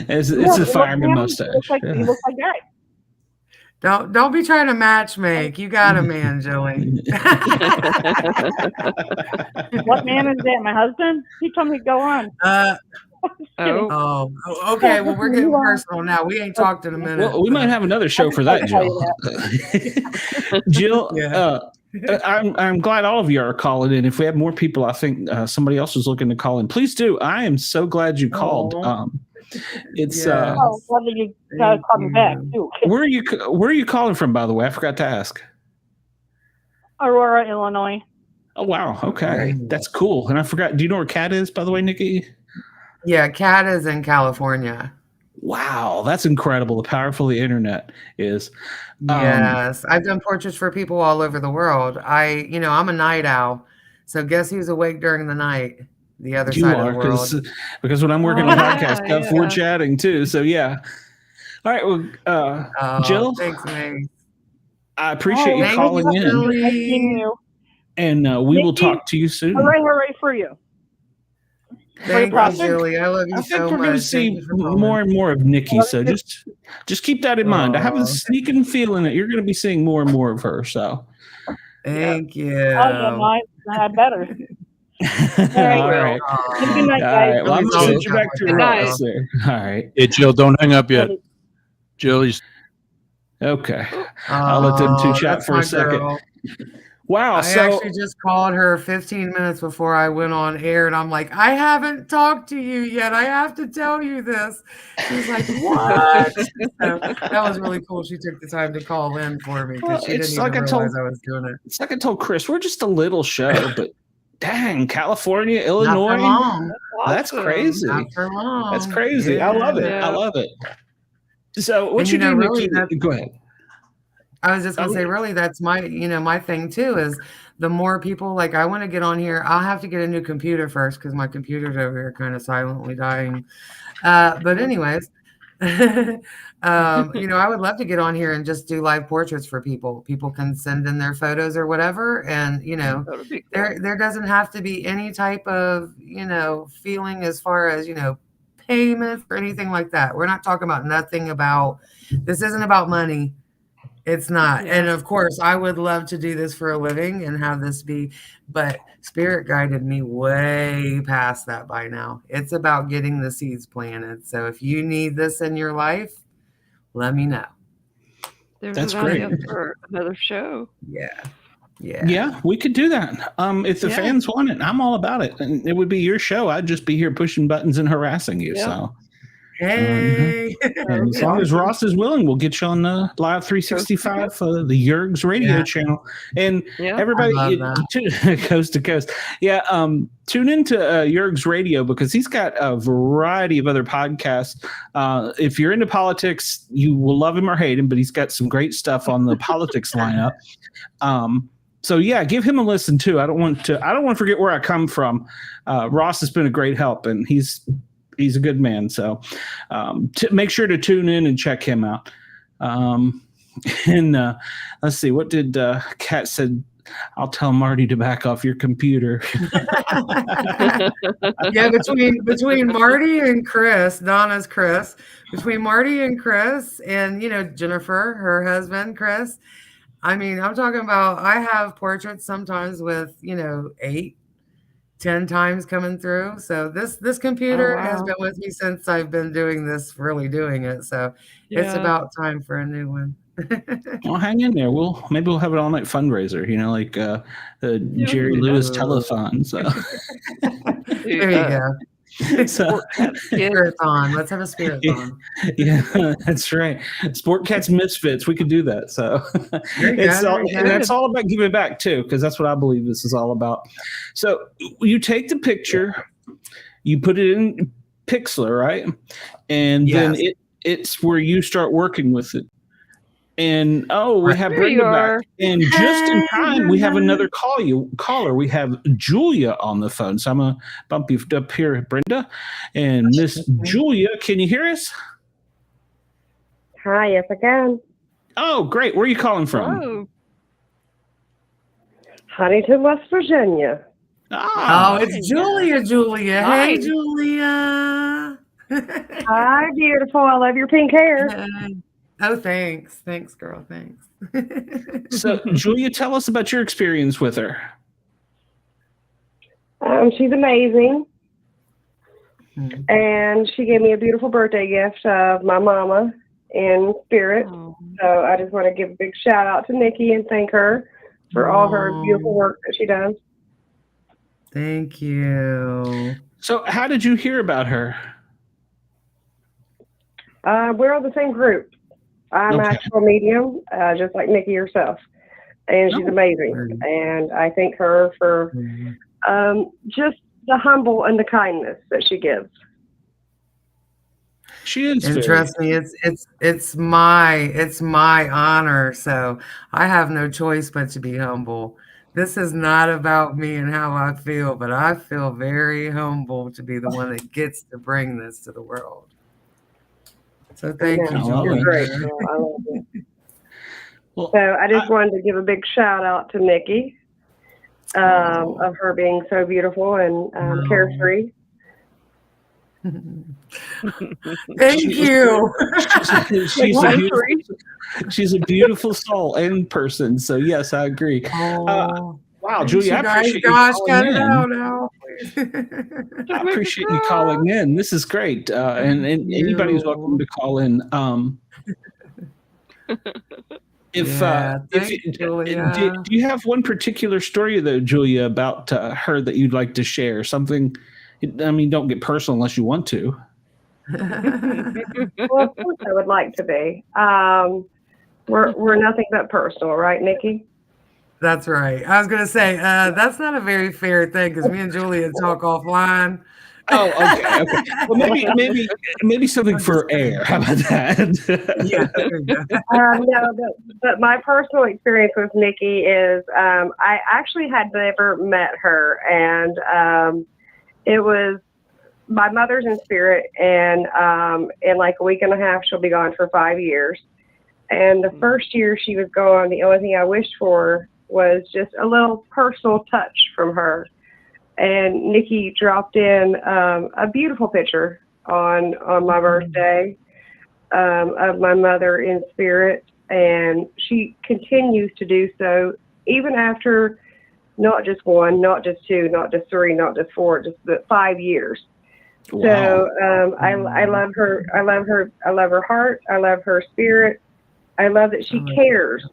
it's a fireman mustache. You look like Guyz. Don't be trying to match make. You got a man, Julie. What man is that? My husband? He told me to go on. Okay. Well, we're getting personal now. We ain't talked in a minute. Well, we might have another show for that, Jill. Jill, I'm glad all of you are calling in. If we have more people, I think somebody else is looking to call in. Please do. I am so glad you called. It's whether you call me back too. Where are you calling from, by the way? I forgot to ask. Aurora, Illinois. Oh wow, okay, that's cool. And I forgot. Do you know where Kat is, by the way, Nikki? Yeah, Kat is in California. Wow, that's incredible. The powerful the internet is. Yes, I've done portraits for people all over the world. I'm a night owl, so guess who's awake during the night? The other side of the world. Because when I'm working on podcast stuff, we're chatting too. So yeah. All right. Well, Jill, thanks, May. I appreciate you calling in. And we will talk to you soon. Hooray for you. Thank you, Julie. I love you so much. I think we're going to see more and more of Nikki. So just keep that in mind. I have a sneaking feeling that you're going to be seeing more and more of her. So thank you. I better. All right. Good night, guys. Well, I'm going to send you back to Ross there. All right. Hey, Jill, don't hang up yet. Jill's. Okay. I'll let them two chat for a second. Girl. Wow. I actually just called her 15 minutes before I went on air, and I'm like, I haven't talked to you yet. I have to tell you this. She's like, what? So that was really cool. She took the time to call in for me because she didn't even realize I was doing it. It's like I told Chris, we're just a little show, but dang, California, Illinois. That's crazy. That's crazy. Yeah. I love it. I love it. So what you do, really, go ahead. I was just gonna say, really, that's my, my thing too, is the more people, like, I want to get on here. I'll have to get a new computer first because my computer's over here kind of silently dying. But anyways, I would love to get on here and just do live portraits for people. People can send in their photos or whatever. And, there doesn't have to be any type of, feeling as far as, payments or anything like that. We're not talking about this isn't about money. It's not. And of course, I would love to do this for a living and have this be, but Spirit guided me way past that by now. It's about getting the seeds planted. So if you need this in your life, let me know. That's great. For another show. Yeah, we could do that. If the fans want it, I'm all about it. And it would be your show. I'd just be here pushing buttons and harassing you. So hey, and as long as Ross is willing, we'll get you on the Live 365 for the Guyz radio channel. And everybody, coast to coast. Yeah, tune into Guyz radio because he's got a variety of other podcasts. If you're into politics, you will love him or hate him, but he's got some great stuff on the politics lineup. So yeah, give him a listen too. I don't want to forget where I come from. Ross has been a great help, and he's a good man. So make sure to tune in and check him out. And let's see, what did Kat said? I'll tell Marty to back off your computer. Yeah, between Marty and Chris, Donna's Chris, between Marty and Chris and, Jennifer, her husband, Chris. I mean, I'm talking about, I have portraits sometimes with, 8, 10 times coming through. So this computer has been with me since I've been doing this, really doing it. So it's about time for a new one. Well, hang in there. Maybe we'll have an all-night fundraiser. Like the Jerry Lewis telethon. So there you go. So, Spirit-thon. Let's have a spirit-thon. Yeah, that's right. Sport Cats Misfits. We could do that. So and that's all about giving back too, because that's what I believe this is all about. So you take the picture, you put it in Pixlr, right? And then it's where you start working with it. And we have Brenda back. And just in time, we have another caller. We have Julia on the phone. So I'm gonna bump you up here, Brenda. And Miss Julia, can you hear us? Hi, yes I can. Oh, great. Where are you calling from? Oh. Huntington, West Virginia. Oh, it's Julia. Hi. Hey, Julia. Hi, beautiful. I love your pink hair. Oh, thanks. Thanks, girl. Thanks. So, Julia, tell us about your experience with her. She's amazing. And she gave me a beautiful birthday gift of my mama in spirit. So I just want to give a big shout out to Nikki and thank her for all her beautiful work that she does. Thank you. So how did you hear about her? We're on the same group. I'm an actual medium, just like Nikki herself. And she's amazing. And I thank her for just the humble and the kindness that she gives. She is. And trust me, it's my honor. So I have no choice but to be humble. This is not about me and how I feel, but I feel very humble to be the one that gets to bring this to the world. So thank you, Julia. You're great. I love it. So I just wanted to give a big shout out to Nikki of her being so beautiful and carefree. Thank you. She's a beautiful soul in person. So yes, I agree. Wow, Julia, I appreciate you calling in. I appreciate you calling in. This is great. And anybody's welcome to call in. Do you have one particular story though, Julia, about her that you'd like to share? Something, I mean, don't get personal unless you want to. Well, of course I would like to be. We're nothing but personal, right, Nikki? That's right. I was going to say, that's not a very fair thing because me and Julia talk offline. Oh, okay. Well, maybe something for air. How about that? No, but my personal experience with Nikki is I actually had never met her, and it was my mother's in spirit, and in like a week and a half, she'll be gone for 5 years. And the first year she was gone, the only thing I wished for was just a little personal touch from her. And Nikki dropped in a beautiful picture on my birthday of my mother in spirit. And she continues to do so even after not just one, not just two, not just three, not just four, just 5 years. Wow. So I love her. I love her. I love her heart. I love her spirit. I love that she cares,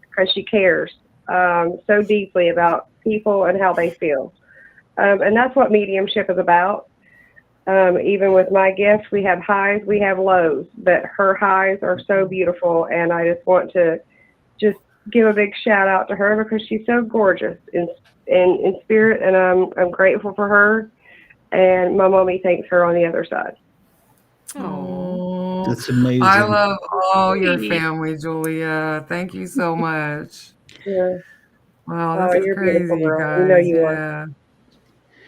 because she cares so deeply about people and how they feel. And that's what mediumship is about. Even with my gift, we have highs, we have lows, but her highs are so beautiful. And I just want to just give a big shout out to her because she's so gorgeous in spirit. And I'm grateful for her. And my mommy thanks her on the other side. Oh, that's amazing. I love all your family, Julia. Thank you so much. Yeah. Wow, that's crazy, you guys. You know you are.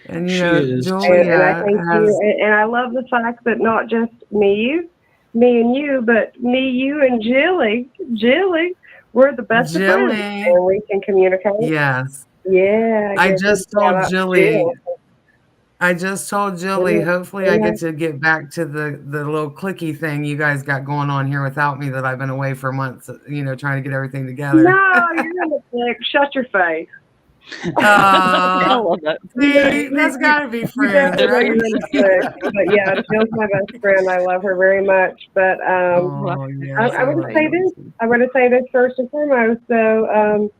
And you know, Julia, and I thank you. And I love the fact that not just me and you, but me, you, and Jilly, we're the best of friends, and we can communicate. Yes. Yeah. I just told Jilly. Hopefully I get back to the little clicky thing you guys got going on here without me, that I've been away for months, trying to get everything together. No, you're in the click. Shut your face. I love that. See, that's got to be friends, right? But yeah, Jill's my best friend. I love her very much. But I want to say this. I want to say this first and foremost. So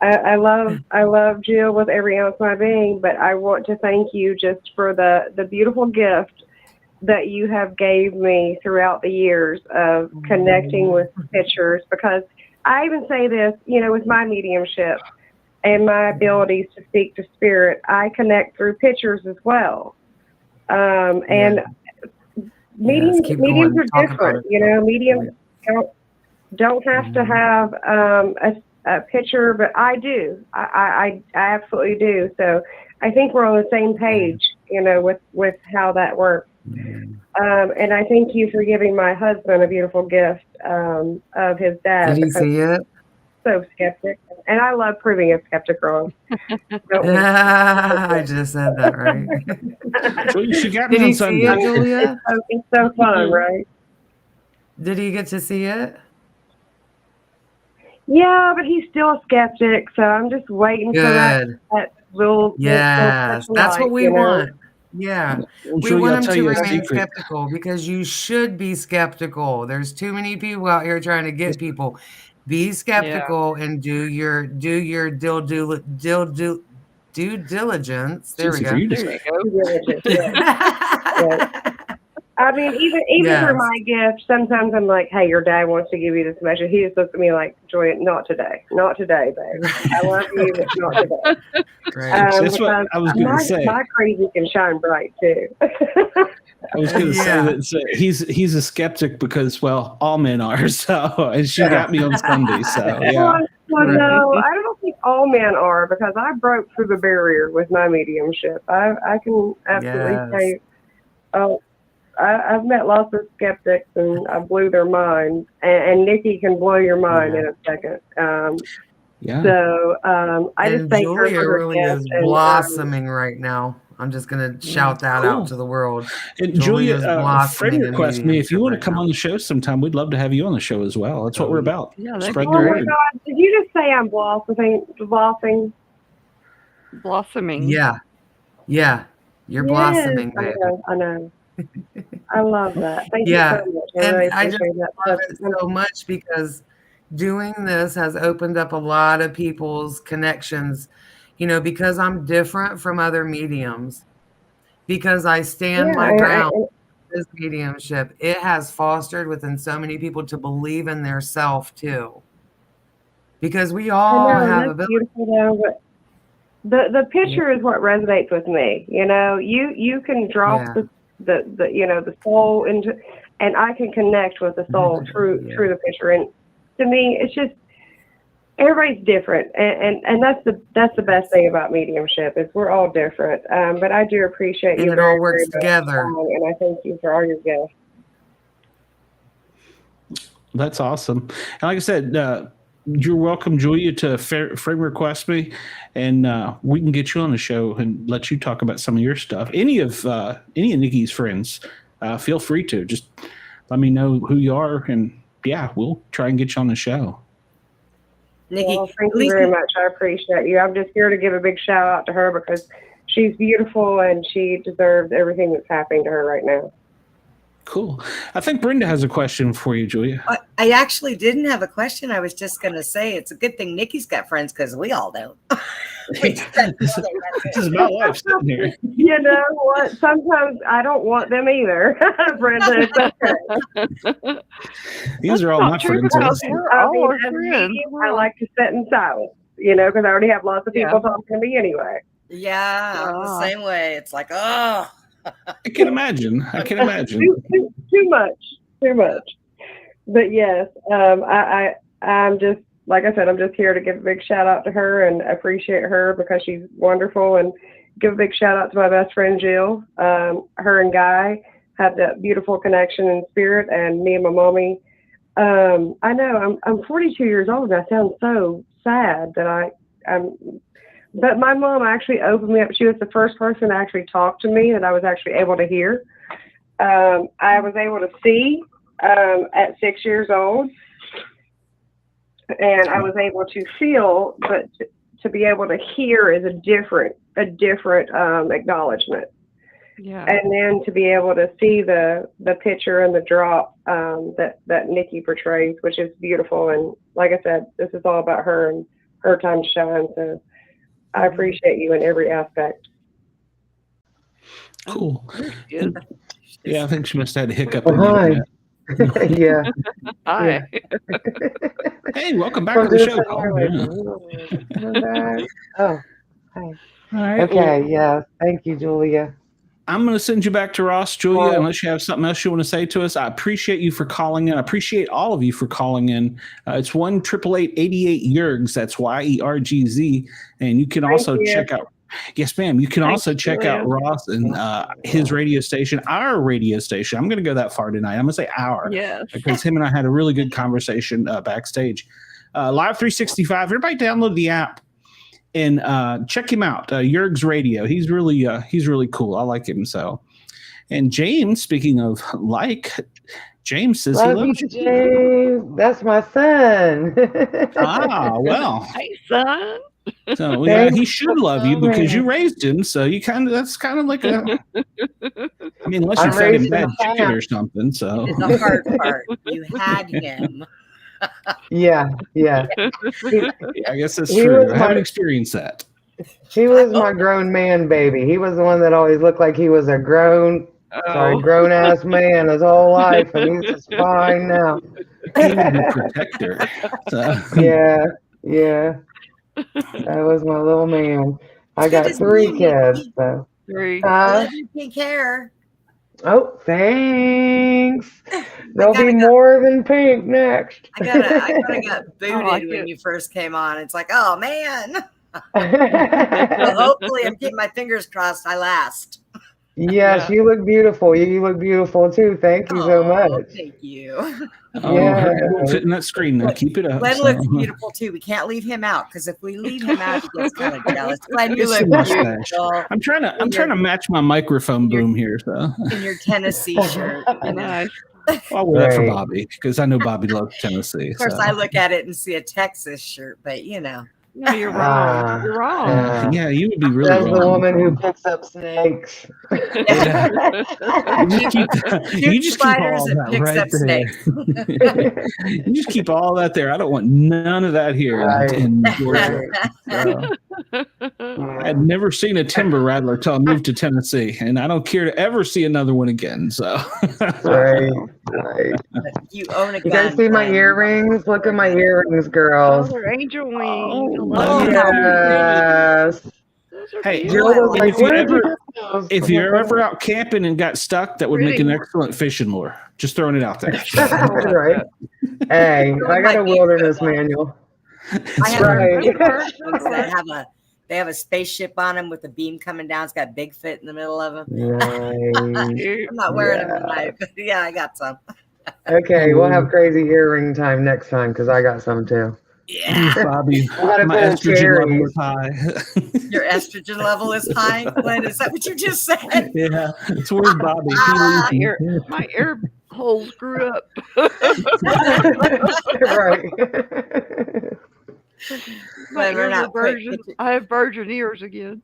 I love Jill with every ounce of my being. But I want to thank you just for the beautiful gift that you have gave me throughout the years of connecting with pictures. Because I even say this, with my mediumship and my abilities to speak to spirit, I connect through pictures as well. And mediums are different. Mediums don't have to have a picture, but I do. I absolutely do. So I think we're on the same page, with how that works. And I thank you for giving my husband a beautiful gift of his dad. Did he see it? So skeptic, and I love proving a skeptic wrong. I just said that right. She got Did me he on Sunday. see it, Julia? It's so fun, right? Did he get to see it? Yeah, but he's still a skeptic, so I'm just waiting for that little. Yes, that's what we want. Yeah, we Julia, want I'll him tell to you a remain secret. skeptical because you should be skeptical. There's too many people out here trying to get people. Be skeptical and do your due diligence. There we go. I mean, even for my gift, sometimes I'm like, "Hey, your dad wants to give you this message." He just looks at me like, "Joy, not today, babe. I love you, but not today." That's what I was going to say. My crazy can shine bright too. I was going to say that he's a skeptic because, well, all men are. So, and she got me on Sunday. So, yeah. Well, no, I don't think all men are, because I broke through the barrier with my mediumship. I can absolutely say, I've met lots of skeptics and I blew their mind, and Nikki can blow your mind in a second. So I just think Julia really is blossoming right now. I'm just going to shout that out to the world. And Julia, friend request me, if you want to come on the show sometime, we'd love to have you on the show as well. That's what we're about. Spread the word. God, did you just say I'm blossoming? Blossoming. Yeah. You're blossoming, baby. I know. I love that. Thank you so much. I just love it so much because doing this has opened up a lot of people's connections, because I'm different from other mediums, because I stand my ground in this mediumship. It has fostered within so many people to believe in their self too, because we all have ability. Beautiful though, but the picture is what resonates with me. You can drop the soul into, and I can connect with the soul through the picture. And to me, it's just, everybody's different, and that's the best thing about mediumship is we're all different. But I do appreciate you. And it all works together. And I thank you for all your gifts. That's awesome. And like I said, you're welcome, Julia, to friend request me, and we can get you on the show and let you talk about some of your stuff. Any of Nikki's friends, feel free to just let me know who you are, and we'll try and get you on the show. Nikki, well, thank you very much. I appreciate you. I'm just here to give a big shout out to her because she's beautiful and she deserves everything that's happening to her right now. Cool. I think Brenda has a question for you, Julia. I actually didn't have a question. I was just going to say it's a good thing Nikki's got friends because we all don't. This is my life sitting here. You know what? Sometimes I don't want them either, Brenda. It's okay. These are all my friends. I like to sit in silence, because I already have lots of people talking to me anyway. Yeah, the same way. It's like, oh. I can imagine. Too much. But yes, I'm just, like I said, I'm just here to give a big shout out to her and appreciate her because she's wonderful, and give a big shout out to my best friend Jill. Her and Guy have that beautiful connection in spirit, and me and my mommy. I know I'm 42 years old, and I sound so sad that but my mom actually opened me up. She was the first person to actually talk to me that I was actually able to hear. I was able to see at 6 years old, and I was able to feel, but to be able to hear is a different acknowledgement. Yeah. And then to be able to see the picture and the drop that Nikki portrays, which is beautiful. And like I said, this is all about her and her time to shine. So I appreciate you in every aspect. Cool. Yeah, I think she must have had a hiccup. Hi. Yeah. Hi. Hey, welcome back to the show. Oh, hi. All right. Okay, yeah. Thank you, Julia. I'm going to send you back to Ross, Julia, unless you have something else you want to say to us. I appreciate you for calling in. I appreciate all of you for calling in. It's 1-888-88-YERGZ. That's YERGZ. And you can also check out. Yes, ma'am. You can also check out Ross and his radio station, our radio station. I'm going to go that far tonight. I'm going to say our. Yes. Because him and I had a really good conversation backstage. Live 365. Everybody download the app and check him out. Yerg's Radio. He's really cool. I like him so. And James, speaking of James says he loves you. James. That's my son. Well. Hey, son. So yeah, he should love you because you raised him. So that's kind of like a. I mean, unless you fed him bad chicken or something. So it's the hard part. You had him. Yeah. I guess that's true. I haven't experienced that. He was my grown man baby. He was the one that always looked like he was a grown ass man his whole life, and he's just fine now. He was a protector. So. Yeah. That was my little man. I got 3 kids. So. 3. Pink hair. Oh, thanks. There'll be more than pink next. I got booted when you first came on. It's like, oh man. Well, hopefully, I'm keeping my fingers crossed. I last. Yes, you look beautiful. You look beautiful too. Thank you so much. Thank you. Yeah, fit in that screen. Now keep it up. Glenn looks beautiful too. We can't leave him out because if we leave him out, he gets kind of jealous. Glenn, you look beautiful. I'm trying to match my microphone boom here. So in your Tennessee shirt, nice. I'll wear that for Bobby because I know Bobby loves Tennessee. Of course, I look at it and see a Texas shirt, but No, you're wrong. You're wrong. Yeah, you would be really That's wrong. the woman who picks up snakes. You just keep all that right there. You just keep all that there. I don't want none of that here in Georgia. I'd never seen a timber rattler till I moved to Tennessee, and I don't care to ever see another one again. So, right. You own a gun. You guys see my earrings? Look at my earrings, girls. Oh, they're angel wings. Yes. Hey, if you're ever out camping and got stuck, that would make an excellent fishing lure. Just throwing it out there. Right. Hey, I got a wilderness manual. I have they have a spaceship on them with a beam coming down. It's got Bigfoot in the middle of them. Nice. I'm not wearing them tonight, but yeah, I got some. Okay, we'll have crazy earring time next time because I got some too. Yeah, Bobby, my estrogen level is high. Your estrogen level is high, Glenn? Is that what you just said? Yeah, it's weird, Bobby. My ear holes grew up. Right. I have virgin ears again.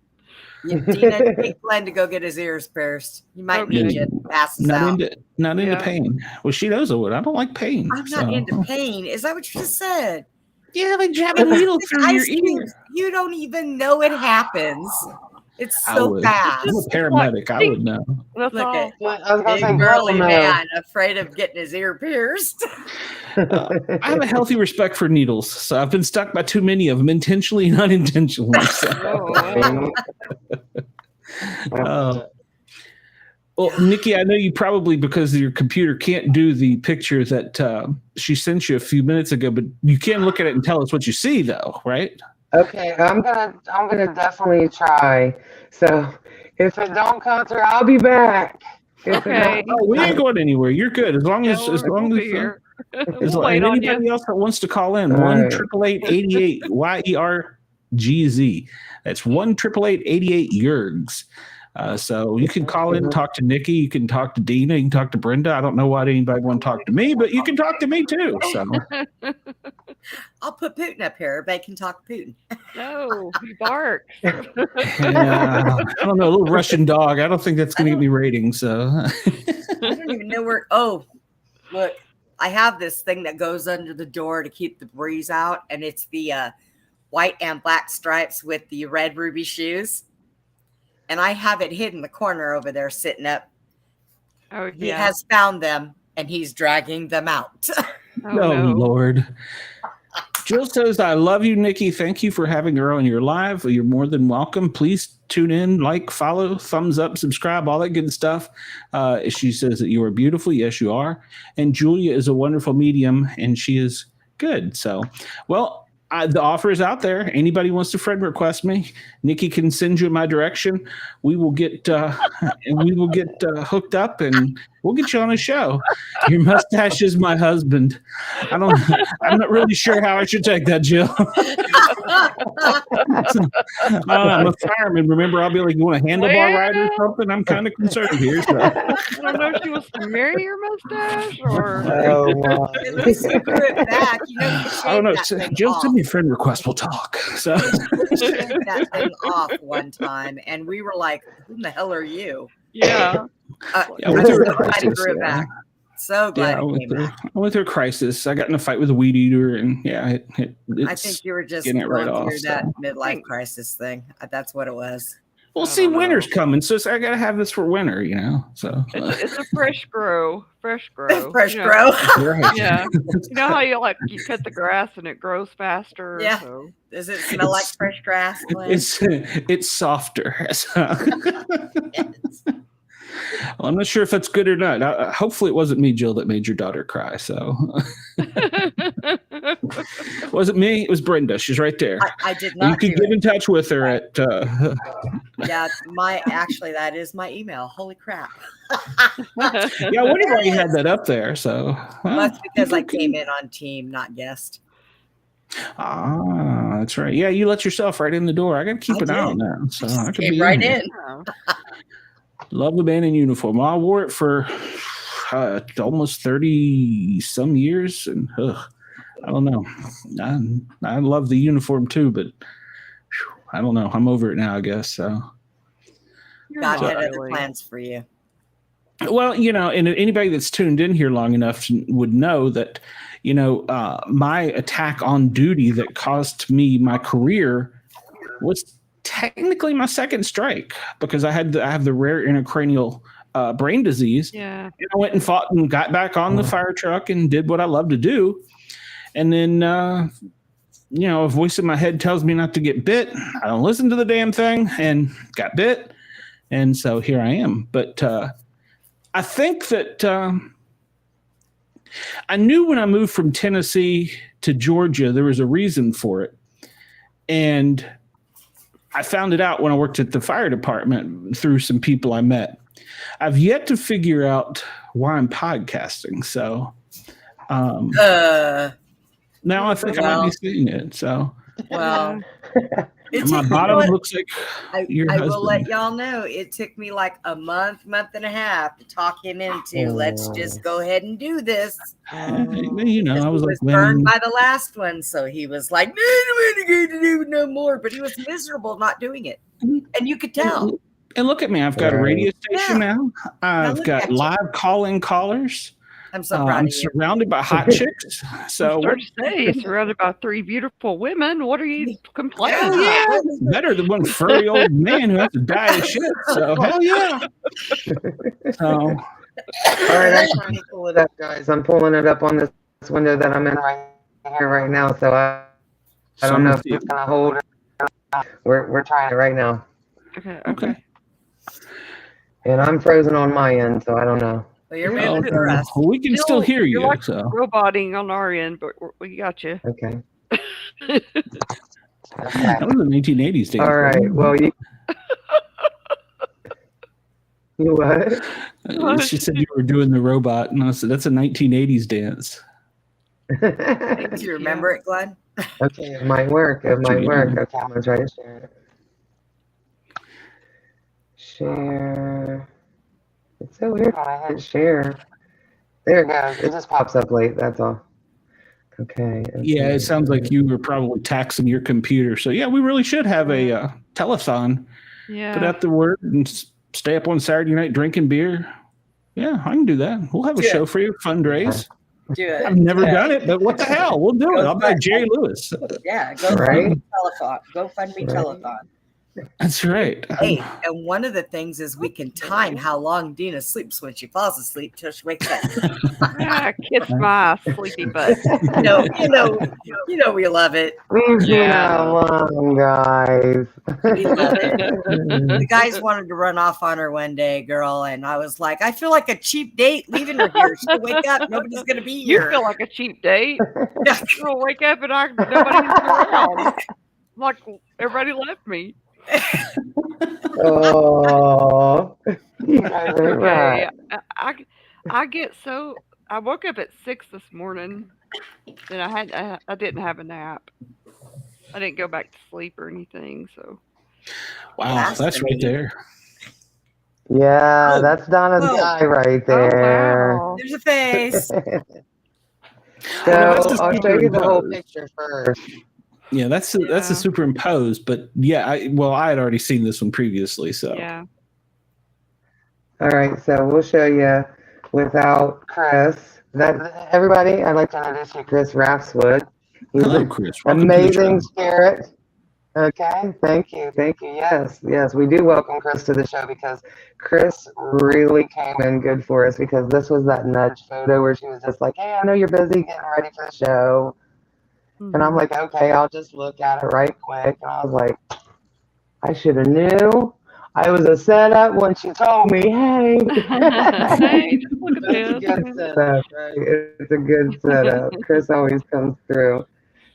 Dina, take Glenn to go get his ears pierced. You might need you to pass this out. Not into pain. Well, she knows I would. I don't like pain. I'm not into pain. Is that what you just said? Yeah, they jab a needle through your ears. You don't even know it happens. It's so fast. I'm a paramedic. I would know. Look at big burly man afraid of getting his ear pierced. I have a healthy respect for needles, so I've been stuck by too many of them, intentionally and unintentionally. So. Well, Nikki, I know you probably, because of your computer, can't do the picture that she sent you a few minutes ago, but you can look at it and tell us what you see, though, right? Okay, I'm gonna definitely try. So if it don't come through, I'll be back. Okay. Oh, we ain't going anywhere. You're good as long as anybody else that wants to call in 1-888-88 YERGZ. That's 1-888-88-YERGZ. So you can call in and talk to Nikki. You can talk to Dina. You can talk to Brenda. I don't know why anybody want to talk to me, but you can talk to me too. So I'll put Putin up here. Everybody can talk Putin. No, he barks. Yeah, I don't know, a little Russian dog. I don't think that's going to get me ratings. So I don't even know where. Oh, look, I have this thing that goes under the door to keep the breeze out, and it's the white and black stripes with the red ruby shoes. And I have it hid in the corner over there, sitting up. Oh, He has found them, and he's dragging them out. Oh, no. Lord. Jill says, I love you, Nikki. Thank you for having her on your live. You're more than welcome. Please tune in, like, follow, thumbs up, subscribe, all that good stuff. She says that you are beautiful. Yes, you are. And Julia is a wonderful medium, and she is good. So, well, the offer is out there. Anybody wants to friend request me, Nikki can send you in my direction. We will get hooked up, and we'll get you on a show. Your mustache is my husband. I'm not really sure how I should take that, Jill. I'm a fireman. Remember, I'll be like, you want a handlebar ride or something? I'm kind of concerned here. So. I don't know if she wants to marry your mustache or. Unless you grew it back, I don't know. Jill, send me a friend request. We'll talk. So that thing off one time, and we were like, "Who the hell are you?" Yeah. I'm so glad he grew it back. So glad it came back. I went through a crisis. I got in a fight with a weed eater, and I think you were just going through that midlife crisis thing. That's what it was. Well, see, winter's coming, so I got to have this for winter, So it's a fresh grow. Grow. Right. Yeah. You know how you cut the grass and it grows faster. Yeah. So. Does it smell like fresh grass? It's softer. Yes. Well, I'm not sure if that's good or not. Hopefully, it wasn't me, Jill, that made your daughter cry. So, it wasn't me. It was Brenda. She's right there. I did not. You can get in touch with her at. Yeah, that is my email. Holy crap! Yeah, I wonder why you had that up there. So that's because I came in on team, not guest. Ah, that's right. Yeah, you let yourself right in the door. I got to keep an eye on that. So I could be right in. Love the man in uniform. I wore it for almost 30 some years, and I don't know. I love the uniform too, but I don't know. I'm over it now, I guess. So God had other plans for you. Well, and anybody that's tuned in here long enough would know that, my attack on duty that cost me my career was technically my second strike, because I have the rare intracranial brain disease. Yeah. And I went and fought and got back on the fire truck and did what I love to do. And then, a voice in my head tells me not to get bit. I don't listen to the damn thing and got bit. And so here I am. But I think that I knew when I moved from Tennessee to Georgia, there was a reason for it. And I found it out when I worked at the fire department through some people I met. I've yet to figure out why I'm podcasting. So now I think I might be seeing it. So my bottom looks like your husband. I will let y'all know. It took me like a month and a half to talk him into let's just go ahead and do this. I was like burned by the last one, so he was like, "No, I don't want to do no more." But he was miserable not doing it, and you could tell. And look at me! I've got a radio station now. I've got live call-in callers. I'm so proud I'm of you. surrounded by hot chicks. So I was to say, surrounded by 3 beautiful women. What are you complaining about? Yeah, better than one furry old man who has to die of shit. So hell yeah. So, all right, I'm trying to pull it up, guys. I'm pulling it up on this window that I'm in right here right now. So I don't know if it's gonna hold. We're trying it right now. Okay. And I'm frozen on my end, so I don't know. Well, you're moving for us. We can still hear you. You're like so. roboting on our end, but we got you. Okay. That was the 1980s dance. All right. Well, you what? She said you were doing the robot, and I said that's a 1980s dance. Do you remember it, Glenn? Okay, it might work. Okay, I'm gonna try to share it. Share. It's so weird when I hit share. There it goes. It just pops up late. That's all. Okay. Yeah, it sounds like you were probably taxing your computer. So yeah, we really should have a telethon. Yeah. Put out the word and stay up on Saturday night drinking beer. Yeah, I can do that. We'll have a show for you, fundraise. Do it. I've never done it, but what the hell? We'll do it. I'll be like Jerry Lewis. Yeah, go fund me telethon. Go fund me telethon. That's right. Hey, and one of the things is we can time how long Dina sleeps when she falls asleep till she wakes up. Kiss my sleepy butt. You know, we love it. Leave Dina alone, guys. We love it. The guys wanted to run off on her one day, girl, and I was like, I feel like a cheap date leaving her here. She'll wake up, nobody's gonna be here. You feel like a cheap date. She'll wake up and nobody's around. Like everybody left me. Oh, you guys are right. I get so. I woke up at 6 this morning, and I didn't have a nap. I didn't go back to sleep or anything. So. Wow, that's right there. Yeah, that's Donna's guy right there. Oh, wow. There's a face. So I'll show you the whole picture first. Yeah, that's a superimposed, but yeah, I had already seen this one previously, so yeah. All right, so we'll show you without Chris. Everybody, I'd like to introduce you, Chris Rafswood. Hello, Chris. Amazing spirit. Okay, thank you. Yes, we do welcome Chris to the show because Chris really came in good for us because this was that nudge photo where she was just like, hey, I know you're busy getting ready for the show. And I'm like, okay, I'll just look at it right quick. And I was like, I should have knew. I was a setup when she told me, hey. Hey, just look at this. It's a good setup, right? It's a good setup. Chris always comes through.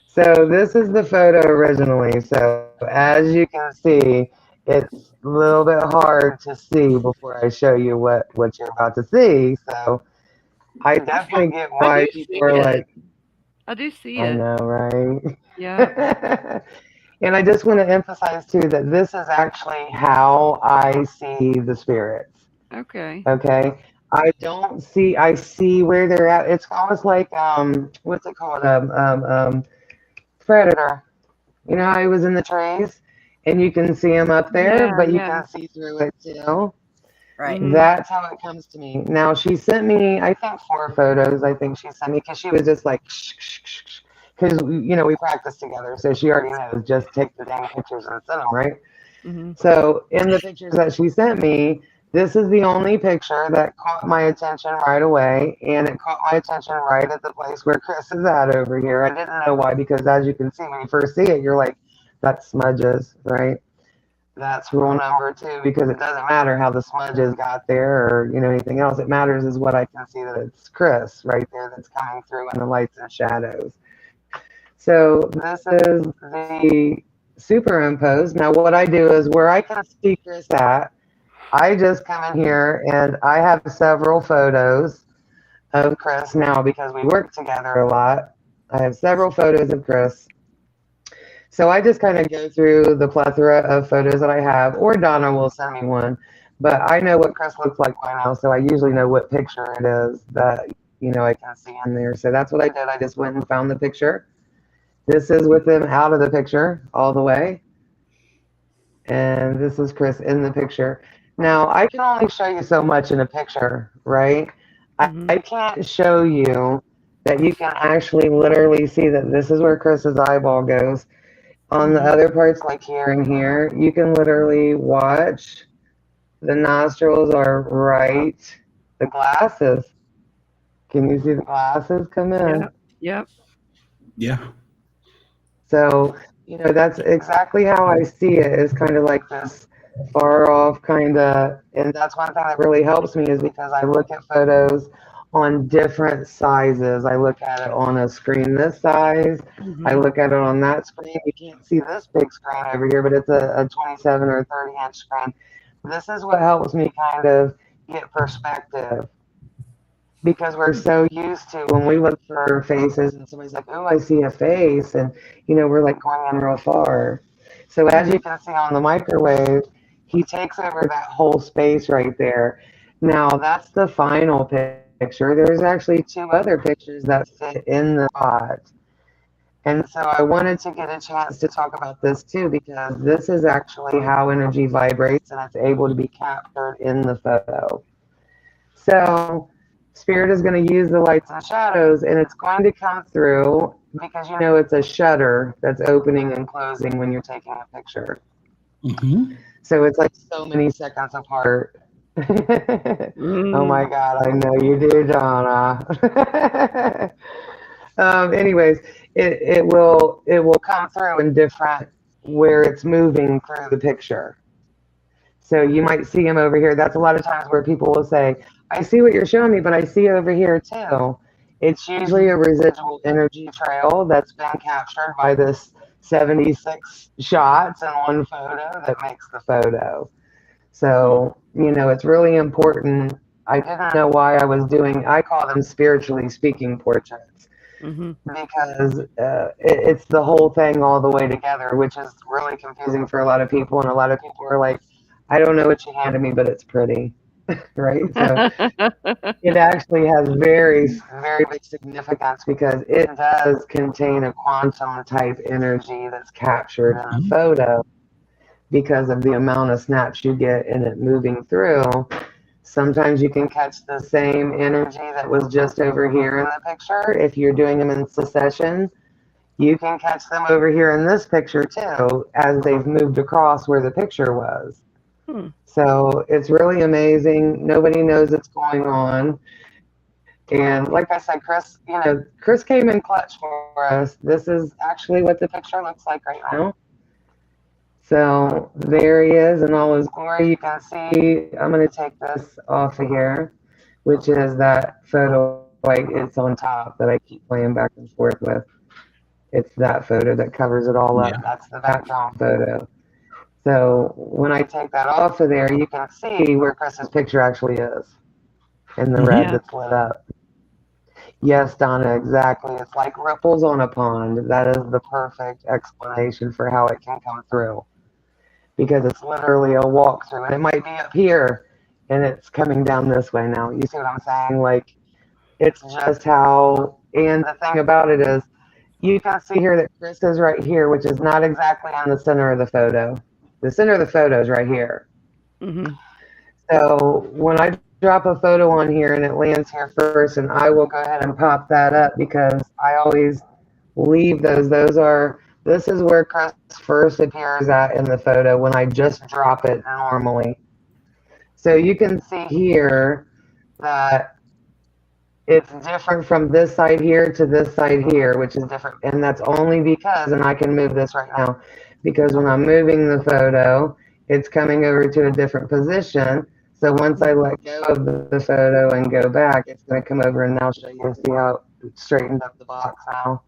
So this is the photo originally. So as you can see, it's a little bit hard to see before I show you what you're about to see. So I definitely get why people are like, I do see it. I know, right? Yeah. And I just want to emphasize too that this is actually how I see the spirits. Okay. Okay. I see where they're at. It's almost like what's it called? Predator. You know how he was in the trees and you can see him up there, but you can see through it too. Right. That's how it comes to me. Now, she sent me, I think, 4 photos. I think she sent me because she was just like, because, we practice together. So she already knows, just take the dang pictures and send them, right? Mm-hmm. So in the pictures that she sent me, this is the only picture that caught my attention right away. And it caught my attention right at the place where Chris is at over here. I didn't know why, because as you can see, when you first see it, you're like, that's smudges, right? That's rule number 2, because it doesn't matter how the smudges got there or anything else. It matters is what I can see that it's Chris right there that's coming through in the lights and shadows. So this is the superimposed. Now what I do is where I can see Chris at, I just come in here and I have several photos of Chris now because we work together a lot. I have several photos of Chris. So I just kind of go through the plethora of photos that I have, or Donna will send me one. But I know what Chris looks like by now, so I usually know what picture it is that, I can see in there. So that's what I did. I just went and found the picture. This is with him out of the picture all the way. And this is Chris in the picture. Now, I can only show you so much in a picture, right? I can't show you that you can actually literally see that this is where Chris's eyeball goes. On the other parts, like here and here, you can literally watch the nostrils are right. The glasses. Can you see the glasses come in? Yep. Yeah. So, that's exactly how I see it, is kind of like this far off kind of, and that's one thing that really helps me is because I look at photos on different sizes. I look at it on a screen this size. I look at it on that screen. You can't see this big screen over here, but it's a 27 or 30 inch screen. This is what helps me kind of get perspective, because we're so used to when we look for faces and somebody's like, oh, I see a face, and we're like going in real far. So as you can see on the microwave, he takes over that whole space right there. Now that's the final picture. There's actually 2 other pictures that fit in the spot. And so I wanted to get a chance to talk about this too, because this is actually how energy vibrates and it's able to be captured in the photo. So Spirit is going to use the lights and shadows, and it's going to come through because you know it's a shutter that's opening and closing when you're taking a picture. Mm-hmm. So it's like so many seconds apart. Oh my God, I know you do, Donna. Anyways, it will come through in different where it's moving through the picture. So you might see him over here. That's a lot of times where people will say, I see what you're showing me, but I see over here too. It's usually a residual energy trail that's been captured by this 76 shots in one photo that makes the photo. So, you know, it's really important. I didn't know why I call them spiritually speaking portraits. Mm-hmm. Because it's the whole thing all the way together, which is really confusing for a lot of people. And a lot of people are like, I don't know what you handed me, but it's pretty. Right? So it actually has very, very big significance because it does contain a quantum type energy that's captured in a photo because of the amount of snaps you get in it moving through. Sometimes you can catch the same energy that was just over here in the picture. If you're doing them in succession, you can catch them over here in this picture too, as they've moved across where the picture was. So it's really amazing. Nobody knows what's going on. And like I said, Chris came in clutch for us. This is actually what the picture looks like right now. So there he is in all his glory. You can see, I'm going to take this off of here, which is that photo, like it's on top that I keep playing back and forth with. It's that photo that covers it all up. Yeah. That's the background photo. So when I take that off of there, you can see where Chris's picture actually is in the red that's lit up. Yes, Donna, exactly. It's like ripples on a pond. That is the perfect explanation for how it can come through. Because it's literally a walkthrough. And it might be up here and it's coming down this way now. You see what I'm saying? Like, it's just how, and the thing about it is, you can see here that Chris is right here, which is not exactly on the center of the photo. The center of the photo is right here. Mm-hmm. So when I drop a photo on here and it lands here first, and I will go ahead and pop that up because I always leave those. This is where Chris first appears at in the photo when I just drop it normally. So you can see here that it's different from this side here to this side here, which is different. And that's only because, and I can move this right now, because when I'm moving the photo, it's coming over to a different position. So once I let go of the photo and go back, it's going to come over and I'll show you, see how it straightened up the box now.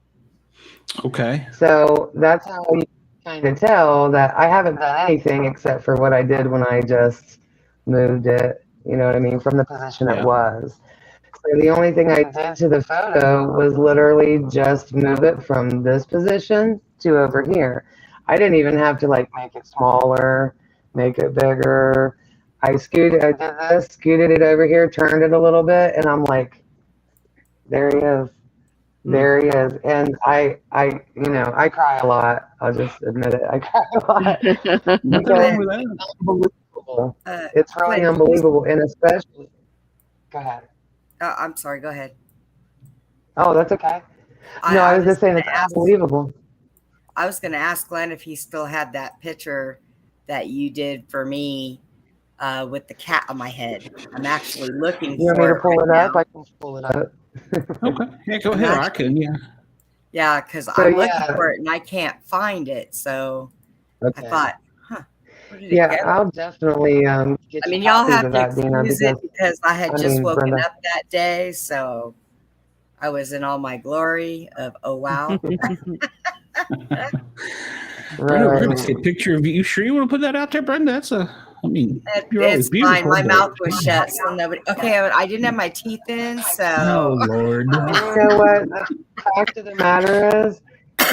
Okay. So that's how you kind of tell that I haven't done anything except for what I did when I just moved it, you know what I mean, from the position it was. So the only thing I did to the photo was literally just move it from this position to over here. I didn't even have to like make it smaller, make it bigger. I did this, scooted it over here, turned it a little bit, and I'm like, there he is. There he is. And I cry a lot. I'll just admit it. I cry a lot. It's unbelievable. It's really unbelievable. And especially, go ahead. I'm sorry. Go ahead. Oh, that's okay. I was just saying it's unbelievable. I was going to ask Glenn if he still had that picture that you did for me with the cat on my head. I'm actually looking for it. You want me to pull it up? I can pull it up. Okay. Yeah, go ahead. I can, yeah. Yeah, because I'm looking for it and I can't find it. So I thought, I'll definitely get you y'all have of to that, Dina, excuse it because I had just woken Brenda. up that day. So I was in all my glory of, oh, wow. Brenda, we're going to see a picture of you. You sure you want to put that out there, Brenda? That's you're always beautiful. Fine. My mouth was shut, so nobody. Okay, I didn't have my teeth in, so. Oh Lord! You know what? The fact of the matter is,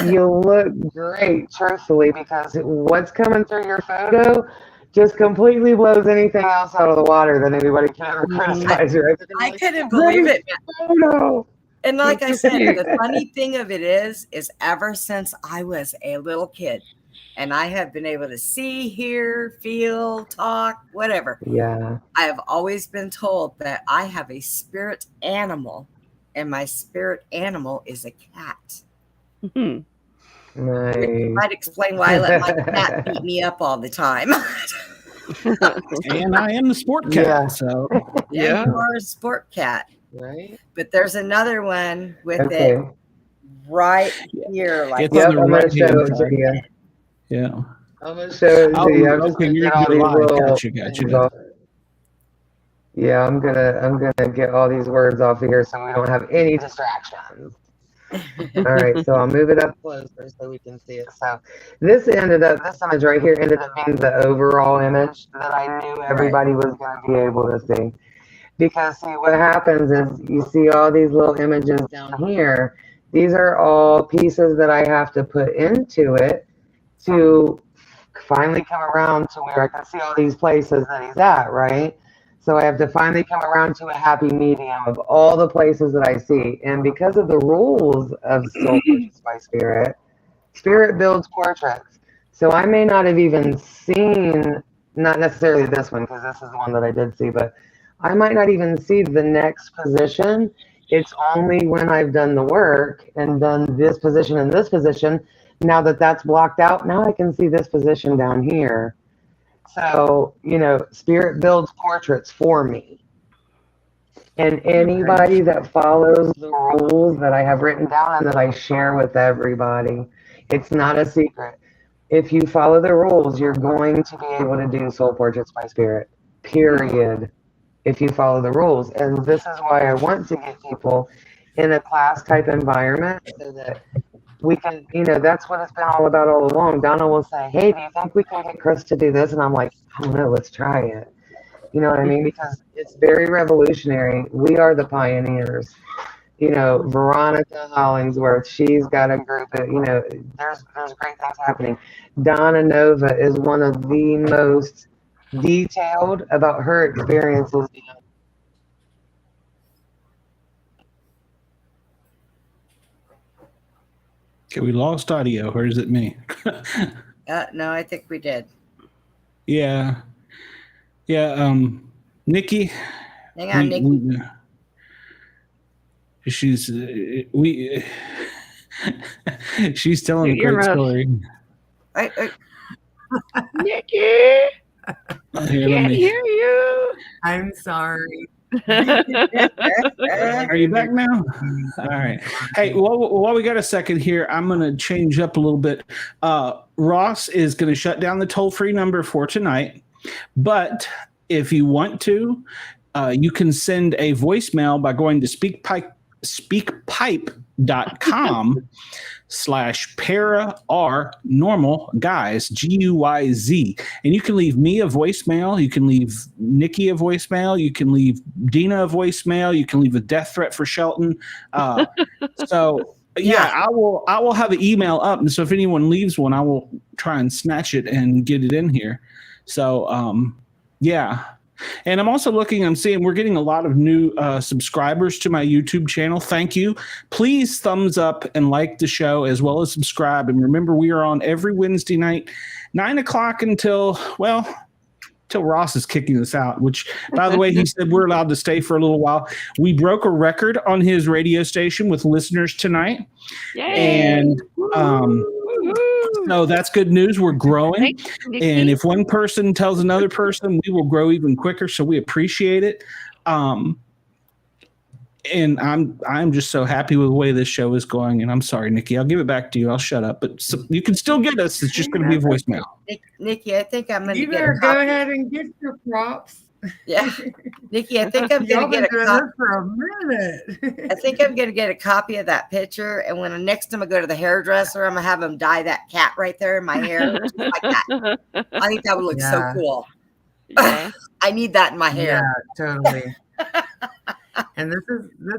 you look great, truthfully, because what's coming through your photo just completely blows anything else out of the water that anybody can ever criticize. Right? I couldn't believe it. Photo. And like I said, the funny thing of it is ever since I was a little kid, and I have been able to see, hear, feel, talk, whatever. Yeah. I have always been told that I have a spirit animal, and my spirit animal is a cat. Nice. Which might explain why I let my cat beat me up all the time. And I am the sport cat, so yeah, you are a sport cat, right? But there's another one with it right here, like it's on the right hand side. Yeah, I'm gonna show it to you. I'm just okay, gonna you're get all these live. little Gotcha. things off. Yeah, I'm gonna get all these words off of here so we don't have any distractions. All right, so I'll move it up closer so we can see it. So this image right here ended up being the overall image that I knew everybody was going to be able to see. Because see, what happens is you see all these little images down here. These are all pieces that I have to put into it to finally come around to where I can see all these places that he's at, right? So I have to finally come around to a happy medium of all the places that I see. And because of the rules of Soul Portraits by Spirit, Spirit builds portraits. So I may not have even seen, not necessarily this one, because this is the one that I did see, but I might not even see the next position. It's only when I've done the work and done this position and this position. Now that that's blocked out, now I can see this position down here. So, you know, Spirit builds portraits for me. And anybody that follows the rules that I have written down and that I share with everybody, it's not a secret. If you follow the rules, you're going to be able to do Soul Portraits by Spirit, period, if you follow the rules. And this is why I want to get people in a class type environment so that we can, you know, that's what it's been all about all along. Donna will say, hey, do you think we can get Chris to do this? And I'm like, I don't know, let's try it. You know what I mean? Because it's very revolutionary. We are the pioneers. You know, Veronica Hollingsworth, she's got a group that, you know, there's great things happening. Donna Nova is one of the most detailed about her experiences. Okay, we lost audio, or is it me? No, I think we did. Yeah. Nikki. Hang on, Nikki. She's she's telling a great story. Nikki, can't hear you. I'm sorry. Are you back now? All right. Hey, while we got a second here, I'm going to change up a little bit. Ross is going to shut down the toll-free number for tonight, but if you want to, you can send a voicemail by going to speakpipe.com/paranormalguyz, Guyz. And you can leave me a voicemail. You can leave Nikki a voicemail. You can leave Dina a voicemail. You can leave a death threat for Shelton. So yeah, I will have an email up. And so if anyone leaves one, I will try and snatch it and get it in here. So yeah. And I'm also I'm seeing we're getting a lot of new subscribers to my YouTube channel. Thank you. Please thumbs up and like the show as well as subscribe. And remember, we are on every Wednesday night, 9 o'clock until Ross is kicking us out, which, by the way, he said we're allowed to stay for a little while. We broke a record on his radio station with listeners tonight. Yay. And so that's good news. We're growing. And if one person tells another person, we will grow even quicker. So we appreciate it. And I'm just so happy with the way this show is going. And I'm sorry, Nikki, I'll give it back to you. I'll shut up. But you can still get us. It's just going to be a voicemail. Nikki, I think I'm going to You better go ahead and get your props. Yeah, Nikki, I think I'm going to get a copy for a minute. I think I'm going to get a copy of that picture, and when next time I go to the hairdresser, I'm going to have him dye that cat right there in my hair, just like that. I think that would look so cool. Yeah. I need that in my hair. Yeah, totally. And this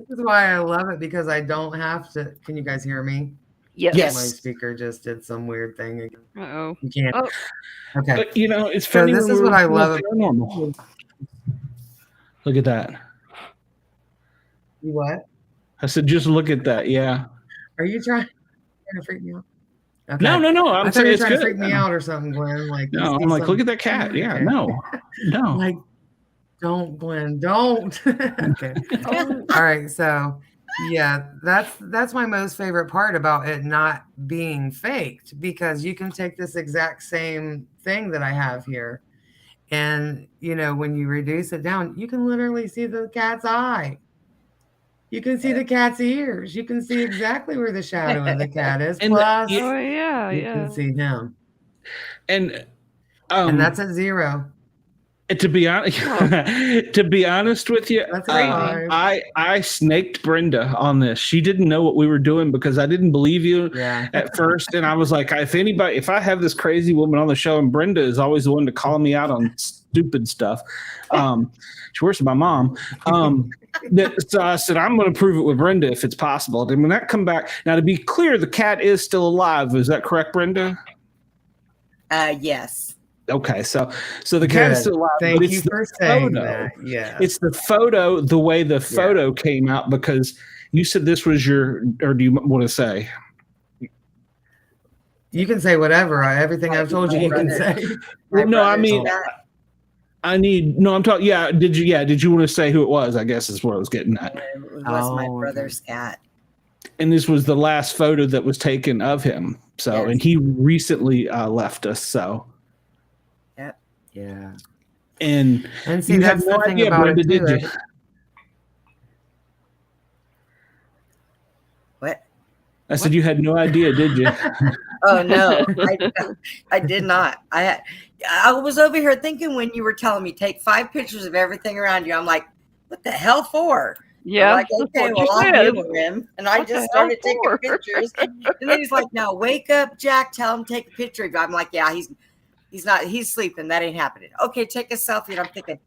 is why I love it, because I don't have to. Can you guys hear me? Yes. My speaker just did some weird thing again. Uh-oh. You can't. Oh. Okay. But it's funny. So this is what I love. Paranormal. Look at that. You what? I said, just look at that. Yeah. Are you trying to freak me out? Okay. No. I thought you were trying to freak me out or something, Glenn. Like, no, I'm like, look at that cat. Yeah, okay. no. Like, don't, Glenn, don't. Okay. All right. So, yeah, that's my most favorite part about it not being faked, because you can take this exact same thing that I have here, and when you reduce it down, you can literally see the cat's eye. You can see the cat's ears. You can see exactly where the shadow of the cat is. Plus, you can see him. And that's at 0. To be honest, with you, That's I snaked Brenda on this. She didn't know what we were doing because I didn't believe you at first, and I was like, if I have this crazy woman on the show, and Brenda is always the one to call me out on stupid stuff. She works with my mom. So I said, I'm going to prove it with Brenda if it's possible. And when that come back, now to be clear, the cat is still alive. Is that correct, Brenda? Yes. Okay, so the cat is still alive. Thank you for saying that. Yeah, it's the photo, the way the photo came out, because you said this was your, or do you want to say? You can say whatever. Everything I've told you can say. Well, no, I mean, I'm talking. Yeah, did you want to say who it was? I guess is what I was getting at. It was my brother's cat. And this was the last photo that was taken of him. So, and he recently left us. So. Yeah. And see, you have no idea, Brenda, did you? What? I said you had no idea, did you? Oh no, I did not. I was over here thinking when you were telling me take 5 pictures of everything around you. I'm like, what the hell for? Yeah. I'm like, okay, well, I'll humor him. And I just started taking pictures. And then he's like, now wake up, Jack, tell him to take a picture of you. I'm like, yeah, he's sleeping. That ain't happening. Okay, take a selfie. And I'm thinking,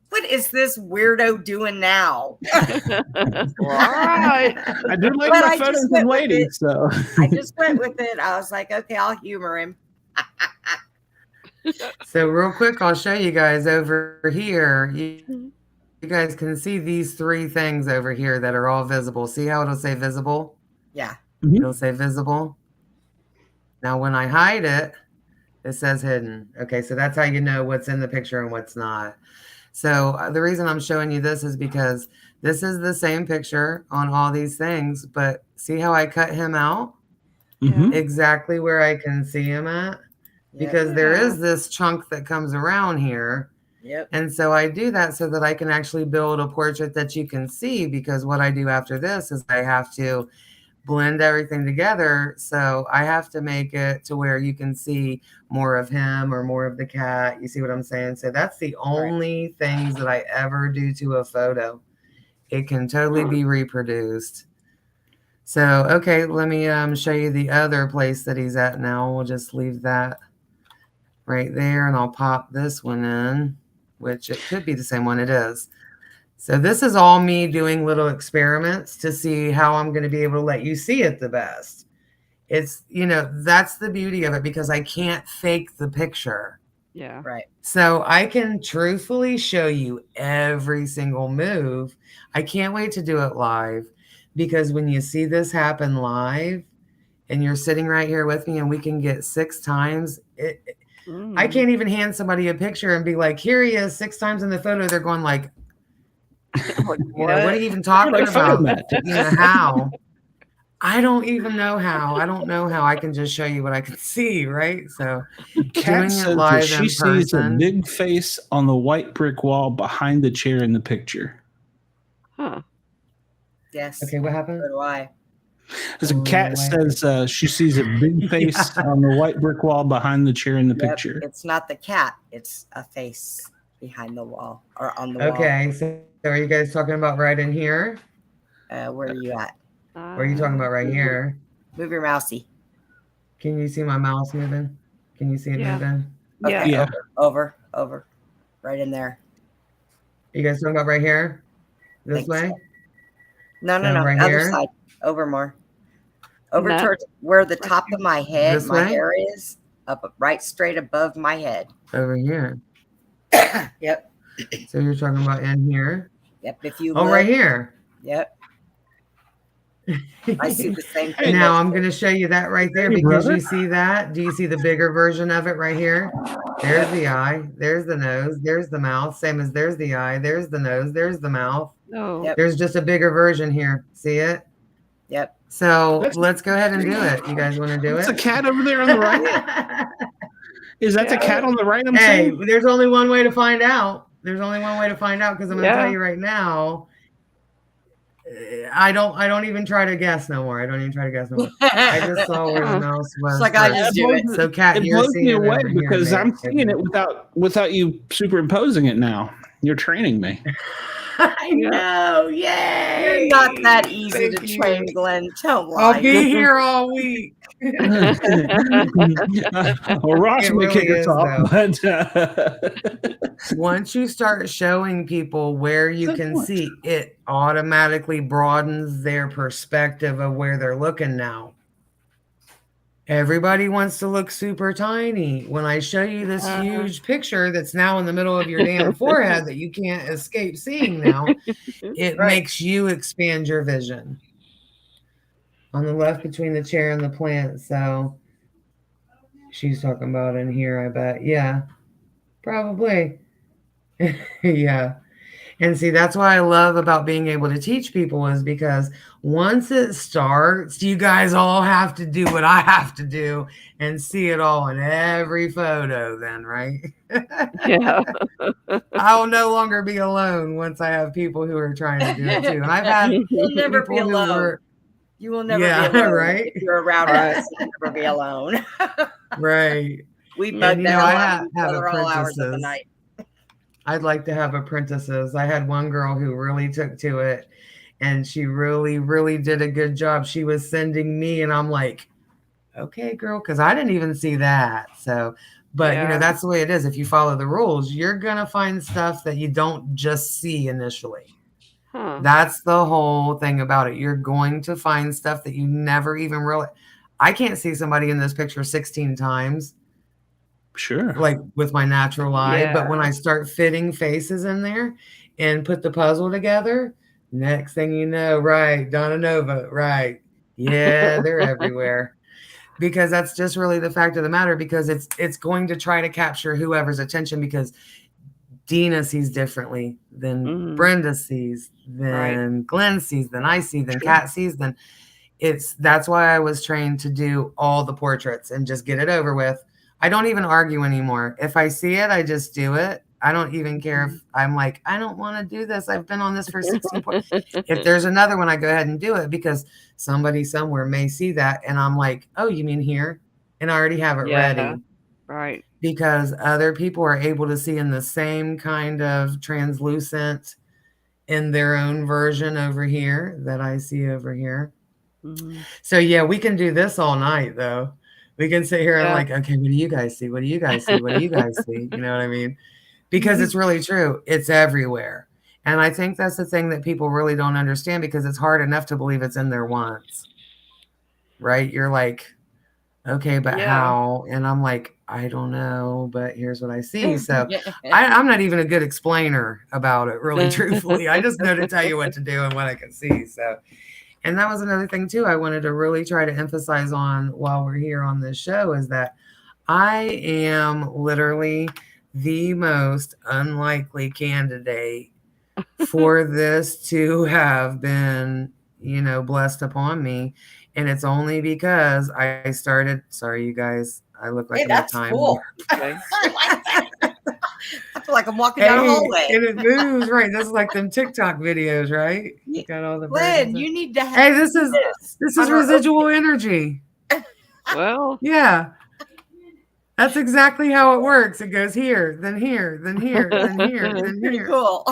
what is this weirdo doing now? All right. I do like my photos of ladies, so I just went with it. I was like, okay, I'll humor him. So real quick, I'll show you guys over here. You guys can see these 3 things over here that are all visible. See how it'll say visible? Yeah. It'll say visible. Now, when I hide it, it says hidden. Okay, so that's how you know what's in the picture and what's not. So the reason I'm showing you this is because this is the same picture on all these things, but see how I cut him out? Exactly where I can see him at? Because there is this chunk that comes around here. Yep. And so I do that so that I can actually build a portrait that you can see, because what I do after this is I have to blend everything together. So I have to make it to where you can see more of him or more of the cat. You see what I'm saying? So that's the only things that I ever do to a photo. It can totally be reproduced. So, okay, let me show you the other place that he's at now. We'll just leave that right there, and I'll pop this one in, which it could be the same one. It is. So this is all me doing little experiments to see how I'm going to be able to let you see it the best. It's, that's the beauty of it, because I can't fake the picture. Yeah. Right. So I can truthfully show you every single move. I can't wait to do it live, because when you see this happen live and you're sitting right here with me and we can get 6 times, I can't even hand somebody a picture and be like, here he is 6 times in the photo. They're going like, what are you even talking about? How? I don't even know how. I don't know how. I can just show you what I can see, right? So Kat says that she sees a big face on the white brick wall behind the chair in the picture. Huh. Yes. Okay, what happened? So do I. As a cat says she sees a big face on the white brick wall behind the chair in the picture. It's not the cat. It's a face behind the wall or on the wall. Okay, so are you guys talking about right in here? Where are you at? Where are you talking about right here? Move your mousey. Can you see my mouse moving? Can you see it moving? Okay, yeah. Over. Right in there. You guys talking about right here? This way? So. No. Right Other here? side. Over more. Over towards where the top of my head, This my way? hair is, up right straight above my head. Over here. Yep. So you're talking about in here? Yep. If you Oh, look, right here. Yep. I see the same thing. Now I'm going to show you that right there because you see that. Do you see the bigger version of it right here? There's the eye. There's the nose. There's the mouth. Same as there's the eye. There's the nose. There's the mouth. Oh. Yep. There's just a bigger version here. See it? Yep. So let's go ahead and do it. You guys want to do it? It's a cat over there on the right. Is that the cat on the right? I'm saying? There's only one way to find out. There's only one way to find out because I'm going to tell you right now. I don't even try to guess no more. I don't even try to guess no more. I just saw where the mouse was. It's like I just do it. So, Kat, it you're blows seeing me it away over here, because I'm maybe. seeing it without you superimposing it now. You're training me. I know. Yay! You're not that easy Thank to you. train, Glenn. Don't lie. I'll be here all week. Well, Ross It may really kick us is, off, but once you start showing people where you can see, it automatically broadens their perspective of where they're looking now. Everybody wants to look super tiny. When I show you this huge picture that's now in the middle of your damn forehead that you can't escape seeing now, it makes you expand your vision. On the left between the chair and the plant. So she's talking about in here, I bet. Yeah, probably. Yeah. And see, that's what I love about being able to teach people is because once it starts, you guys all have to do what I have to do and see it all in every photo then, right? Yeah. I'll no longer be alone once I have people who are trying to do it too. And I've had You'll never be people who alone. were, You will never Yeah, be alone. right? If you're around us, you'll never be alone. right. We And, bug you down know, I on each have other all hours of the apprentices. night. I'd like to have apprentices. I had one girl who really took to it and she really, really did a good job. She was sending me and I'm like, okay, girl, because I didn't even see that. So, but you know, that's the way it is. If you follow the rules, you're going to find stuff that you don't just see initially. That's the whole thing about it. You're going to find stuff that you never even really. I can't see somebody in this picture 16 times. Sure. Like with my natural eye. Yeah. But when I start fitting faces in there and put the puzzle together, next thing you know, right, Donna Nova, right. Yeah, they're everywhere. Because that's just really the fact of the matter, because it's going to try to capture whoever's attention, because Dina sees differently than Brenda sees, than Glenn sees, than I see, than Kat sees, than that's why I was trained to do all the portraits and just get it over with. I don't even argue anymore. If I see it, I just do it. I don't even care if I'm like, I don't want to do this. I've been on this for 16 If there's another one, I go ahead and do it because somebody somewhere may see that. And I'm like, oh, you mean here? And I already have it ready. Right. Because other people are able to see in the same kind of translucent in their own version over here that I see over here. So yeah, we can do this all night though. We can sit here and like, okay, what do you guys see? What do you guys see? What do you guys see? You know what I mean? Because it's really true. It's everywhere. And I think that's the thing that people really don't understand, because it's hard enough to believe it's in there once. Right? You're like, okay, but how? And I'm like, I don't know, but here's what I see. So I'm not even a good explainer about it, really, truthfully. I just know to tell you what to do and what I can see. So, and that was another thing too I wanted to really try to emphasize on while we're here on this show, is that I am literally the most unlikely candidate for this to have been, you know, blessed upon me. And it's only because I started, sorry, you guys, I look like that's time. cool. I feel like I'm walking down a hallway. And it moves, right? This is like them TikTok videos, right? You got all the Glenn, you need to have Hey, this is residual energy. Well, yeah. That's exactly how it works. It goes here, then here, then here, then here, then Pretty here. cool.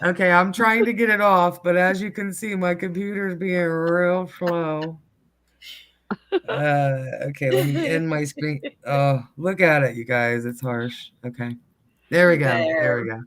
Okay, I'm trying to get it off, but as you can see, my computer's being real slow. Okay, let me end my screen. Oh, look at it, you guys. It's harsh. Okay. There we go. There we go.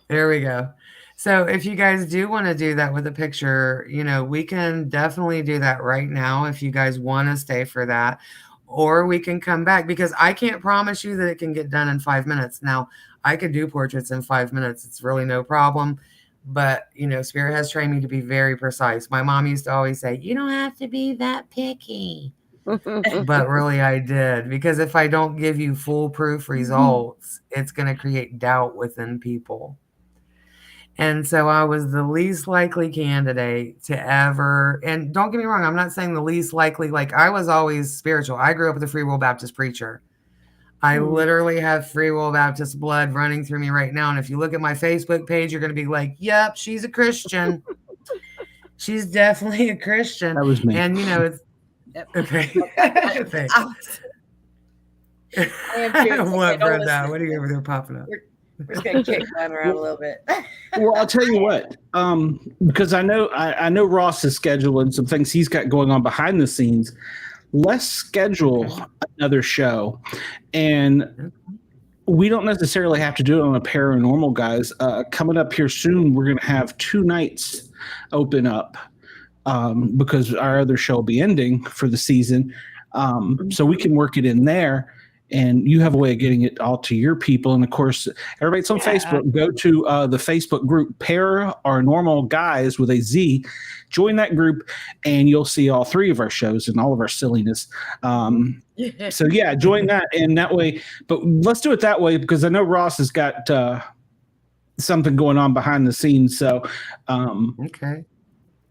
There we go. So if you guys do want to do that with a picture, you know, we can definitely do that right now if you guys want to stay for that. Or we can come back, because I can't promise you that it can get done in 5 minutes. Now, I could do portraits in 5 minutes. It's really no problem. but Spirit has trained me to be very precise. My mom used to always say, you don't have to be that picky. But really I did, because if I don't give you foolproof results, it's going to create doubt within people. And so I was the least likely candidate to ever, and don't get me wrong, I'm not saying the least likely, like I was always spiritual. I grew up with a Free Will Baptist preacher. I literally have Free Will Baptist blood running through me right now. And if you look at my Facebook page, you're going to be like, yep, she's a Christian. She's definitely a Christian. That was me. And it's okay. What, Brenda? What are you over there popping up? We're just gonna kick mine around a little bit. Well, I'll tell you what, because I know Ross is scheduling some things he's got going on behind the scenes. Let's schedule another show, and we don't necessarily have to do it on a paranormal, guys. Coming up here soon, we're going to have 2 nights open up because our other show will be ending for the season. So we can work it in there, and you have a way of getting it all to your people. And of course, everybody's on Facebook. Go to the Facebook group Paranormal Guyz with a Z. Join that group, and you'll see all 3 of our shows and all of our silliness. So yeah, join that, and that way. But let's do it that way, because I know Ross has got something going on behind the scenes. So okay.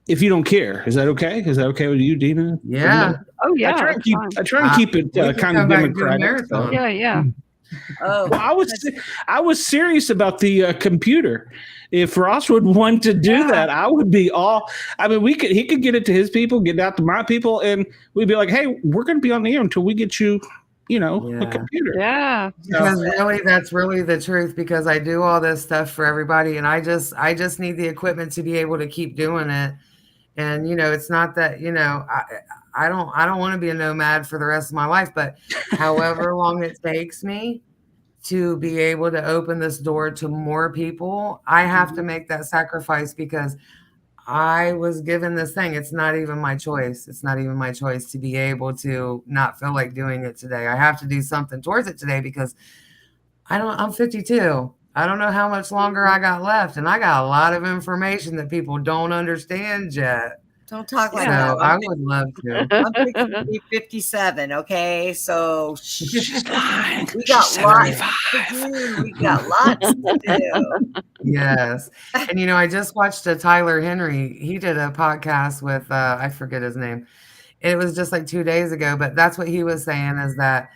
If you don't care, is that okay? Is that okay with you, Dina? Yeah. Oh yeah. I try and keep it kind of democratic. Yeah. Oh, well, I was serious about the computer. If Ross would want to do that, I would be all. I mean, he could get it to his people, get it out to my people, and we'd be like, "Hey, we're going to be on the air until we get you, a computer." Yeah. Because really, that's really the truth. Because I do all this stuff for everybody, and I just need the equipment to be able to keep doing it. And it's not that I don't want to be a nomad for the rest of my life, but however long it takes me to be able to open this door to more people, I have to make that sacrifice, because I was given this thing. It's not even my choice. It's not even my choice to be able to not feel like doing it today. I have to do something towards it today, because I'm 52. I don't know how much longer I got left, and I got a lot of information that people don't understand yet. Don't talk like that. I would love to. I'm 57, okay? So she's lying. We got lots to do. We got lots to do. Yes. And I just watched Tyler Henry. He did a podcast with I forget his name. It was just like 2 days ago, but that's what he was saying, is that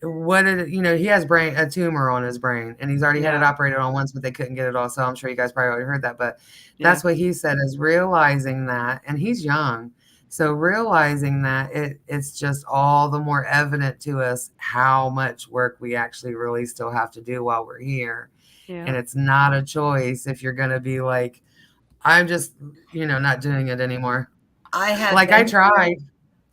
he has a tumor on his brain, and he's already had it operated on once, but they couldn't get it all. So I'm sure you guys probably already heard that, but that's what he said, is realizing that, and he's young. So realizing that it's just all the more evident to us how much work we actually really still have to do while we're here. Yeah. And it's not a choice if you're going to be like, I'm just, not doing it anymore. I tried.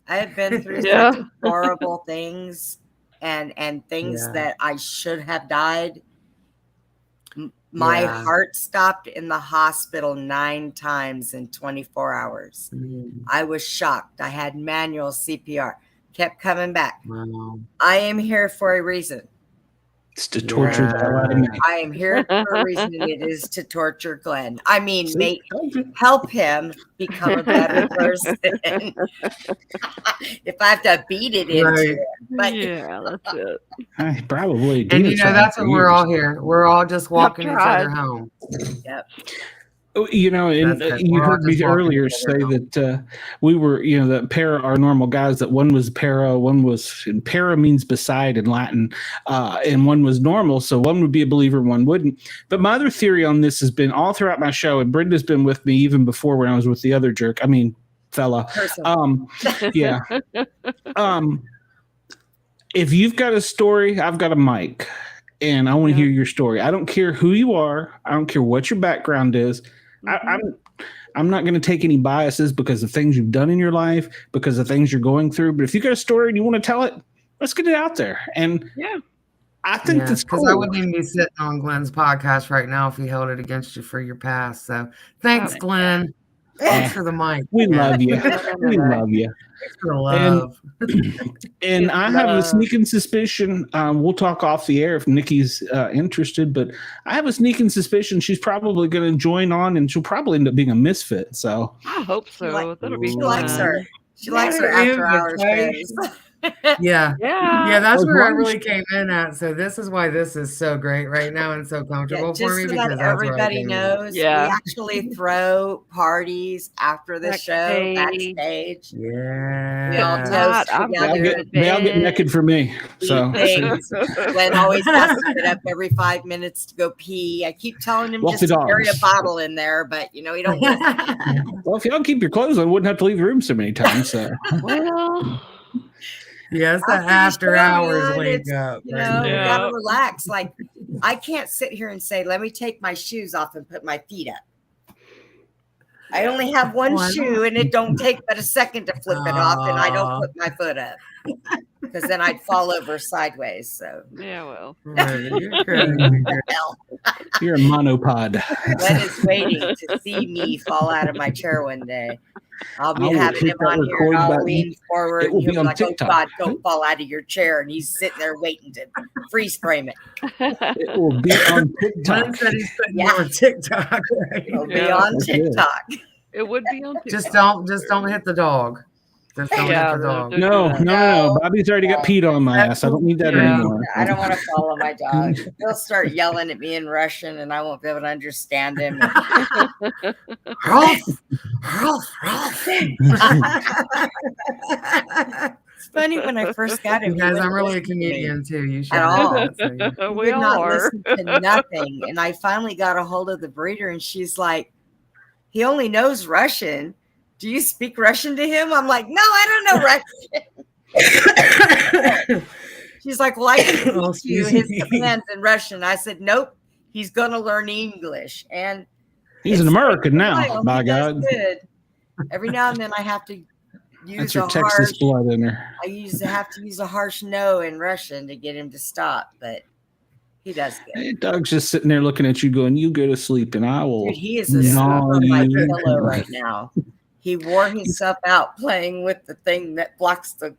I have been through such horrible things. And things that I should have died. My heart stopped in the hospital 9 times in 24 hours. I was shocked. I had manual CPR. Kept coming back. Wow. I am here for a reason. It's to torture the hell out of me. I am here for a reason. It is to torture Glenn. I mean, help him become a better person. If I have to beat it into it. But that's it. I probably do. And that's what we're all here. We're all just walking each other home. Yep. And you heard me earlier say that we were, that our normal guys, that one was para means beside in Latin, and one was normal. So one would be a believer, one wouldn't. But my other theory on this has been all throughout my show, and Brenda's been with me even before when I was with the other jerk. I mean, fella. Yeah. If you've got a story, I've got a mic, and I want to hear your story. I don't care who you are. I don't care what your background is. I'm not going to take any biases because of things you've done in your life, because of things you're going through. But if you got a story and you want to tell it, let's get it out there. And I think that's cool. Because I wouldn't even be sitting on Glenn's podcast right now if he held it against you for your past. So thanks, Glenn. Thanks for the mic. We love you. We love you. Thanks for the love. And I have a sneaking suspicion. We'll talk off the air if Nikki's interested, but I have a sneaking suspicion she's probably going to join on, and she'll probably end up being a misfit. So I hope so. That'll be She fun. likes her. She likes her after hours shows. Yeah. Yeah. That's where I really came in at. So this is why this is so great right now and so comfortable for me, Just so because that that's where I everybody came in. knows, we actually throw parties after the show backstage. Yeah. We all toast together. They all get naked for me. So Glenn always has to get up every 5 minutes to go pee. I keep telling him Walk just the to carry a dogs. bottle in there, but he don't listen. Well, if y'all keep your clothes on, wouldn't have to leave the room so many times. So Well, yes, the after hours wake up. We gotta relax. Like, I can't sit here and say, let me take my shoes off and put my feet up. I only have one shoe, and it don't take but a second to flip it off, and I don't put my foot up because then I'd fall over sideways. So well, you're a monopod. Glenn is waiting to see me fall out of my chair one day. I'll be I will having hit him that on here, record and I'll button. lean forward, It will and he'll be be on like, "Oh TikTok. God, don't fall out of your chair!" And he's sitting there waiting to freeze frame it. It will be on TikTok. Glenn said he's putting it on TikTok. Right? It'll be on TikTok. It would be on TikTok. Just don't hit the dog. Just don't hit the dog. No. Bobby's already got peed on my ass. I don't need that anymore. I don't want to follow my dog. He'll start yelling at me in Russian, and I won't be able to understand him. It's funny when I first got him. You guys, I'm really a comedian too. You should at all. know that, so We would not listen to nothing. And I finally got a hold of the breeder, and she's like, "He only knows Russian. Do you speak Russian to him?" I'm like, "No, I don't know Russian." She's like, "Well, I can teach you his commands in Russian." I said, "Nope, he's gonna learn English." And he's an American now, by God. Good. Every now and then I have to use That's your Texas blood in her. I have to use a harsh no in Russian to get him to stop, but he does good. Hey, Doug's just sitting there looking at you, going, "You go to sleep, and I will." Dude, he is asleep on my pillow right now. He wore himself out playing with the thing that blocks the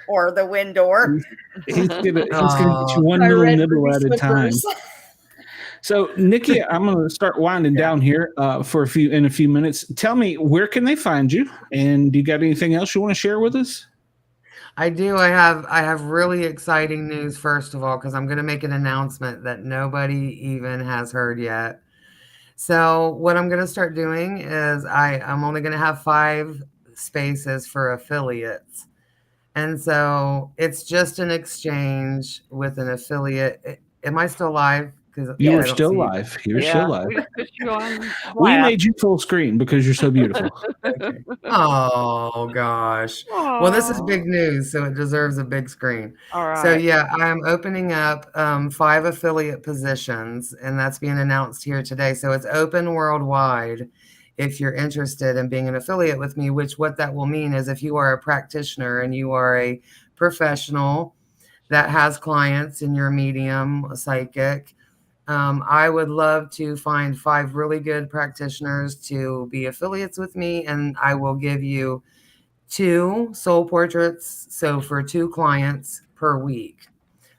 door, the wind door. He's gonna get you one little nibble at a time. So, Nikki, I'm going to start winding down here for a few minutes. Tell me, where can they find you? And do you got anything else you want to share with us? I do. I have really exciting news, first of all, because I'm going to make an announcement that nobody even has heard yet. So what I'm going to start doing is I'm only going to have 5 spaces for affiliates. And so it's just an exchange with an affiliate. Am I still live? You are still live. You're still live. We made you full screen because you're so beautiful. Okay. Oh gosh. Aww. Well, this is big news, so it deserves a big screen. All right. So yeah, I'm opening up 5 affiliate positions, and that's being announced here today. So it's open worldwide if you're interested in being an affiliate with me, which what that will mean is if you are a practitioner and you are a professional that has clients and you're a medium, a psychic, I would love to find 5 really good practitioners to be affiliates with me, and I will give you 2 soul portraits. So for 2 clients per week.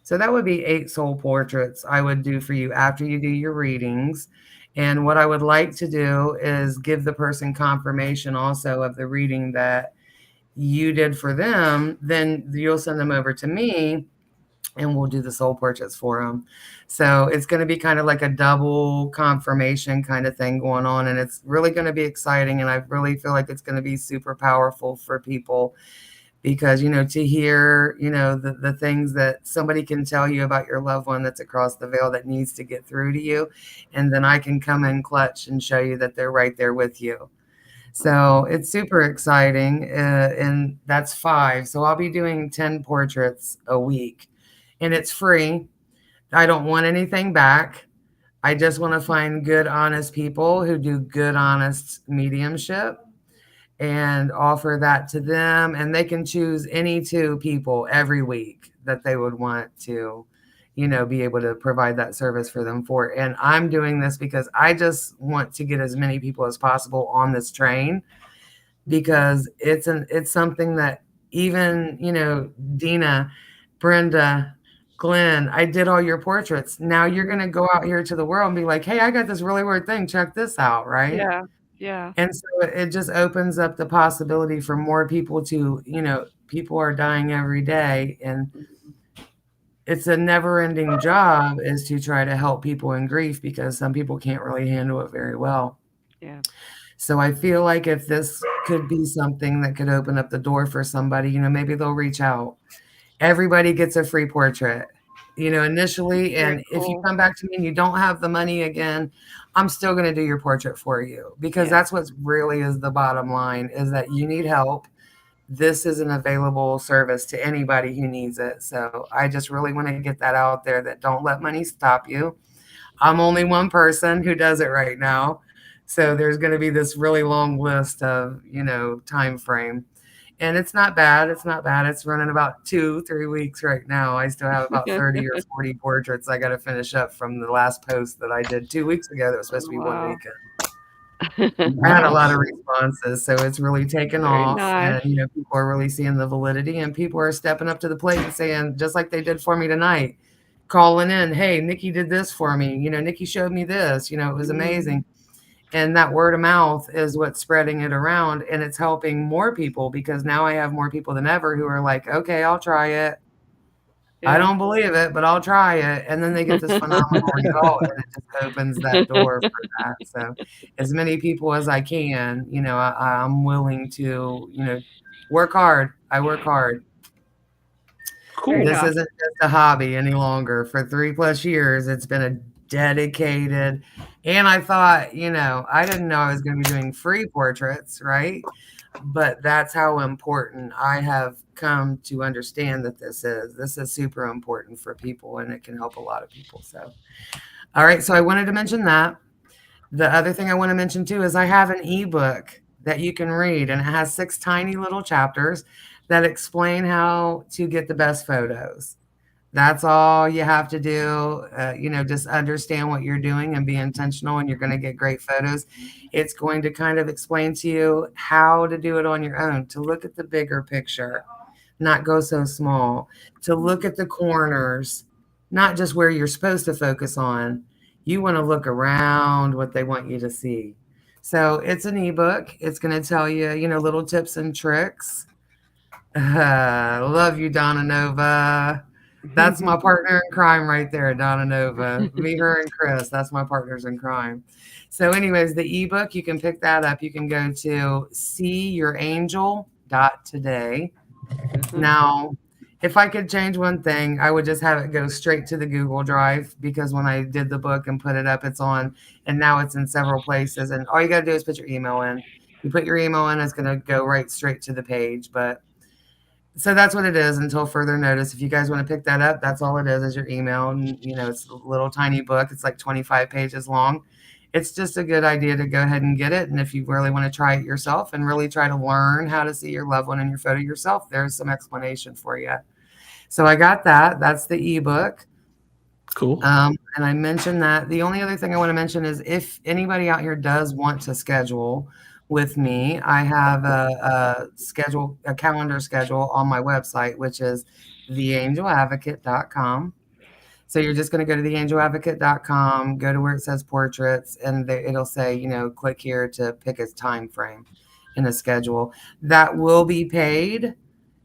So that would be 8 soul portraits I would do for you after you do your readings. And what I would like to do is give the person confirmation also of the reading that you did for them. Then you'll send them over to me, and we'll do the soul portraits for them. So it's going to be kind of like a double confirmation kind of thing going on. And it's really going to be exciting. And I really feel like it's going to be super powerful for people because, to hear, the things that somebody can tell you about your loved one that's across the veil that needs to get through to you. And then I can come in clutch and show you that they're right there with you. So it's super exciting. And that's 5. So I'll be doing 10 portraits a week. And it's free. I don't want anything back. I just want to find good, honest people who do good, honest mediumship and offer that to them. And they can choose any 2 people every week that they would want to, be able to provide that service for them for. And I'm doing this because I just want to get as many people as possible on this train, because it's something that even, Dina, Brenda, Glenn, I did all your portraits. Now you're going to go out here to the world and be like, hey, I got this really weird thing. Check this out. Right. Yeah. Yeah. And so it just opens up the possibility for more people to, people are dying every day, and it's a never-ending job is to try to help people in grief, because some people can't really handle it very well. Yeah. So I feel like if this could be something that could open up the door for somebody, maybe they'll reach out. Everybody gets a free portrait, initially. And if you come back to me and you don't have the money again, I'm still going to do your portrait for you, because that's what's really is the bottom line, is that you need help. This is an available service to anybody who needs it. So I just really want to get that out there, that don't let money stop you. I'm only one person who does it right now. So there's going to be this really long list of, time frame. And it's not bad. It's not bad. It's running about 2-3 weeks right now. I still have about 30 or 40 portraits I got to finish up from the last post that I did 2 weeks ago. That was supposed to be 1 weekend. I had a lot of responses, so it's really taken off. Nice. And people are really seeing the validity, and people are stepping up to the plate and saying, just like they did for me tonight, calling in, hey, Nikki did this for me, Nikki showed me this, it was amazing. And that word of mouth is what's spreading it around, and it's helping more people, because now I have more people than ever who are like, okay, I'll try it. I don't believe it, but I'll try it. And then they get this phenomenal result, and it just opens that door for that. So as many people as I can, I'm willing to, work hard. I work hard. Cool. This isn't just a hobby any longer. For 3+ years, it's been a dedicated, and I thought, I didn't know I was going to be doing free portraits, right? But that's how important I have come to understand that this is super important for people, and it can help a lot of people. So, all right. So I wanted to mention that. The other thing I want to mention too is I have an ebook that you can read, and it has 6 tiny little chapters that explain how to get the best photos. That's all you have to do. Just understand what you're doing and be intentional, and you're going to get great photos. It's going to kind of explain to you how to do it on your own, to look at the bigger picture, not go so small, to look at the corners, not just where you're supposed to focus on. You want to look around what they want you to see. So it's an ebook. It's going to tell you, little tips and tricks. Love you, Donna Nova. That's my partner in crime right there, Donna Nova. Me, her, and Chris. That's my partners in crime. So anyways, the ebook, you can pick that up. You can go to seeyourangel.today. Now, if I could change one thing, I would just have it go straight to the Google Drive, because when I did the book and put it up, it's on, and now it's in several places. And all you got to do is put your email in. You put your email in, it's going to go right straight to the page. But so that's what it is until further notice. If you guys want to pick that up, that's all it is your email. And, it's a little tiny book. It's like 25 pages long. It's just a good idea to go ahead and get it. And if you really want to try it yourself and really try to learn how to see your loved one in your photo yourself, there's some explanation for you. So I got that. That's the ebook. Cool. And I mentioned that. The only other thing I want to mention is if anybody out here does want to schedule with me, I have a calendar schedule on my website, which is theangeladvocate.com. So you're just going to go to theangeladvocate.com, go to where it says portraits, and it'll say, click here to pick a time frame in a schedule. That will be paid.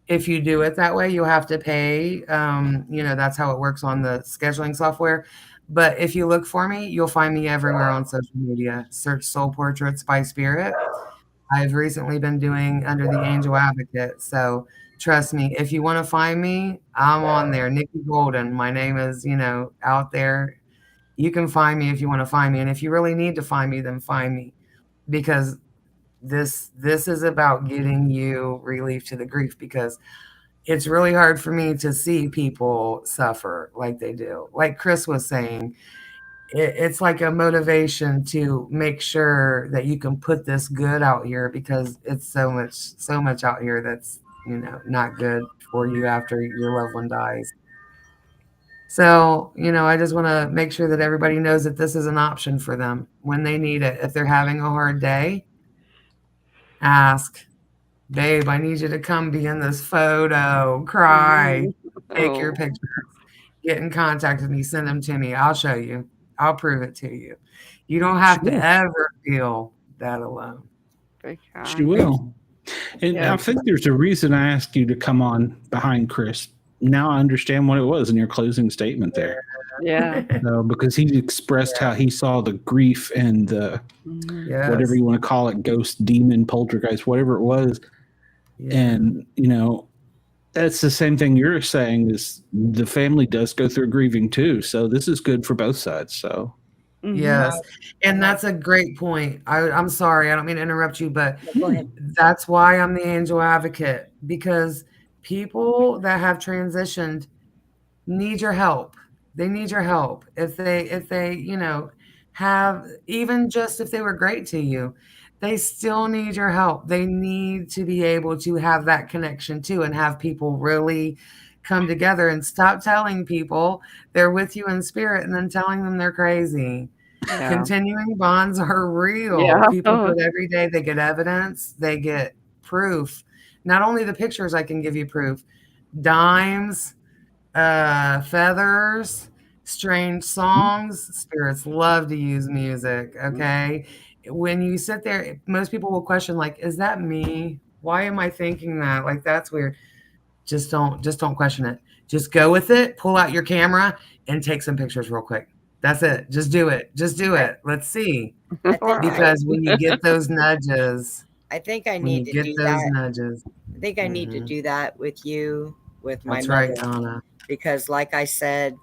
If you do it that way, you'll have to pay. That's how it works on the scheduling software. But if you look for me, you'll find me everywhere on social media. Search Soul Portraits by Spirit. I've recently been doing under the Angel Advocate. So trust me, if you want to find me, I'm on there. Nikki Golden. My name is, out there. You can find me if you want to find me. And if you really need to find me, then find me. Because this is about getting you relief to the grief, because it's really hard for me to see people suffer like they do. Like Chris was saying, it's like a motivation to make sure that you can put this good out here, because it's so much out here that's, not good for you after your loved one dies. So, I just want to make sure that everybody knows that this is an option for them when they need it. If they're having a hard day, ask, babe, I need you to come be in this photo, cry, take your pictures, get in contact with me, send them to me. I'll show you. I'll prove it to you. You don't have to ever feel that alone. She will. And I think there's a reason I asked you to come on behind Chris. Now I understand what it was in your closing statement there. Yeah. Because he expressed how he saw the grief and the whatever you want to call it, ghost, demon, poltergeist, whatever it was. Yeah. And, that's the same thing you're saying is the family does go through grieving too. So this is good for both sides. So. Yes. And that's a great point. I'm sorry. I don't mean to interrupt you, but that's why I'm the angel advocate, because people that have transitioned need your help. They need your help. If they, have, even just if they were great to you, they still need your help. They need to be able to have that connection too, and have people really come together and stop telling people they're with you in spirit and then telling them they're crazy. Yeah. Continuing bonds are real. Yeah. People do it every day. They get evidence. They get proof. Not only the pictures, I can give you proof. Dimes, feathers, strange songs. Spirits love to use music. Okay. When you sit there, most people will question, like, is that me? Why am I thinking that? Like, that's weird. Just don't question it. Just go with it. Pull out your camera and take some pictures real quick. That's it. Just do it. Just do it. Let's see. Because when you get those nudges, I think I need to do that. Nudges. I think I need to do that with you, with my That's mother. Right, Donna. Because like I said,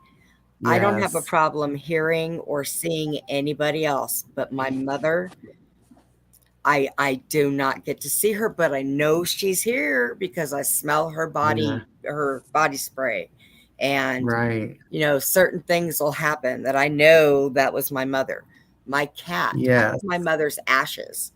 I don't have a problem hearing or seeing anybody else, but my mother, I do not get to see her, but I know she's here because I smell her body, her body spray. And, certain things will happen that I know that was my mother. My cat, my mother's ashes.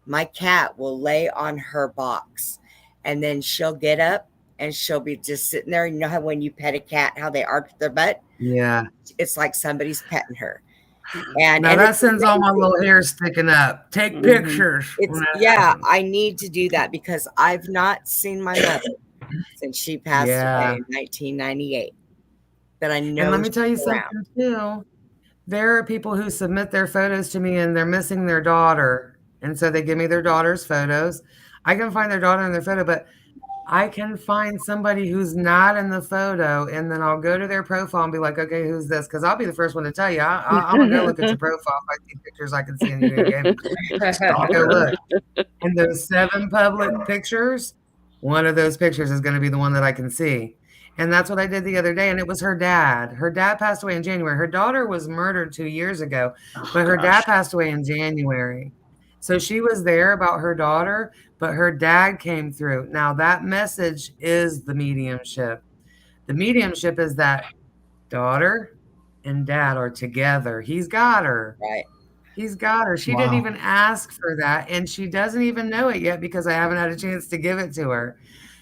My cat will lay on her box and then she'll get up and she'll be just sitting there. You know how when you pet a cat, how they arch their butt? Yeah. It's like somebody's petting her. And now that sends all my little hair sticking up. Take pictures. I need to do that because I've not seen my mother since she passed away in 1998. But I know. And let me tell you something too. There are people who submit their photos to me and they're missing their daughter. And so they give me their daughter's photos. I can find their daughter in their photo, but I can find somebody who's not in the photo, and then I'll go to their profile and be like, okay, who's this? Because I'll be the first one to tell you. I'm going to go look at your profile. If I see pictures I can see in your game, I'll go look. And those 7 public pictures, one of those pictures is going to be the one that I can see. And that's what I did the other day, and it was her dad. Her dad passed away in January. Her daughter was murdered 2 years ago, but her dad passed away in January. So she was there about her daughter, but her dad came through. Now that message is the mediumship. The mediumship is that daughter and dad are together. He's got her. Right. He's got her. She didn't even ask for that. And she doesn't even know it yet because I haven't had a chance to give it to her.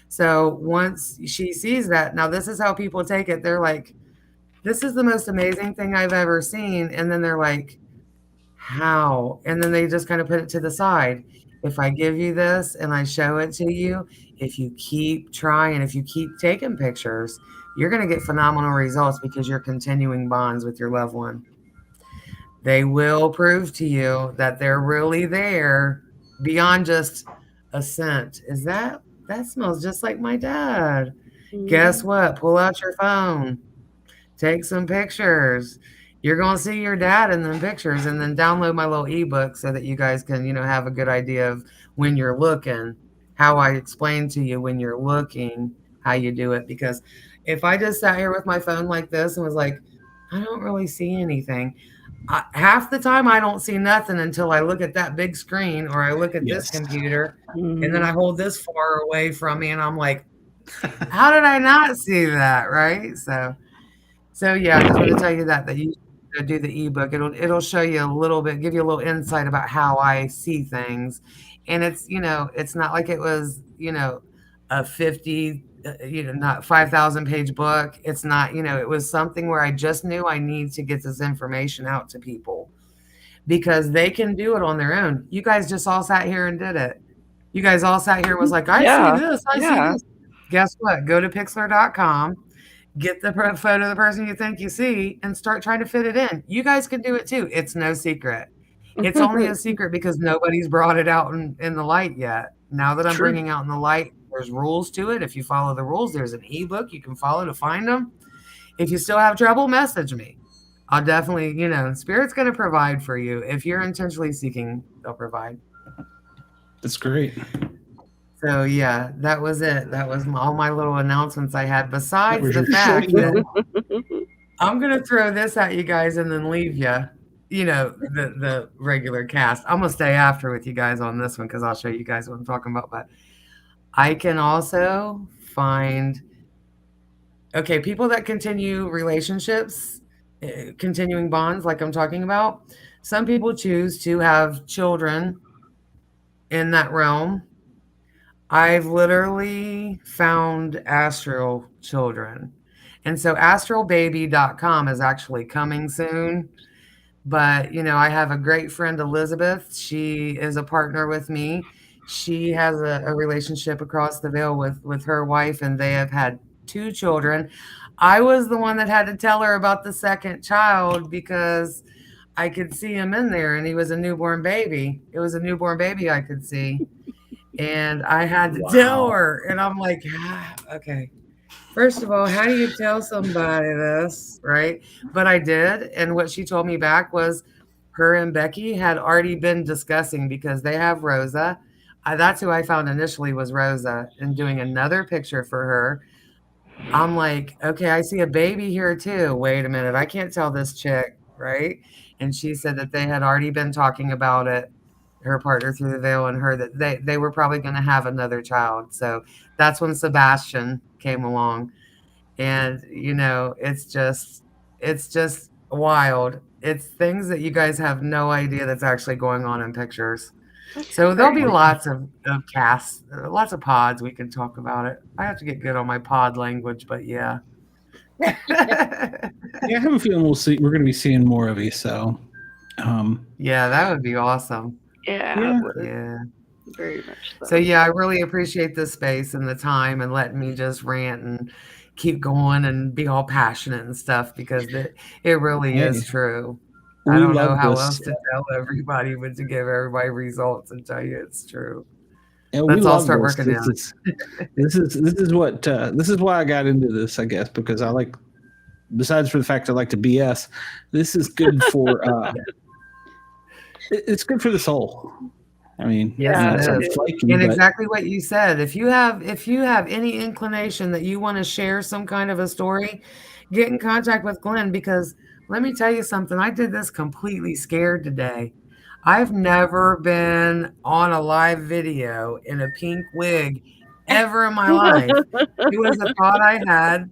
So once she sees that, now this is how people take it. They're like, this is the most amazing thing I've ever seen. And then they're like, how? And then they just kind of put it to the side. If I give you this and I show it to you, if you keep trying, if you keep taking pictures, you're going to get phenomenal results because you're continuing bonds with your loved one. They will prove to you that they're really there beyond just a scent. Is that smells just like my dad. Guess what? Pull out your phone. Take some pictures. You're going to see your dad in them pictures, and then download my little ebook so that you guys can, have a good idea of when you're looking, how I explain to you when you're looking, how you do it. Because if I just sat here with my phone like this and was like, I don't really see anything. Half the time I don't see nothing until I look at that big screen or I look at this computer and then I hold this far away from me and I'm like, how did I not see that? Right. So yeah, I just want to tell you that you do the ebook. It'll show you a little bit, give you a little insight about how I see things. And it's, it's not like it was, a 50 not 5,000 page book. It's not, it was something where I just knew I need to get this information out to people because they can do it on their own. You guys just all sat here and did it. You guys all sat here and was like, I see this. I see this. Guess what? Go to Pixlr.com, get the photo of the person you think you see, and start trying to fit it in. You guys can do it too. It's no secret. It's only a secret because nobody's brought it out in the light yet. Now that I'm bringing out in the light, there's rules to it. If you follow the rules, there's an ebook you can follow to find them. If you still have trouble, message me. I'll definitely, Spirit's going to provide for you. If you're intentionally seeking, they'll provide. That's great. So, yeah, that was it. That was all my little announcements I had. Besides the fact that I'm going to throw this at you guys and then leave you, the regular cast. I'm going to stay after with you guys on this one because I'll show you guys what I'm talking about. But I can also find, people that continue relationships, continuing bonds like I'm talking about. Some people choose to have children in that realm. I've literally found astral children. And so astralbaby.com is actually coming soon. But, I have a great friend, Elizabeth. She is a partner with me. She has a relationship across the veil with her wife, and they have had 2 children. I was the one that had to tell her about the second child because I could see him in there, and he was a newborn baby. It was a newborn baby I could see. And I had to tell her, and I'm like, okay. First of all, how do you tell somebody this, right? But I did, and what she told me back was her and Becky had already been discussing because they have Rosa. That's who I found initially was Rosa, and doing another picture for her. I'm like, okay, I see a baby here too. Wait a minute, I can't tell this chick, right? And she said that they had already been talking about it, her partner through the veil and her, that they were probably going to have another child. So that's when Sebastian came along. And, it's just wild. It's things that you guys have no idea that's actually going on in pictures. So there'll be lots of casts, lots of pods. We can talk about it. I have to get good on my pod language, but yeah. I have a feeling we're going to be seeing more of you. So, yeah, that would be awesome. Yeah. Very much so. So yeah, I really appreciate this space and the time and letting me just rant and keep going and be all passionate and stuff because it really is true. I don't know how else to tell everybody, but to give everybody results and tell you it's true. And let's all start working out. This is why I got into this, I guess, because I like, besides for the fact I like to BS, this is good for it's good for the soul. I mean, exactly what you said. If you have any inclination that you want to share some kind of a story, get in contact with Glenn, because let me tell you something. I did this completely scared today. I've never been on a live video in a pink wig ever in my life. It was a thought I had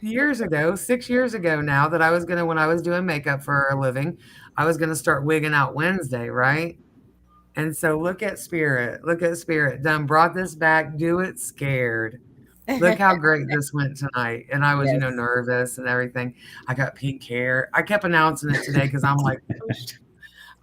years ago, 6 years ago now, that I was going to, when I was doing makeup for a living, I was going to start wigging out Wednesday, right? And so look at Spirit. Done brought this back. Do it scared. Look how great this went tonight. And I was, nervous and everything. I got pink hair. I kept announcing it today because I'm like,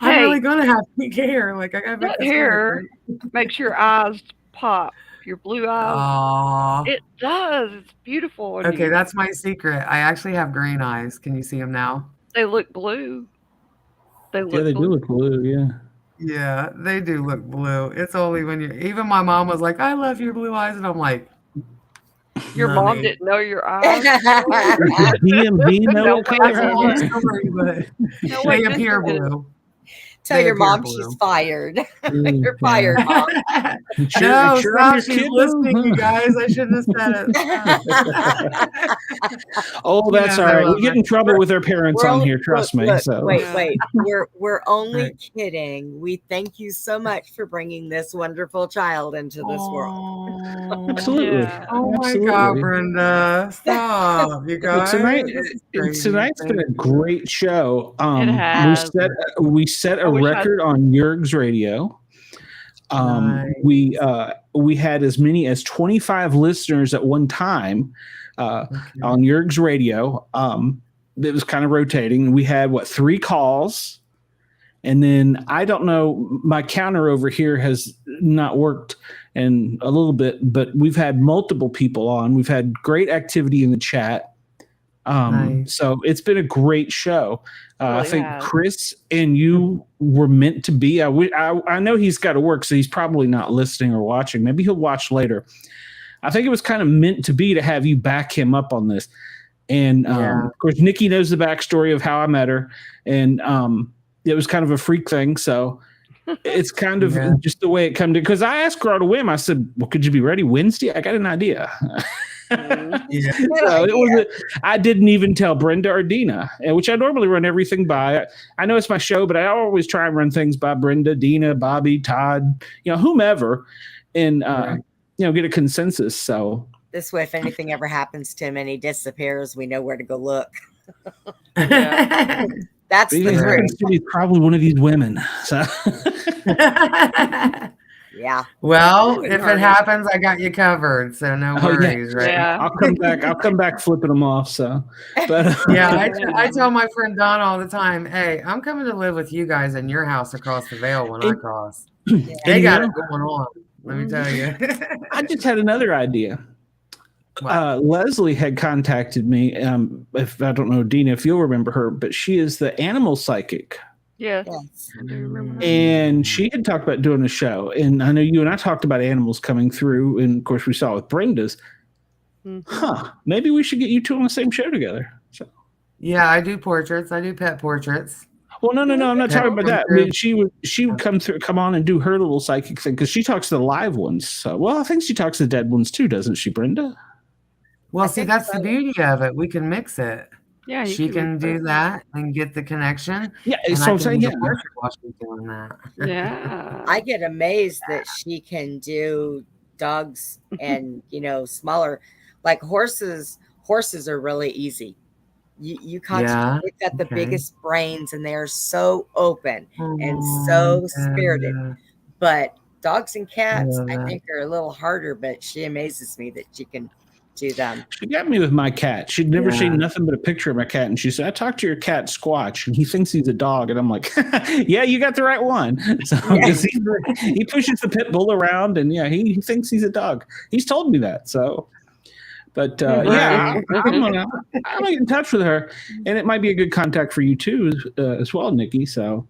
I'm really going to have pink hair. Like, I got that hair makes your eyes pop. Your blue eyes. Aww. It does. It's beautiful. Okay, that's my secret. I actually have green eyes. Can you see them now? They look blue. They do look blue, yeah. Yeah, they do look blue. It's only when even my mom was like, I love your blue eyes. And I'm like, your mom didn't know your eyes. DMV know what color they appear blue. Tell your mom she's fired. You're fired, Mom. No, stop. She's listening, you guys. I shouldn't have said it. Oh, that's all right. We get in trouble with our parents on here. Trust me. So wait. We're only kidding. We thank you so much for bringing this wonderful child into this world. Absolutely. Yeah. Oh my God, Brenda! Stop, you guys. Tonight's been a great show. It has. We set a record on Yerg's radio. Nice. We had as many as 25 listeners at one time on Yerg's radio. It was kind of rotating. We had 3 calls, and then I don't know. My counter over here has not worked in a little bit, but we've had multiple people on. We've had great activity in the chat. Nice. So it's been a great show. I think has. Chris and you were meant to be. I know he's got to work, so he's probably not listening or watching. Maybe he'll watch later. I think it was kind of meant to be to have you back him up on this. And of course, Nikki knows the backstory of how I met her, and it was kind of a freak thing. So it's kind of just the way it come to. Because I asked her on a whim. I said, "Well, could you be ready Wednesday?" I got an idea. So I didn't even tell Brenda or Dina, which I normally run everything by. I know it's my show, but I always try and run things by Brenda, Dina, Bobby, Todd, whomever, and get a consensus. So this way, if anything ever happens to him and he disappears, we know where to go look. That's the truth. He's probably one of these women. So. Yeah. Well, if it happens, I got you covered, so no worries, right? Yeah. I'll come back flipping them off. So, but I tell my friend Don all the time, "Hey, I'm coming to live with you guys in your house across the Vale when I cross." They got it going on. Let me tell you. I just had another idea. Leslie had contacted me. If I don't know, Dina, if you'll remember her, but she is the animal psychic. Yes. I do remember. And she had talked about doing a show. And I know you and I talked about animals coming through. And of course, we saw with Brenda's. Maybe we should get you two on the same show together. So. Yeah, I do portraits. I do pet portraits. Well, no, I'm not talking about that. I mean, she would come on and do her little psychic thing because she talks to the live ones. So, I think she talks to the dead ones too, doesn't she, Brenda? Well, see, that's the beauty of it. We can mix it. Yeah, she can do that and get the connection. Yeah, so I'm saying, doing that. Yeah, I get amazed that she can do dogs and smaller, like horses. Horses are really easy. You constantly they've got the biggest brains and they are so open and so spirited. But dogs and cats, I think, are a little harder. But she amazes me that she can do them. She got me with my cat. She'd never seen nothing but a picture of my cat, and she said, "I talked to your cat Squatch, and he thinks he's a dog." And I'm like, "Yeah, you got the right one." So he pushes the pit bull around, and he thinks he's a dog. He's told me that. So, but I'm gonna get in touch with her, and it might be a good contact for you too, as well, Nikki. So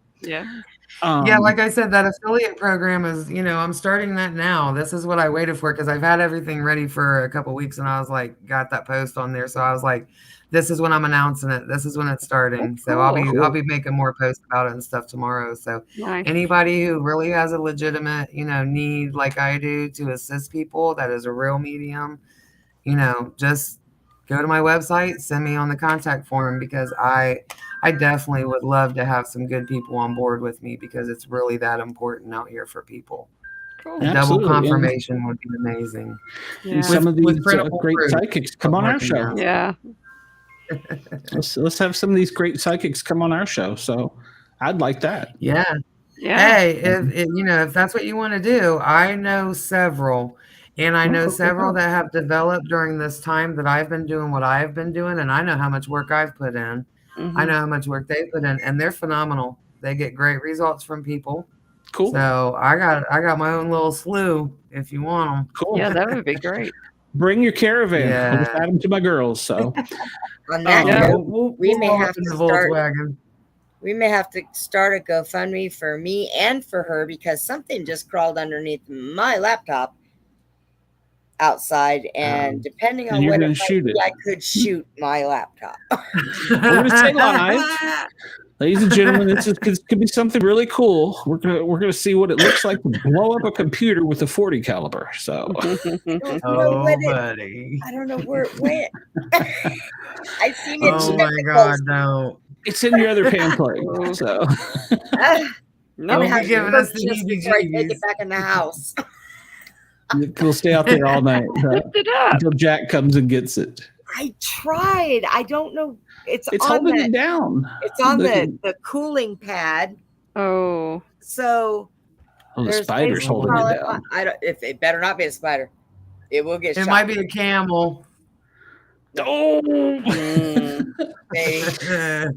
like I said, that affiliate program is, I'm starting that now. This is what I waited for because I've had everything ready for a couple of weeks, and I was like, got that post on there. So I was like, this is when I'm announcing it. This is when it's starting. So I'll be making more posts about it and stuff tomorrow. So anybody who really has a legitimate, need like I do to assist people, that is a real medium, just go to my website, send me on the contact form because I definitely would love to have some good people on board with me because it's really that important out here for people. Cool. Double confirmation would be amazing. Yeah. Some of these great psychics come on our show. Yeah. Let's have some of these great psychics come on our show. So I'd like that. Yeah. Hey, if that's what you want to do, I know several. And I know several that have developed during this time that I've been doing what I've been doing, and I know how much work I've put in. I know how much work they put in, and they're phenomenal. They get great results from people. Cool. So I got my own little slew if you want them. Cool. Yeah, that would be great. Bring your caravan. Yeah. I'll just add them to my girls. So on that note, we may have to start a GoFundMe for me and for her because something just crawled underneath my laptop outside, and depending on what it might be, I could shoot my laptop. We're gonna say live, ladies and gentlemen, this could be something really cool. We're gonna see what it looks like to blow up a computer with a 40 caliber. So, buddy, I don't know where it went. I seen it. Oh my God, no! It's in your other pan plate. So, no, you're giving us the before I take it back in the house. We'll stay out there all night until Jack comes and gets it. I tried. I don't know. It's holding it down. It's on the cooling pad. Oh. So Oh, the spider's holding it down. I don't. If it better not be a spider, it will get. It shot. might be a camel. Oh.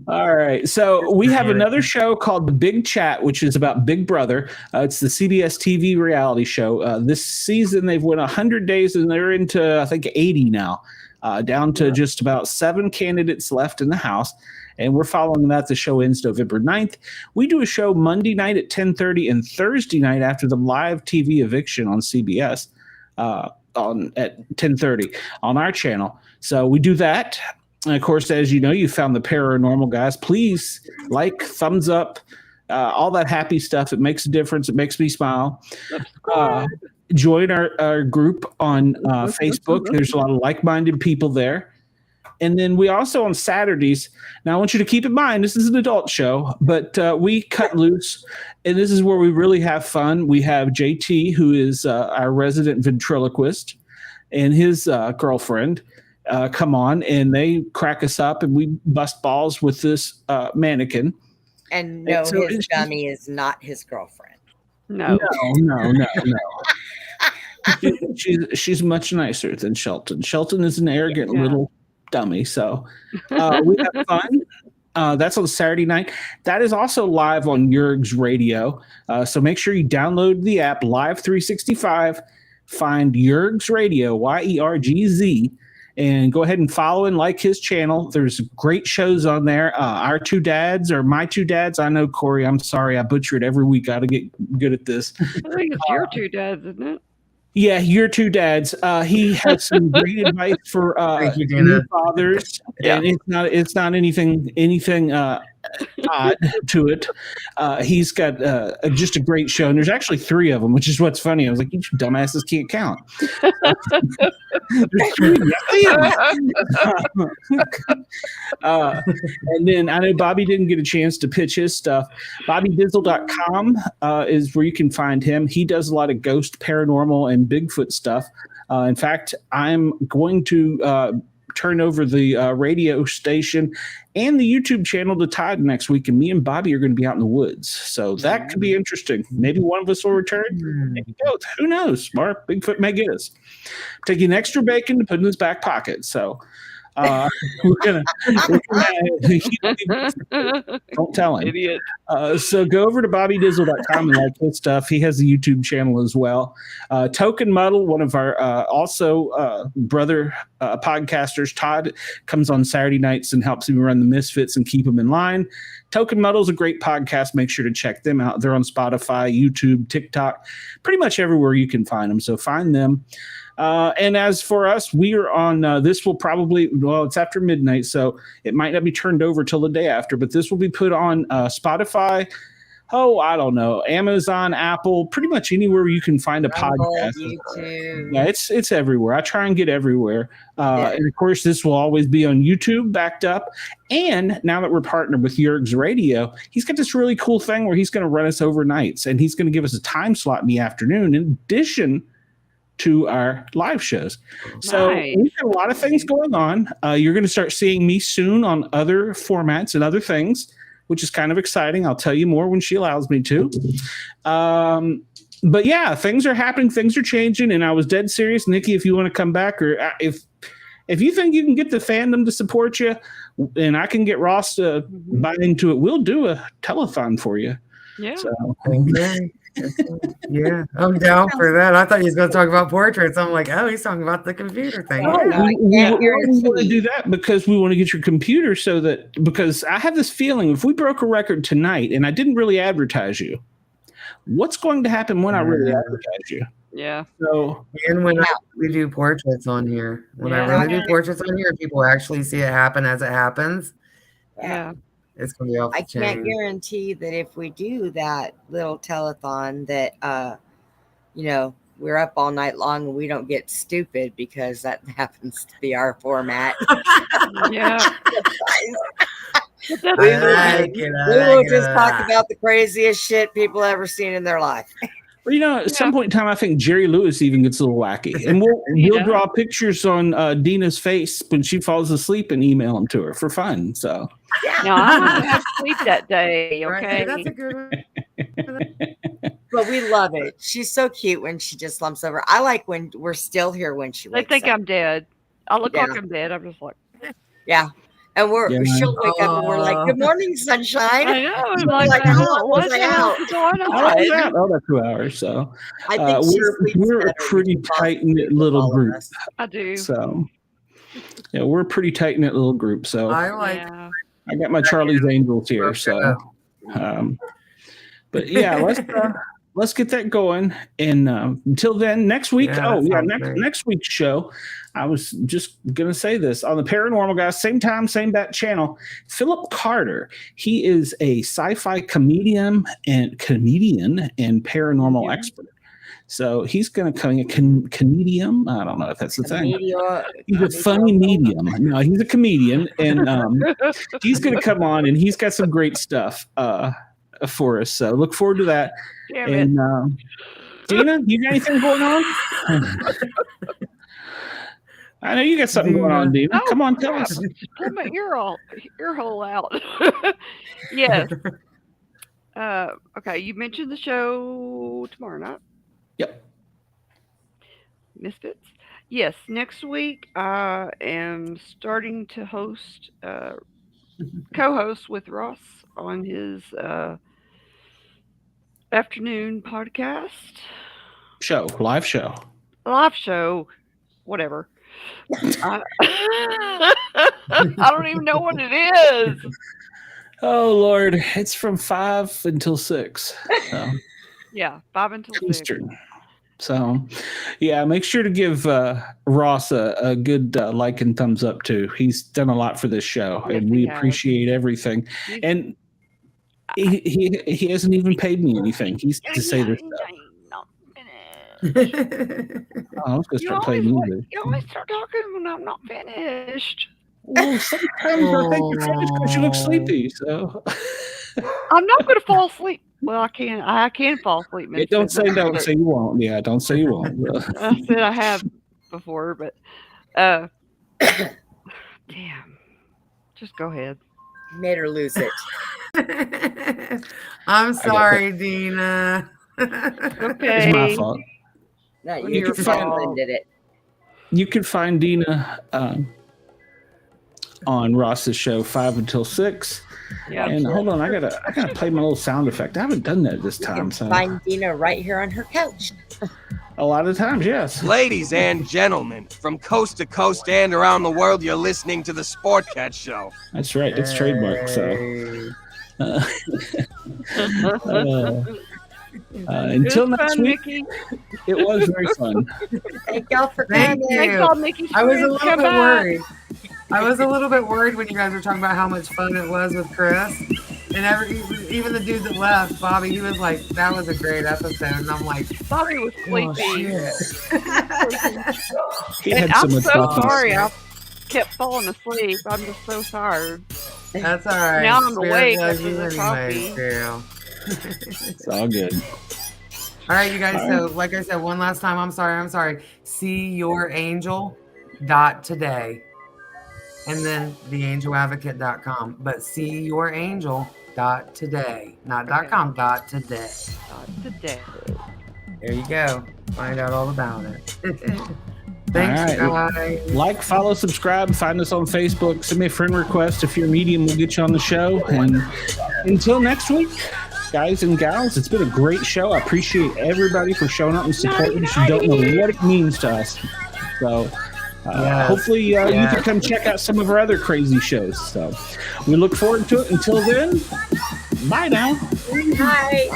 All right. So we have another show called The Big Chat, which is about Big Brother. It's the CBS TV reality show. This season, they've went 100 days, and they're into, I think, 80 now, down to just about 7 candidates left in the house. And we're following that. The show ends November 9th. We do a show Monday night at 10:30 and Thursday night after the live TV eviction on CBS at 10:30 on our channel. So we do that. And of course, as you know, you found the paranormal guys. Please like, thumbs up, all that happy stuff. It makes a difference. It makes me smile. Join our group on Facebook. There's a lot of like-minded people there. And then we also on Saturdays. Now, I want you to keep in mind, this is an adult show, but we cut loose. And this is where we really have fun. We have JT, who is our resident ventriloquist, and his girlfriend. Come on, and they crack us up, and we bust balls with this mannequin. And no, so his dummy is not his girlfriend. No. She's much nicer than Shelton. Shelton is an arrogant little dummy. So we have fun. That's on Saturday night. That is also live on Yerg's Radio. So make sure you download the app Live 365. Find Yerg's Radio, YERGZ. And go ahead and follow and like his channel. There's great shows on there. Our Two Dads or My Two Dads. I know, Corey, I'm sorry. I butcher it every week. Got to get good at this. I think it's Your Two Dads, isn't it? Yeah, Your Two Dads. He has some great advice for new fathers. Yeah. And it's not anything odd to it. He's got just a great show, and there's actually 3 of them, which is what's funny. I was like, you dumbasses can't count. There's 3. And then I know Bobby didn't get a chance to pitch his stuff. BobbyDizzle.com is where you can find him. He does a lot of ghost, paranormal, and Bigfoot stuff. In fact, I'm going to turn over the radio station and the YouTube channel to Todd next week, and me and Bobby are going to be out in the woods. So that could be interesting. Maybe one of us will return. Maybe both. Who knows? Mark, Bigfoot may get us. Taking extra bacon to put in his back pocket. So we're gonna don't tell him. Idiot. So go over to BobbyDizzle.com and like his stuff. He has a YouTube channel as well. Token Muddle, one of our also brother podcasters, Todd, comes on Saturday nights and helps him run the Misfits and keep them in line. Token Muddle is a great podcast. Make sure to check them out. They're on Spotify, YouTube, TikTok, pretty much everywhere you can find them. So find them. And as for us, we are on this will probably, it's after midnight, so it might not be turned over till the day after, but this will be put on Spotify. I don't know, Amazon, Apple, pretty much anywhere you can find a podcast. YouTube. Yeah, it's everywhere. I try and get everywhere. And of course, this will always be on YouTube, backed up. And now that we're partnered with Yerg's Radio, he's got this really cool thing where he's going to run us overnights, and he's going to give us a time slot in the afternoon in addition to our live shows. So we've got a lot of things going on. You're going to start seeing me soon on other formats and other things, which is kind of exciting. I'll tell you more when she allows me to. But yeah, things are happening. Things are changing. And I was dead serious. Nikki, if you want to come back, or if you think you can get the fandom to support you and I can get Ross to buy into it, we'll do a telethon for you. Yeah. So, yeah, I'm down for that. I thought he was going to talk about portraits. I'm like, oh, he's talking about the computer thing. We want to do that because we want to get your computer because I have this feeling if we broke a record tonight and I didn't really advertise you, what's going to happen when I really advertise you? Yeah. So, and when we do portraits on here, when I really do portraits on here, people actually see it happen as it happens. Yeah. It's gonna be off the chain. I can't guarantee that if we do that little telethon that we're up all night long and we don't get stupid, because that happens to be our format. Yeah. We will just talk about the craziest shit people ever seen in their life. Well, at some point in time, I think Jerry Lewis even gets a little wacky, and we'll draw pictures on Dina's face when she falls asleep and email them to her for fun. So, no, I'm gonna have to sleep that day. Okay, that's a good one. But we love it. She's so cute when she just slumps over. I like when we're still here when she wakes They think up. I'm dead. I look like I'm dead. I'm just like, yeah. And she'll wake up and we're like, "Good morning, sunshine." I know. I'm like, what the hell is going on? Oh, that's 2 hours. So we're a pretty tight knit little group. I do. So yeah, we're a pretty tight knit little group. So I got my Charlie's Angels here. So, but yeah, let's get that going. And until then, next week. Next week's show. I was just gonna say this on the Paranormal Guys, same time, same bat channel. Philip Carter. He is a sci-fi comedian and paranormal expert. So he's going to come a comedian. I don't know if that's the thing. He's a funny medium. No, he's a comedian, and he's going to come on, and he's got some great stuff for us. So look forward to that. And Dina, you got anything going on? I know you got something going on, Dina. Come on, tell us. Pull my ear hole out. Yes. Okay, you mentioned the show tomorrow night. Yep. Misfits. Yes, next week I am starting to co-host with Ross on his afternoon podcast. Live show, whatever. I don't even know what it is. Oh Lord, it's from 5 until 6. So. Yeah, 5 until 6 Eastern. So, yeah, make sure to give Ross a good like and thumbs up too. He's done a lot for this show, and we appreciate everything. And he hasn't even paid me anything. He's to say this stuff. I was going to start playing music. You always start talking when I'm not finished. Well, sometimes I think you're finished because you look sleepy. So I'm not going to fall asleep. Well, I can fall asleep. Yeah, don't say you won't. Yeah, don't say you won't. I said I have before, but damn. Just go ahead. Made her lose it. I'm sorry, Dina. Okay. It's my fault. No, you did it. You can find Dina on Ross's show 5 until 6. Yeah. And hold on, I gotta play my little sound effect. I haven't done that this time. So find Dina right here on her couch. A lot of times, yes. Ladies and gentlemen, from coast to coast and around the world, you're listening to the Sport Cat Show. That's right. It's trademarked. So. Until next week, Nikki. It was very fun. Thank y'all for coming. Thanks all, Nikki. I was a little bit worried. I was a little bit worried when you guys were talking about how much fun it was with Chris. And even the dude that left, Bobby, he was like, that was a great episode. And I'm like, Bobby was sleepy. I'm so sorry. I kept falling asleep. I'm just so tired. That's all right. Now I'm awake after the coffee. It's all good. All right, you guys. So, like I said, one last time, I'm sorry. SeeYourAngel.today. And then theangeladvocate.com. But SeeYourAngel.today. Not .com, .today. Today. There you go. Find out all about it. Thanks, guys. Like, follow, subscribe, find us on Facebook. Send me a friend request. If you're a medium, we'll get you on the show. And until next week, guys and gals, it's been a great show. I appreciate everybody for showing up and supporting us. You don't know what it means to us. So hopefully you can come check out some of our other crazy shows. So we look forward to it. Until then, bye now. Bye.